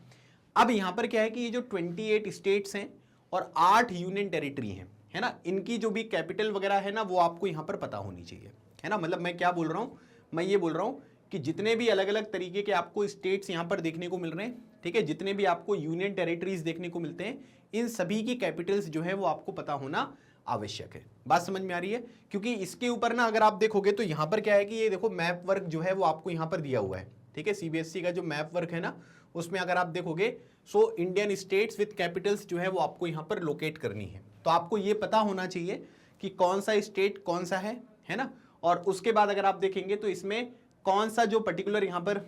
अब यहां पर क्या है कि ये जो 28 स्टेट्स हैं और 8 यूनियन टेरिटरी हैं, है ना, इनकी जो भी कैपिटल वगैरह है ना वो आपको यहां पर पता होनी चाहिए, है ना। मतलब मैं क्या बोल रहा हूं, मैं ये बोल रहा हूं कि जितने भी अलग अलग तरीके के आपको स्टेट्स यहां पर देखने को मिल रहे हैं, ठीक है, जितने भी आपको यूनियन टेरिटरीज देखने को मिलते हैं, इन सभी की कैपिटल्स जो है वो आपको पता होना आवश्यक है। बात समझ में आ रही है? क्योंकि इसके ऊपर ना अगर आप देखोगे तो यहां पर क्या है कि ये देखो मैप वर्क जो है वो आपको यहां पर दिया हुआ है, ठीक है। CBSE का जो मैप वर्क है ना उसमें अगर आप देखोगे so Indian states with Capitals जो है वो आपको यहां पर लोकेट करनी है। तो आपको ये पता होना चाहिए कि कौन सा स्टेट कौन सा है ना। और उसके बाद अगर आप देखेंगे तो इसमें कौन सा जो पर्टिकुलर यहाँ पर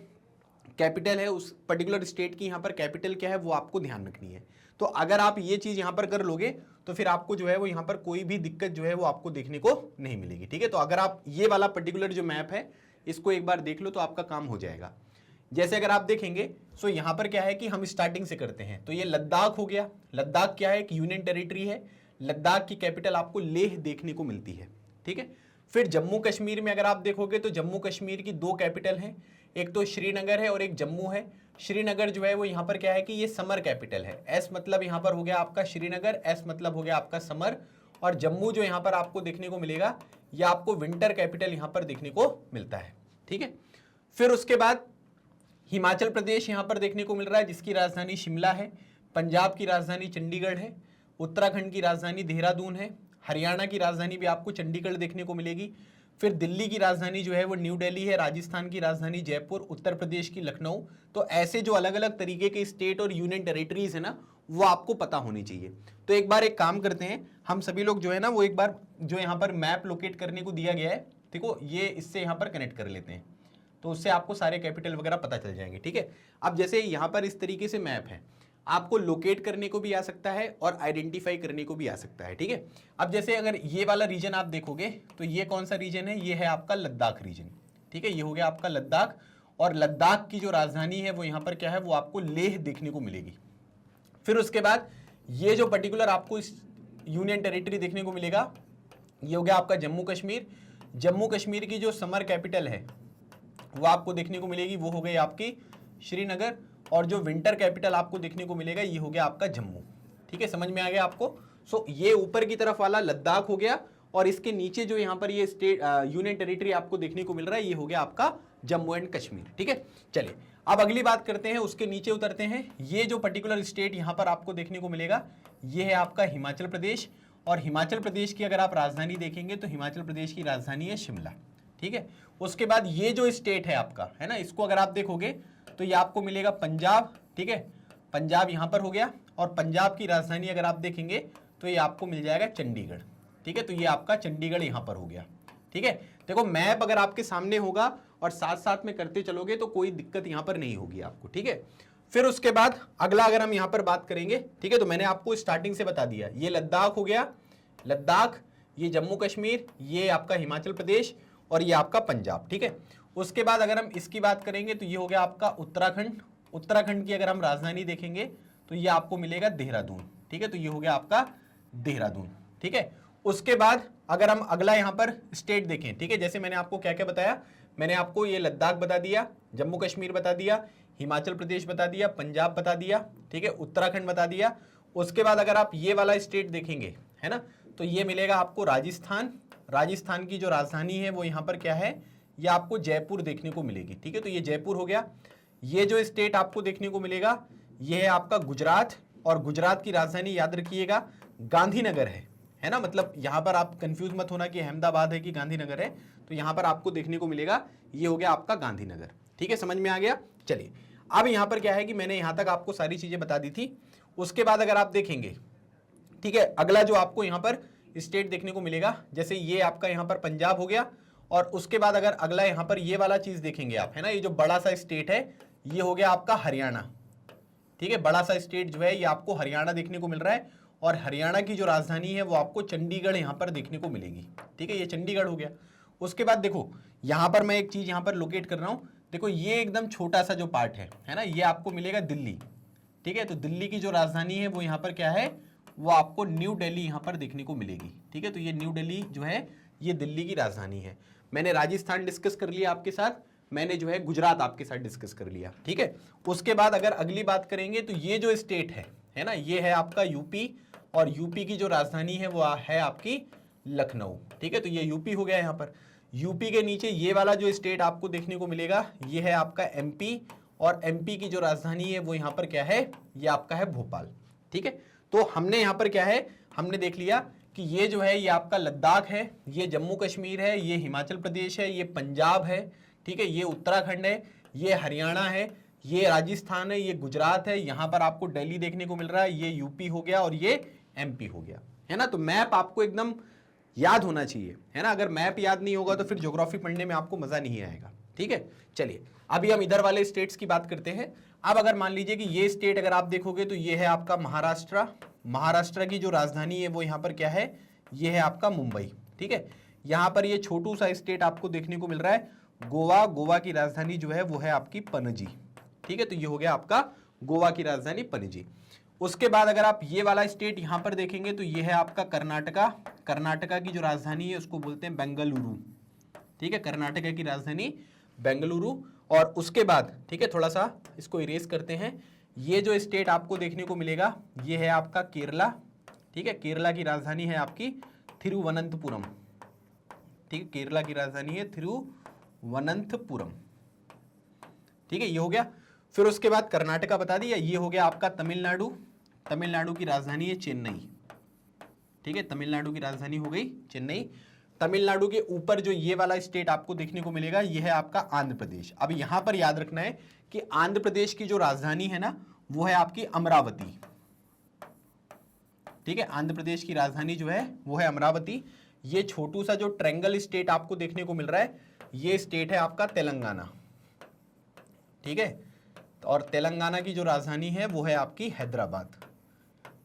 कैपिटल है, उस पर्टिकुलर स्टेट की यहाँ पर कैपिटल क्या है वो आपको ध्यान रखनी है। तो अगर आप ये चीज यहाँ पर कर लोगे तो फिर आपको जो है वो यहाँ पर कोई भी दिक्कत जो है वो आपको देखने को नहीं मिलेगी, ठीक है। तो अगर आप ये वाला पर्टिकुलर जो मैप है इसको एक बार देख लो तो आपका काम हो जाएगा। जैसे अगर आप देखेंगे सो यहां पर क्या है कि हम स्टार्टिंग से करते हैं, तो ये लद्दाख हो गया। लद्दाख क्या है, एक यूनियन टेरिटरी है। लद्दाख की कैपिटल आपको लेह देखने को मिलती है, ठीक है। फिर जम्मू कश्मीर में अगर आप देखोगे तो जम्मू कश्मीर की दो कैपिटल हैं, एक तो श्रीनगर है और एक जम्मू है। श्रीनगर जो है वो यहाँ पर क्या है कि ये समर कैपिटल है। एस मतलब यहाँ पर हो गया आपका श्रीनगर, एस मतलब हो गया आपका समर, और जम्मू जो यहाँ पर आपको देखने को मिलेगा ये आपको विंटर कैपिटल यहाँ पर देखने को मिलता है, ठीक है। फिर उसके बाद हिमाचल प्रदेश यहाँ पर देखने को मिल रहा है जिसकी राजधानी शिमला है। पंजाब की राजधानी चंडीगढ़ है। उत्तराखंड की राजधानी देहरादून है। हरियाणा की राजधानी भी आपको चंडीगढ़ देखने को मिलेगी। फिर दिल्ली की राजधानी जो है वो न्यू दिल्ली है। राजस्थान की राजधानी जयपुर, उत्तर प्रदेश की लखनऊ। तो ऐसे जो अलग अलग तरीके के स्टेट और यूनियन टेरिटरीज है ना वो आपको पता होनी चाहिए। तो एक बार एक काम करते हैं, हम सभी लोग जो है ना वो एक बार जो यहाँ पर मैप लोकेट करने को दिया गया है, देखो ये इससे यहाँ पर कनेक्ट कर लेते हैं, तो उससे आपको सारे कैपिटल वगैरह पता चल जाएंगे, ठीक है। अब जैसे यहाँ पर इस तरीके से मैप है, आपको लोकेट करने को भी आ सकता है और आइडेंटिफाई करने को भी आ सकता है, ठीक है। अब जैसे अगर ये वाला रीजन आप देखोगे तो ये कौन सा रीजन है, ये है आपका लद्दाख रीजन, ठीक है। ये हो गया आपका लद्दाख, और लद्दाख की जो राजधानी है वो यहाँ पर क्या है, वो आपको लेह देखने को मिलेगी। फिर उसके बाद ये जो पर्टिकुलर आपको इस यूनियन टेरिटरी देखने को मिलेगा ये हो गया आपका जम्मू कश्मीर। जम्मू कश्मीर की जो समर कैपिटल है वो आपको देखने को मिलेगी, वो हो गई आपकी श्रीनगर, और जो विंटर कैपिटल आपको देखने को मिलेगा ये हो गया आपका जम्मू, ठीक है। समझ में आ गया आपको। सो ये ऊपर की तरफ वाला लद्दाख हो गया, और इसके नीचे जो यहाँ पर ये स्टेट यूनियन टेरिटरी आपको देखने को मिल रहा है ये हो गया आपका जम्मू एंड कश्मीर, ठीक है। चलिए अब अगली बात करते हैं, उसके नीचे उतरते हैं। ये जो पर्टिकुलर स्टेट यहाँ पर आपको देखने को मिलेगा ये है आपका हिमाचल प्रदेश, और हिमाचल प्रदेश की अगर आप राजधानी देखेंगे तो हिमाचल प्रदेश की राजधानी है शिमला, ठीक है। उसके बाद ये जो स्टेट है आपका है ना, इसको अगर आप देखोगे तो ये आपको मिलेगा पंजाब, ठीक है। पंजाब यहाँ पर हो गया, और पंजाब की राजधानी अगर आप देखेंगे तो ये आपको मिल जाएगा चंडीगढ़, ठीक है। तो ये आपका चंडीगढ़ यहाँ पर हो गया, ठीक है। देखो मैप अगर आपके सामने होगा और साथ साथ में करते चलोगे तो कोई दिक्कत यहाँ पर नहीं होगी आपको, ठीक है। फिर उसके बाद अगला अगर हम यहाँ पर बात करेंगे, ठीक है, तो मैंने आपको स्टार्टिंग से बता दिया, ये लद्दाख हो गया, लद्दाख, ये जम्मू कश्मीर, ये आपका हिमाचल प्रदेश, और ये आपका पंजाब, ठीक है। उसके बाद अगर हम इसकी बात करेंगे तो ये हो गया आपका उत्तराखंड। उत्तराखंड की अगर हम राजधानी देखेंगे तो ये आपको मिलेगा देहरादून, ठीक है। तो ये हो गया आपका देहरादून, ठीक है। उसके बाद अगर हम अगला यहाँ पर स्टेट देखें, ठीक है, जैसे मैंने आपको क्या क्या बताया, मैंने आपको ये लद्दाख बता दिया, जम्मू कश्मीर बता दिया, हिमाचल प्रदेश बता दिया, पंजाब बता दिया, ठीक है, उत्तराखंड बता दिया। उसके बाद अगर आप ये वाला स्टेट देखेंगे है ना, तो ये मिलेगा आपको राजस्थान। राजस्थान की जो राजधानी है वो यहाँ पर क्या है, ये आपको जयपुर देखने को मिलेगी, ठीक है। तो ये जयपुर हो गया। ये जो स्टेट आपको देखने को मिलेगा ये है आपका गुजरात, और गुजरात की राजधानी याद रखिएगा गांधीनगर है ना। मतलब यहाँ पर आप कंफ्यूज मत होना कि अहमदाबाद है कि गांधीनगर है, तो यहाँ पर आपको देखने को मिलेगा ये हो गया आपका गांधीनगर, ठीक है। समझ में आ गया। चलिए अब यहाँ पर क्या है कि मैंने यहाँ तक आपको सारी चीजें बता दी थी। उसके बाद अगर आप देखेंगे, ठीक है, अगला जो आपको यहाँ पर स्टेट देखने को मिलेगा, जैसे ये आपका यहाँ पर पंजाब हो गया, और उसके बाद अगर अगला यहाँ पर ये वाला चीज देखेंगे आप है ना, ये जो बड़ा सा स्टेट है ये हो गया आपका हरियाणा, ठीक है। बड़ा सा स्टेट जो है ये आपको हरियाणा देखने को मिल रहा है, और हरियाणा की जो राजधानी है वो आपको चंडीगढ़ यहाँ पर देखने को मिलेगी, ठीक है। ये चंडीगढ़ हो गया। उसके बाद देखो यहाँ पर मैं एक चीज यहाँ पर लोकेट कर रहा हूँ, देखो ये एकदम छोटा सा जो पार्ट है ना, ये आपको मिलेगा दिल्ली, ठीक है। तो दिल्ली की जो राजधानी है वो यहाँ पर क्या है, वो आपको न्यू दिल्ली यहाँ पर देखने को मिलेगी, ठीक है। तो ये न्यू दिल्ली जो है ये दिल्ली की राजधानी है। मैंने राजस्थान डिस्कस कर लिया आपके साथ, मैंने जो है गुजरात आपके साथ डिस्कस कर लिया, ठीक है। उसके बाद अगर अगली बात करेंगे तो ये जो स्टेट है ना, ये है आपका यूपी, और यूपी की जो राजधानी है वो है आपकी लखनऊ, ठीक है। तो ये यूपी हो गया यहाँ पर। यूपी के नीचे ये वाला जो स्टेट आपको देखने को मिलेगा ये है आपका एमपी, और एमपी की जो राजधानी है वो यहाँ पर क्या है, ये आपका है भोपाल, ठीक है। तो हमने यहाँ पर क्या है, हमने देख लिया कि ये जो है ये आपका लद्दाख है, ये जम्मू कश्मीर है, ये हिमाचल प्रदेश है, ये पंजाब है, ठीक है, ये उत्तराखंड है, ये हरियाणा है, ये राजस्थान है, ये गुजरात है, यहाँ पर आपको दिल्ली देखने को मिल रहा है, ये यूपी हो गया, और ये एमपी हो गया, है ना। तो मैप आपको एकदम याद होना चाहिए, है ना। अगर मैप याद नहीं होगा तो फिर ज्योग्राफी पढ़ने में आपको मजा नहीं आएगा, ठीक है। चलिए अभी हम इधर वाले स्टेट्स की बात करते हैं। अब अगर मान लीजिए कि ये स्टेट अगर आप देखोगे तो ये है आपका महाराष्ट्र। महाराष्ट्र की जो राजधानी है वो यहाँ पर क्या है, ये है आपका मुंबई, ठीक है। यहाँ पर ये छोटू सा स्टेट आपको देखने को मिल रहा है, गोवा, गोवा की राजधानी जो है वो है आपकी पणजी। ठीक है, तो ये हो गया आपका गोवा की राजधानी पणजी। उसके बाद अगर आप ये वाला स्टेट यहां पर देखेंगे तो ये है आपका कर्नाटका। कर्नाटका की जो राजधानी है उसको बोलते हैं बेंगलुरु। ठीक है, कर्नाटका की राजधानी बेंगलुरु। और उसके बाद ठीक है, थोड़ा सा इसको इरेज करते हैं, ये जो स्टेट आपको देखने को मिलेगा ये है आपका केरला। ठीक है, केरला की राजधानी है आपकी थिरुवनंतपुरम। ठीक है, केरला की राजधानी है थिरुवनंतपुरम। ठीक है, ये हो गया। फिर उसके बाद कर्नाटका बता दिया, ये हो गया आपका तमिलनाडु। तमिलनाडु की राजधानी है चेन्नई। ठीक है, तमिलनाडु की राजधानी हो गई चेन्नई। तमिलनाडु के ऊपर जो ये वाला स्टेट आपको देखने को मिलेगा ये है आपका आंध्र प्रदेश। अब यहां पर याद रखना है कि आंध्र प्रदेश की जो राजधानी है ना वो है आपकी अमरावती। ठीक है, आंध्र प्रदेश की राजधानी जो है वो है अमरावती। ये छोटू सा जो ट्रायंगल स्टेट आपको देखने को मिल रहा है ये स्टेट है आपका तेलंगाना। ठीक है, और तेलंगाना की जो राजधानी है वो है आपकी हैदराबाद।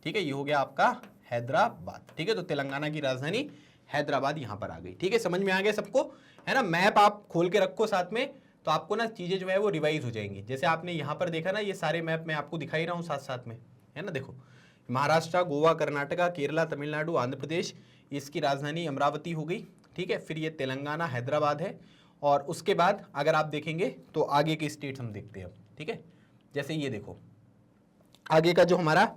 ठीक है, ये हो गया आपका हैदराबाद। ठीक है, तो तेलंगाना की राजधानी हैदराबाद यहां पर आ गई। ठीक है, समझ में आ गया सबको, है ना। मैप आप खोल के रखो साथ में, तो आपको ना चीजें जो है वो रिवाइज हो जाएंगी। जैसे आपने यहां पर देखा ना, ये सारे मैप मैं आपको दिखाई रहा हूं साथ साथ में, है ना। देखो, महाराष्ट्र, गोवा, कर्नाटका, केरला, तमिलनाडु, आंध्र प्रदेश, इसकी राजधानी अमरावती हो गई। ठीक है, फिर ये तेलंगाना हैदराबाद है। और उसके बाद अगर आप देखेंगे तो आगे के स्टेट्स हम देखते हैं। ठीक है, जैसे ये देखो आगे का जो हमारा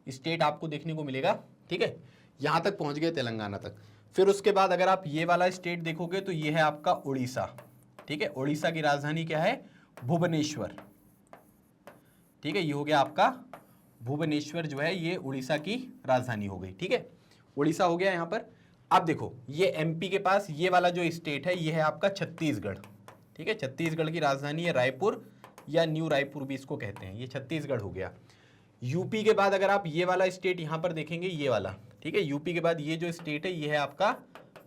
स्टेट आपको देखने को मिलेगा। ठीक है, यहां तक पहुंच गए तेलंगाना तक। फिर उसके बाद अगर आप ये वाला स्टेट देखोगे तो ये है आपका उड़ीसा। ठीक है, उड़ीसा की राजधानी क्या है? भुवनेश्वर। ठीक है, ये हो गया आपका भुवनेश्वर जो है ये उड़ीसा की राजधानी हो गई। ठीक है, उड़ीसा हो गया यहां पर। अब देखो ये एमपी के पास ये वाला जो स्टेट है ये है आपका छत्तीसगढ़। ठीक है, छत्तीसगढ़ की राजधानी है रायपुर या न्यू रायपुर भी इसको कहते हैं, ये छत्तीसगढ़ हो गया। यूपी के बाद अगर आप ये वाला स्टेट यहां पर देखेंगे ये वाला, ठीक है, यूपी के बाद ये जो स्टेट है ये है आपका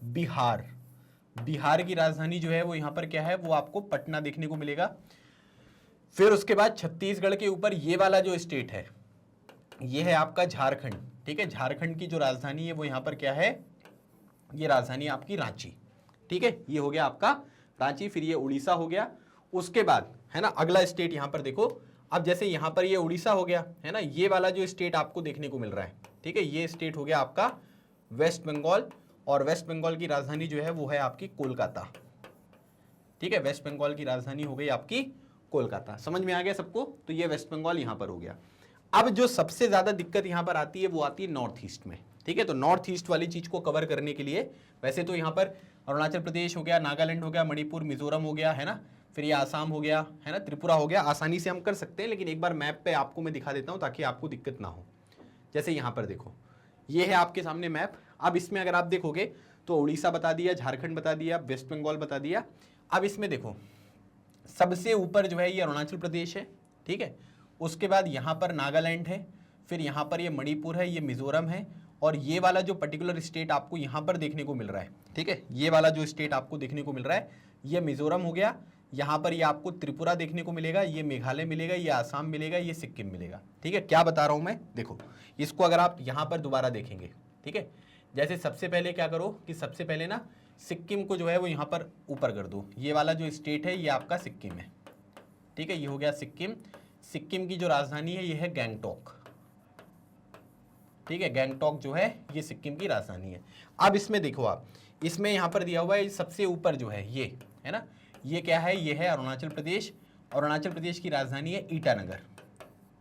बिहार। बिहार की राजधानी जो है वो यहां पर क्या है, वो आपको पटना देखने को मिलेगा। फिर उसके बाद छत्तीसगढ़ के ऊपर ये वाला जो स्टेट है ये है आपका झारखंड। ठीक है, झारखंड की जो राजधानी है वो यहां पर क्या है, ये राजधानी आपकी रांची। ठीक है, ये हो गया आपका रांची। फिर ये उड़ीसा हो गया। उसके बाद है ना अगला स्टेट यहां पर देखो, अब जैसे यहां पर ये उड़ीसा हो गया है ना, ये वाला जो स्टेट आपको देखने को मिल रहा है, ठीक है, ये स्टेट हो गया आपका वेस्ट बंगाल। और वेस्ट बंगाल की राजधानी जो है वो है आपकी कोलकाता। ठीक है, वेस्ट बंगाल की राजधानी हो गई आपकी कोलकाता। समझ में आ गया सबको? तो ये वेस्ट बंगाल यहां पर हो गया। अब जो सबसे ज्यादा दिक्कत यहां पर आती है वो आती है नॉर्थ ईस्ट में। ठीक है, तो नॉर्थ ईस्ट वाली चीज को कवर करने के लिए वैसे तो यहां पर अरुणाचल प्रदेश हो गया, नागालैंड हो गया, मणिपुर, मिजोरम हो गया, है ना, फिर ये आसाम हो गया, है ना, त्रिपुरा हो गया। आसानी से हम कर सकते हैं, लेकिन एक बार मैप पे आपको मैं दिखा देता हूं ताकि आपको दिक्कत ना हो। जैसे यहां पर देखो, ये है आपके सामने मैप। अब इसमें अगर आप देखोगे तो उड़ीसा बता दिया, झारखंड बता दिया, वेस्ट बंगाल बता दिया। अब इसमें देखो सबसे ऊपर जो है ये अरुणाचल प्रदेश है। ठीक है, उसके बाद यहाँ पर नागालैंड है, फिर यहाँ पर ये मणिपुर है, ये मिजोरम है, और ये वाला जो पर्टिकुलर स्टेट आपको यहाँ पर देखने को मिल रहा है, ठीक है, ये वाला जो स्टेट आपको देखने को मिल रहा है ये मिजोरम हो गया। यहाँ पर ये आपको त्रिपुरा देखने को मिलेगा, ये मेघालय मिलेगा, ये आसाम मिलेगा, ये सिक्किम मिलेगा। ठीक है, क्या बता रहा हूँ मैं, देखो इसको अगर आप यहाँ पर दोबारा देखेंगे, ठीक है, जैसे सबसे पहले क्या करो कि सबसे पहले ना सिक्किम को जो है वो यहाँ पर ऊपर कर दो। ये वाला जो स्टेट है ये आपका सिक्किम है। ठीक है, ये हो गया सिक्किम। सिक्किम की जो राजधानी है ये है गैंगटॉक। ठीक है, गैंगटॉक जो है ये सिक्किम की राजधानी है। अब इसमें देखो आप, इसमें यहाँ पर दिया हुआ है सबसे ऊपर जो है ये, है ना, ये क्या है, ये है अरुणाचल प्रदेश। अरुणाचल प्रदेश की राजधानी है ईटानगर।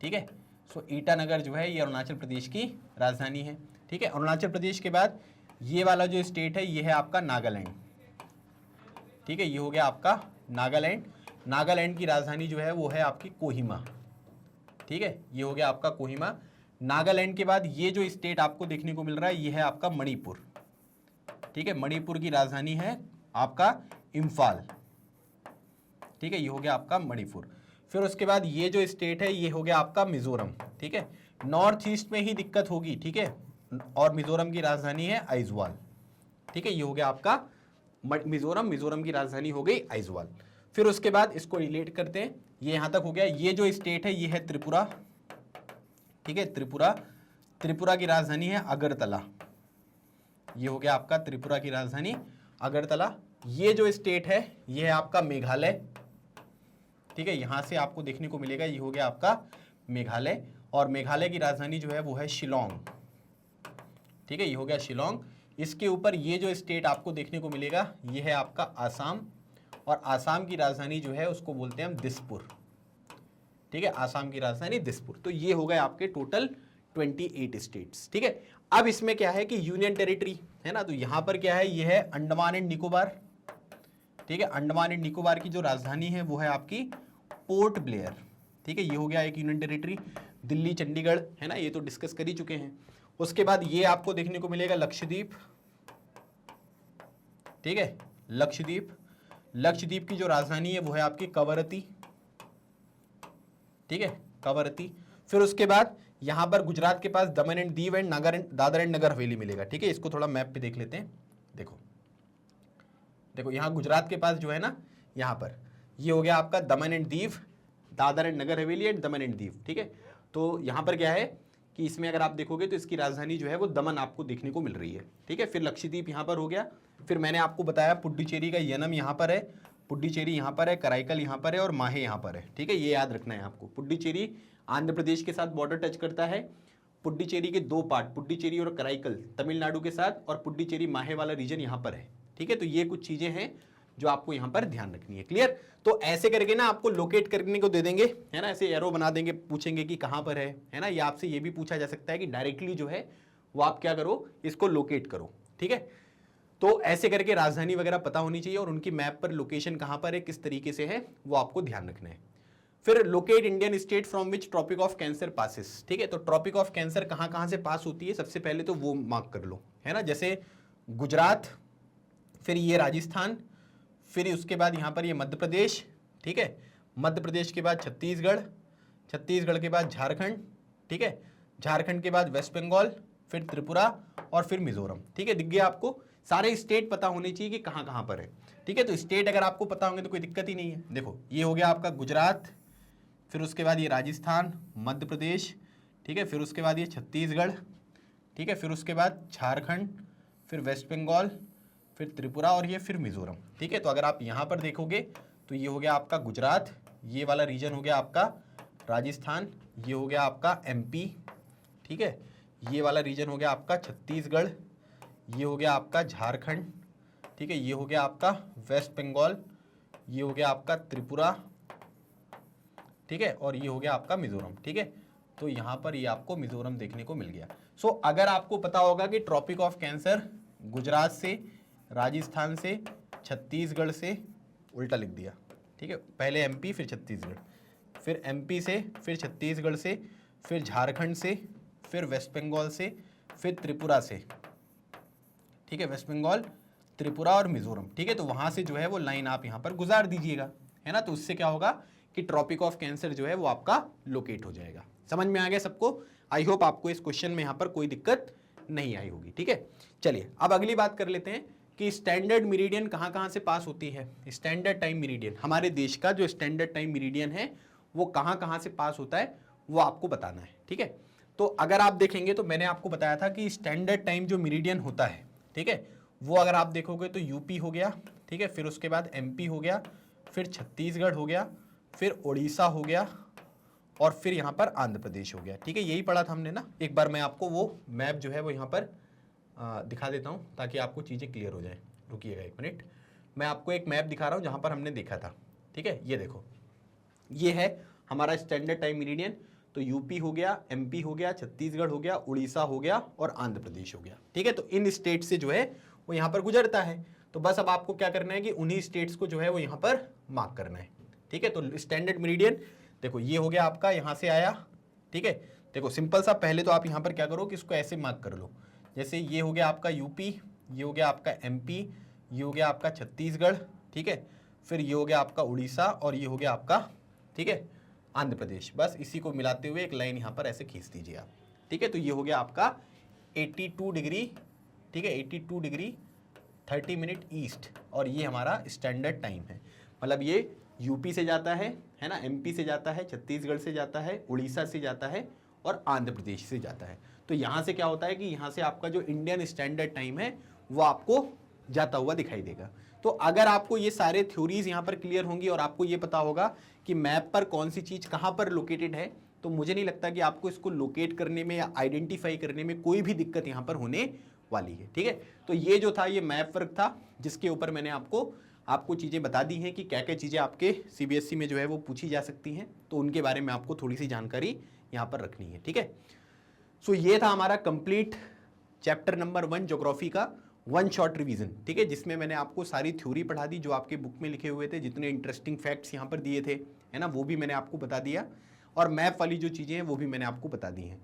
ठीक है, सो ईटानगर जो है ये अरुणाचल प्रदेश की राजधानी है। ठीक है, अरुणाचल प्रदेश के बाद ये वाला जो स्टेट है ये है आपका नागालैंड। ठीक है, ये हो गया आपका नागालैंड। नागालैंड की राजधानी जो है वो है आपकी कोहिमा। ठीक है, ये हो गया आपका कोहिमा। नागालैंड के बाद ये जो स्टेट आपको देखने को मिल रहा है ये है आपका मणिपुर। ठीक है, मणिपुर की राजधानी है आपका इम्फाल। ठीक है, ये हो गया आपका मणिपुर। फिर उसके बाद ये जो स्टेट है ये हो गया आपका मिजोरम। ठीक है, नॉर्थ ईस्ट में ही दिक्कत होगी। ठीक है, और मिजोरम की राजधानी है आइजवाल। ठीक है, ये हो गया आपका मिजोरम। मिजोरम की राजधानी हो गई आइजवाल। फिर उसके बाद इसको रिलेट करते हैं, ये यहां तक हो गया। ये जो स्टेट है ये है त्रिपुरा। ठीक है, त्रिपुरा। त्रिपुरा की राजधानी है अगरतला। ये हो गया आपका त्रिपुरा की राजधानी अगरतला। ये जो स्टेट है ये है आपका मेघालय, ठीक है, यहां से आपको देखने को मिलेगा, ये हो गया आपका मेघालय, और मेघालय की राजधानी जो है वो है शिलोंग, ठीक है, ये हो गया शिलोंग। इसके ऊपर ये जो स्टेट आपको देखने को मिलेगा ये है आपका आसाम, और आसाम की राजधानी जो है उसको बोलते हैं हम दिसपुर, ठीक है, आसाम की राजधानी दिसपुर। तो ये हो गए आपके टोटल 28 स्टेट्स, ठीक है। अब इसमें क्या है कि यूनियन टेरिटरी है ना, तो यहां पर क्या है, ये है अंडमान एंड निकोबार, ठीक है, अंडमान एंड निकोबार की जो राजधानी है वो है आपकी पोर्ट ब्लेयर, ठीक है, ये हो गया एक यूनियन टेरिटरी। दिल्ली, चंडीगढ़ है ना, ये तो डिस्कस कर ही चुके हैं। उसके बाद ये आपको देखने को मिलेगा लक्षद्वीप, ठीक है, लक्षद्वीप, लक्षद्वीप की जो राजधानी है वो है आपकी कवरत्ती, ठीक है, कवरत्ती। फिर उसके बाद यहां पर गुजरात के पास Daman and Diu and Dadra and Nagar Haveli मिलेगा, ठीक है, इसको थोड़ा मैप पे देख लेते हैं। देखो देखो यहां गुजरात के पास जो है ना, यहां पर ये हो गया आपका दमन and Diu, Dadar and Nagar Haveli and Daman and Diu, ठीक है। तो यहां पर क्या है कि इसमें अगर आप देखोगे तो इसकी राजधानी जो है वो दमन आपको देखने को मिल रही है, ठीक है। फिर लक्षद्वीप यहां पर हो गया। फिर मैंने आपको बताया पुडुचेरी का यनम यहां पर है, पुडुचेरी यहां पर है, कराईकल यहां पर है और माहे यहां पर है, ठीक है, ये याद रखना है आपको। पुडुचेरी आंध्र प्रदेश के साथ बॉर्डर टच करता है। पुडुचेरी के दो पार्ट, पुडुचेरी और कराईकल तमिलनाडु के साथ, और पुडुचेरी माहे वाला रीजन यहां पर है, ठीक है। तो ये कुछ चीजें हैं जो आपको यहां पर ध्यान रखनी है, क्लियर। तो ऐसे करके ना आपको लोकेट करने को दे देंगे, है ना, ऐसे एरो बना देंगे, पूछेंगे कि कहां पर है ना। ये आपसे ये भी पूछा जा सकता है कि डायरेक्टली जो है वो आप क्या करो, इसको लोकेट करो, ठीक है। तो ऐसे करके राजधानी वगैरह पता होनी चाहिए, और उनकी मैप पर लोकेशन कहां पर है, किस तरीके से है, वो आपको ध्यान रखना है। फिर locate Indian state from which tropic of cancer passes, ठीक है। तो ट्रॉपिक ऑफ कैंसर कहां कहां से पास होती है, सबसे पहले तो वो मार्क कर लो, है ना। जैसे गुजरात, फिर ये राजस्थान, फिर उसके बाद यहां पर ये मध्य प्रदेश, ठीक है, मध्य प्रदेश के बाद छत्तीसगढ़, छत्तीसगढ़ के बाद झारखंड, ठीक है, झारखंड के बाद वेस्ट बंगाल, फिर त्रिपुरा और फिर मिजोरम, ठीक है। दिख गया आपको, सारे स्टेट पता होने चाहिए कि कहां कहां पर है, ठीक है। तो स्टेट अगर आपको पता होंगे तो कोई दिक्कत ही नहीं है। देखो ये हो गया आपका गुजरात, फिर उसके बाद ये राजस्थान, मध्य प्रदेश, ठीक है, फिर उसके बाद ये छत्तीसगढ़, ठीक है, फिर उसके बाद झारखंड, फिर वेस्ट बंगाल, फिर त्रिपुरा और ये फिर मिजोरम, ठीक है। तो अगर आप यहाँ पर देखोगे तो ये हो गया आपका गुजरात, ये वाला रीजन हो गया आपका राजस्थान, ये हो गया आपका एमपी, ठीक है, ये वाला रीजन हो गया आपका छत्तीसगढ़, ये हो गया आपका झारखंड, ठीक है, ये हो गया आपका वेस्ट बंगाल, ये हो गया आपका त्रिपुरा, ठीक है, और ये हो गया आपका मिजोरम, ठीक है। तो यहाँ पर ये आपको मिजोरम देखने को मिल गया। सो अगर आपको पता होगा कि ट्रॉपिक ऑफ कैंसर गुजरात से, राजस्थान से, छत्तीसगढ़ से, उल्टा लिख दिया, ठीक है, पहले एमपी फिर छत्तीसगढ़, फिर एमपी से, फिर छत्तीसगढ़ से, फिर झारखंड से, फिर वेस्ट बंगाल से, फिर त्रिपुरा से, ठीक है, वेस्ट बंगाल, त्रिपुरा और मिजोरम, ठीक है। तो वहां से जो है वो लाइन आप यहाँ पर गुजार दीजिएगा, है ना। तो उससे क्या होगा कि ट्रॉपिक ऑफ कैंसर जो है वो आपका लोकेट हो जाएगा। समझ में आ गया सबको? आई होप आपको इस क्वेश्चन में यहाँ पर कोई दिक्कत नहीं आई होगी, ठीक है। चलिए अब अगली बात कर लेते हैं कि स्टैंडर्ड मेरिडियन कहाँ कहाँ से पास होती है। स्टैंडर्ड टाइम मेरिडियन, हमारे देश का जो स्टैंडर्ड टाइम मेरिडियन है वो कहाँ कहाँ से पास होता है वो आपको बताना है, ठीक है। तो अगर आप देखेंगे तो मैंने आपको बताया था कि स्टैंडर्ड टाइम जो मेरिडियन होता है, ठीक है, वो अगर आप देखोगे तो यूपी हो गया, ठीक है, फिर उसके बाद एमपी हो गया, फिर छत्तीसगढ़ हो गया, फिर उड़ीसा हो गया, और फिर यहाँ पर आंध्र प्रदेश हो गया, ठीक है। यही पढ़ा था हमने ना। एक बार मैं आपको वो मैप जो है वो यहाँ पर दिखा देता हूँ ताकि आपको चीज़ें क्लियर हो जाए। रुकिएगा एक मिनट, मैं आपको एक मैप दिखा रहा हूँ जहाँ पर हमने देखा था, ठीक है। ये देखो, ये है हमारा स्टैंडर्ड टाइम मेरिडियन। तो यूपी हो गया, एमपी हो गया, छत्तीसगढ़ हो गया, उड़ीसा हो गया और आंध्र प्रदेश हो गया, ठीक है। तो इन स्टेट से जो है वो यहाँ पर गुजरता है। तो बस अब आपको क्या करना है कि उन्हीं स्टेट्स को जो है वो यहाँ पर मार्क करना है, ठीक है। तो स्टैंडर्ड मेरिडियन देखो ये हो गया आपका, यहाँ से आया, ठीक है। देखो सिंपल सा, पहले तो आप यहाँ पर क्या करो कि इसको ऐसे मार्क कर लो, जैसे ये हो गया आपका यूपी, ये हो गया आपका एमपी, ये हो गया आपका छत्तीसगढ़, ठीक है, फिर ये हो गया आपका उड़ीसा और ये हो गया आपका, ठीक है, आंध्र प्रदेश। बस इसी को मिलाते हुए एक लाइन यहाँ पर ऐसे खींच दीजिए आप, ठीक है। तो ये हो गया आपका 82 डिग्री, ठीक है, 82 डिग्री 30 मिनट ईस्ट, और ये हमारा स्टैंडर्ड टाइम है। मतलब ये यूपी से जाता है ना, एमपी से जाता है, छत्तीसगढ़ से जाता है, उड़ीसा से जाता है और आंध्र प्रदेश से जाता है। तो यहाँ से क्या होता है कि यहाँ से आपका जो इंडियन स्टैंडर्ड टाइम है वो आपको जाता हुआ दिखाई देगा। तो अगर आपको ये सारे थ्योरीज यहाँ पर क्लियर होंगी और आपको ये पता होगा कि मैप पर कौन सी चीज कहाँ पर लोकेटेड है, तो मुझे नहीं लगता कि आपको इसको लोकेट करने में या आइडेंटिफाई करने में कोई भी दिक्कत यहाँ पर होने वाली है। ठीक है, तो ये जो था ये मैप वर्क था जिसके ऊपर मैंने आपको चीज़ें बता दी हैं कि क्या क्या चीज़ें आपके सीबीएसई में जो है वो पूछी जा सकती हैं, तो उनके बारे में आपको थोड़ी सी जानकारी यहाँ पर रखनी है। ठीक है, सो ये था हमारा कंप्लीट चैप्टर नंबर 1 ज्योग्राफी का वन शॉट रिवीजन। ठीक है, जिसमें मैंने आपको सारी थ्योरी पढ़ा दी जो आपके बुक में लिखे हुए थे, जितने इंटरेस्टिंग फैक्ट्स यहाँ पर दिए थे, है ना, वो भी मैंने आपको बता दिया, और मैप वाली जो चीज़ें हैं वो भी मैंने आपको बता दी हैं।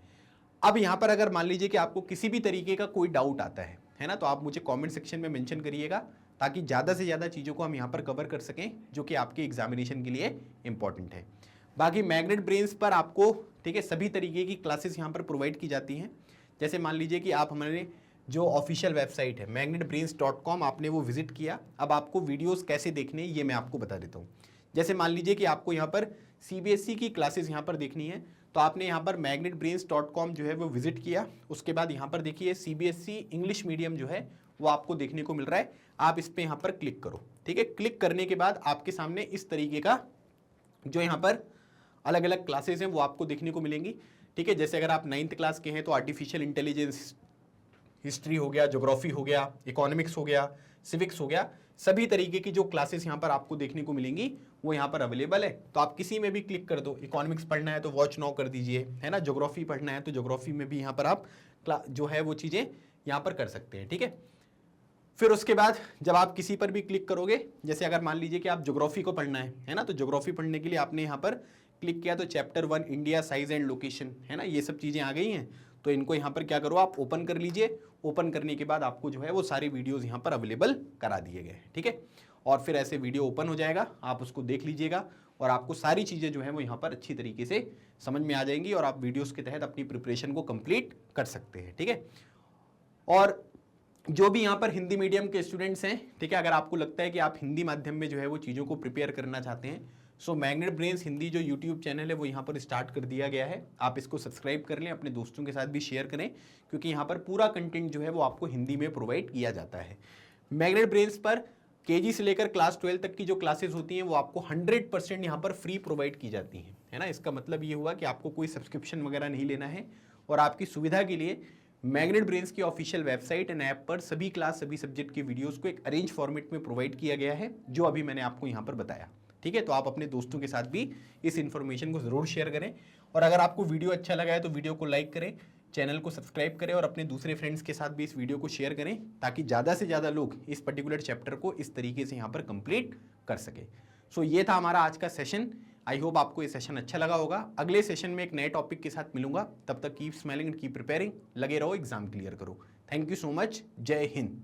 अब यहाँ पर अगर मान लीजिए कि आपको किसी भी तरीके का कोई डाउट आता है ना, तो आप मुझे कमेंट सेक्शन में मेंशन करिएगा ताकि ज़्यादा से ज़्यादा चीज़ों को हम यहाँ पर कवर कर सकें जो कि आपके एग्जामिनेशन के लिए इंपॉर्टेंट है। बाकी मैग्नेट ब्रेन्स पर आपको, ठीक है, सभी तरीके की क्लासेस यहाँ पर प्रोवाइड की जाती हैं। जैसे मान लीजिए कि आप हमारे जो ऑफिशियल वेबसाइट है magnetbrains.com आपने वो विजिट किया, अब आपको वीडियोस कैसे देखने ये मैं आपको बता देता हूँ। जैसे मान लीजिए कि आपको यहाँ पर सीबीएसई की क्लासेस यहाँ पर देखनी है, तो आपने यहाँ पर magnetbrains.com जो है वो विजिट किया, उसके बाद यहाँ पर देखिए सीबीएसई इंग्लिश मीडियम जो है वो आपको देखने को मिल रहा है, आप इस पर यहाँ पर क्लिक करो। ठीक है, क्लिक करने के बाद आपके सामने इस तरीके का जो यहाँ पर अलग अलग क्लासेस हैं वो आपको देखने को मिलेंगी। ठीक है, जैसे अगर आप 9th क्लास के हैं तो आर्टिफिशियल इंटेलिजेंस, हिस्ट्री हो गया, ज्योग्राफी हो गया, इकोनॉमिक्स हो गया, सिविक्स हो गया, सभी तरीके की जो क्लासेस यहाँ पर आपको देखने को मिलेंगी वो यहाँ पर अवेलेबल है। तो आप किसी में भी क्लिक कर दो, इकोनॉमिक्स पढ़ना है तो वॉच नाउ कर दीजिए, है ना, ज्योग्राफी पढ़ना है तो ज्योग्राफी में भी यहाँ पर आप जो है वो चीज़ें यहाँ पर कर सकते हैं। ठीक है, फिर उसके बाद जब आप किसी पर भी क्लिक करोगे, जैसे अगर मान लीजिए कि आप ज्योग्राफी को पढ़ना है ना, तो ज्योग्राफी पढ़ने के लिए आपने यहाँ पर क्लिक किया तो chapter 1 India size and location, है ना, ये सब चीज़ें आ गई हैं। तो इनको यहाँ पर क्या करो, आप ओपन कर लीजिए। ओपन करने के बाद आपको जो है वो सारे वीडियोस यहाँ पर अवेलेबल करा दिए गए। ठीक है, और फिर ऐसे वीडियो ओपन हो जाएगा, आप उसको देख लीजिएगा और आपको सारी चीज़ें जो है वो यहाँ पर अच्छी तरीके से समझ में आ जाएंगी और आप वीडियोस के तहत अपनी प्रिपरेशन को कंप्लीट कर सकते हैं। ठीक है, और जो भी यहाँ पर हिंदी मीडियम के स्टूडेंट्स हैं, ठीक है, अगर आपको लगता है कि आप हिंदी माध्यम में जो है वो चीज़ों को प्रिपेयर करना चाहते हैं, सो मैग्नेट ब्रेन्स हिंदी जो यूट्यूब चैनल है वो यहाँ पर स्टार्ट कर दिया गया है। आप इसको सब्सक्राइब कर लें, अपने दोस्तों के साथ भी शेयर करें, क्योंकि यहाँ पर पूरा कंटेंट जो है वो आपको हिंदी में प्रोवाइड किया जाता है। मैग्नेट ब्रेन्स पर केजी से लेकर क्लास 12 तक की जो क्लासेस होती हैं वो आपको 100% यहाँ पर फ्री प्रोवाइड की जाती हैं, है ना। इसका मतलब ये हुआ कि आपको कोई सब्सक्रिप्शन वगैरह नहीं लेना है, और आपकी सुविधा के लिए मैग्नेट ब्रेन्स की ऑफिशियल वेबसाइट एंड ऐप पर सभी क्लास, सभी सब्जेक्ट के वीडियोस को एक अरेंज फॉर्मेट में प्रोवाइड किया गया है, जो अभी मैंने आपको यहाँ पर बताया। ठीक है, तो आप अपने दोस्तों के साथ भी इस इन्फॉर्मेशन को ज़रूर शेयर करें, और अगर आपको वीडियो अच्छा लगा है तो वीडियो को लाइक करें, चैनल को सब्सक्राइब करें और अपने दूसरे फ्रेंड्स के साथ भी इस वीडियो को शेयर करें, ताकि ज़्यादा से ज़्यादा लोग इस पर्टिकुलर चैप्टर को इस तरीके से यहाँ पर कंप्लीट कर सके। सो ये था हमारा आज का सेशन। आई होप आपको ये सेशन अच्छा लगा होगा। अगले सेशन में एक नए टॉपिक के साथ मिलूंगा, तब तक keep smiling and keep preparing. लगे रहो, एग्जाम क्लियर करो। Thank you so much. जय हिंद।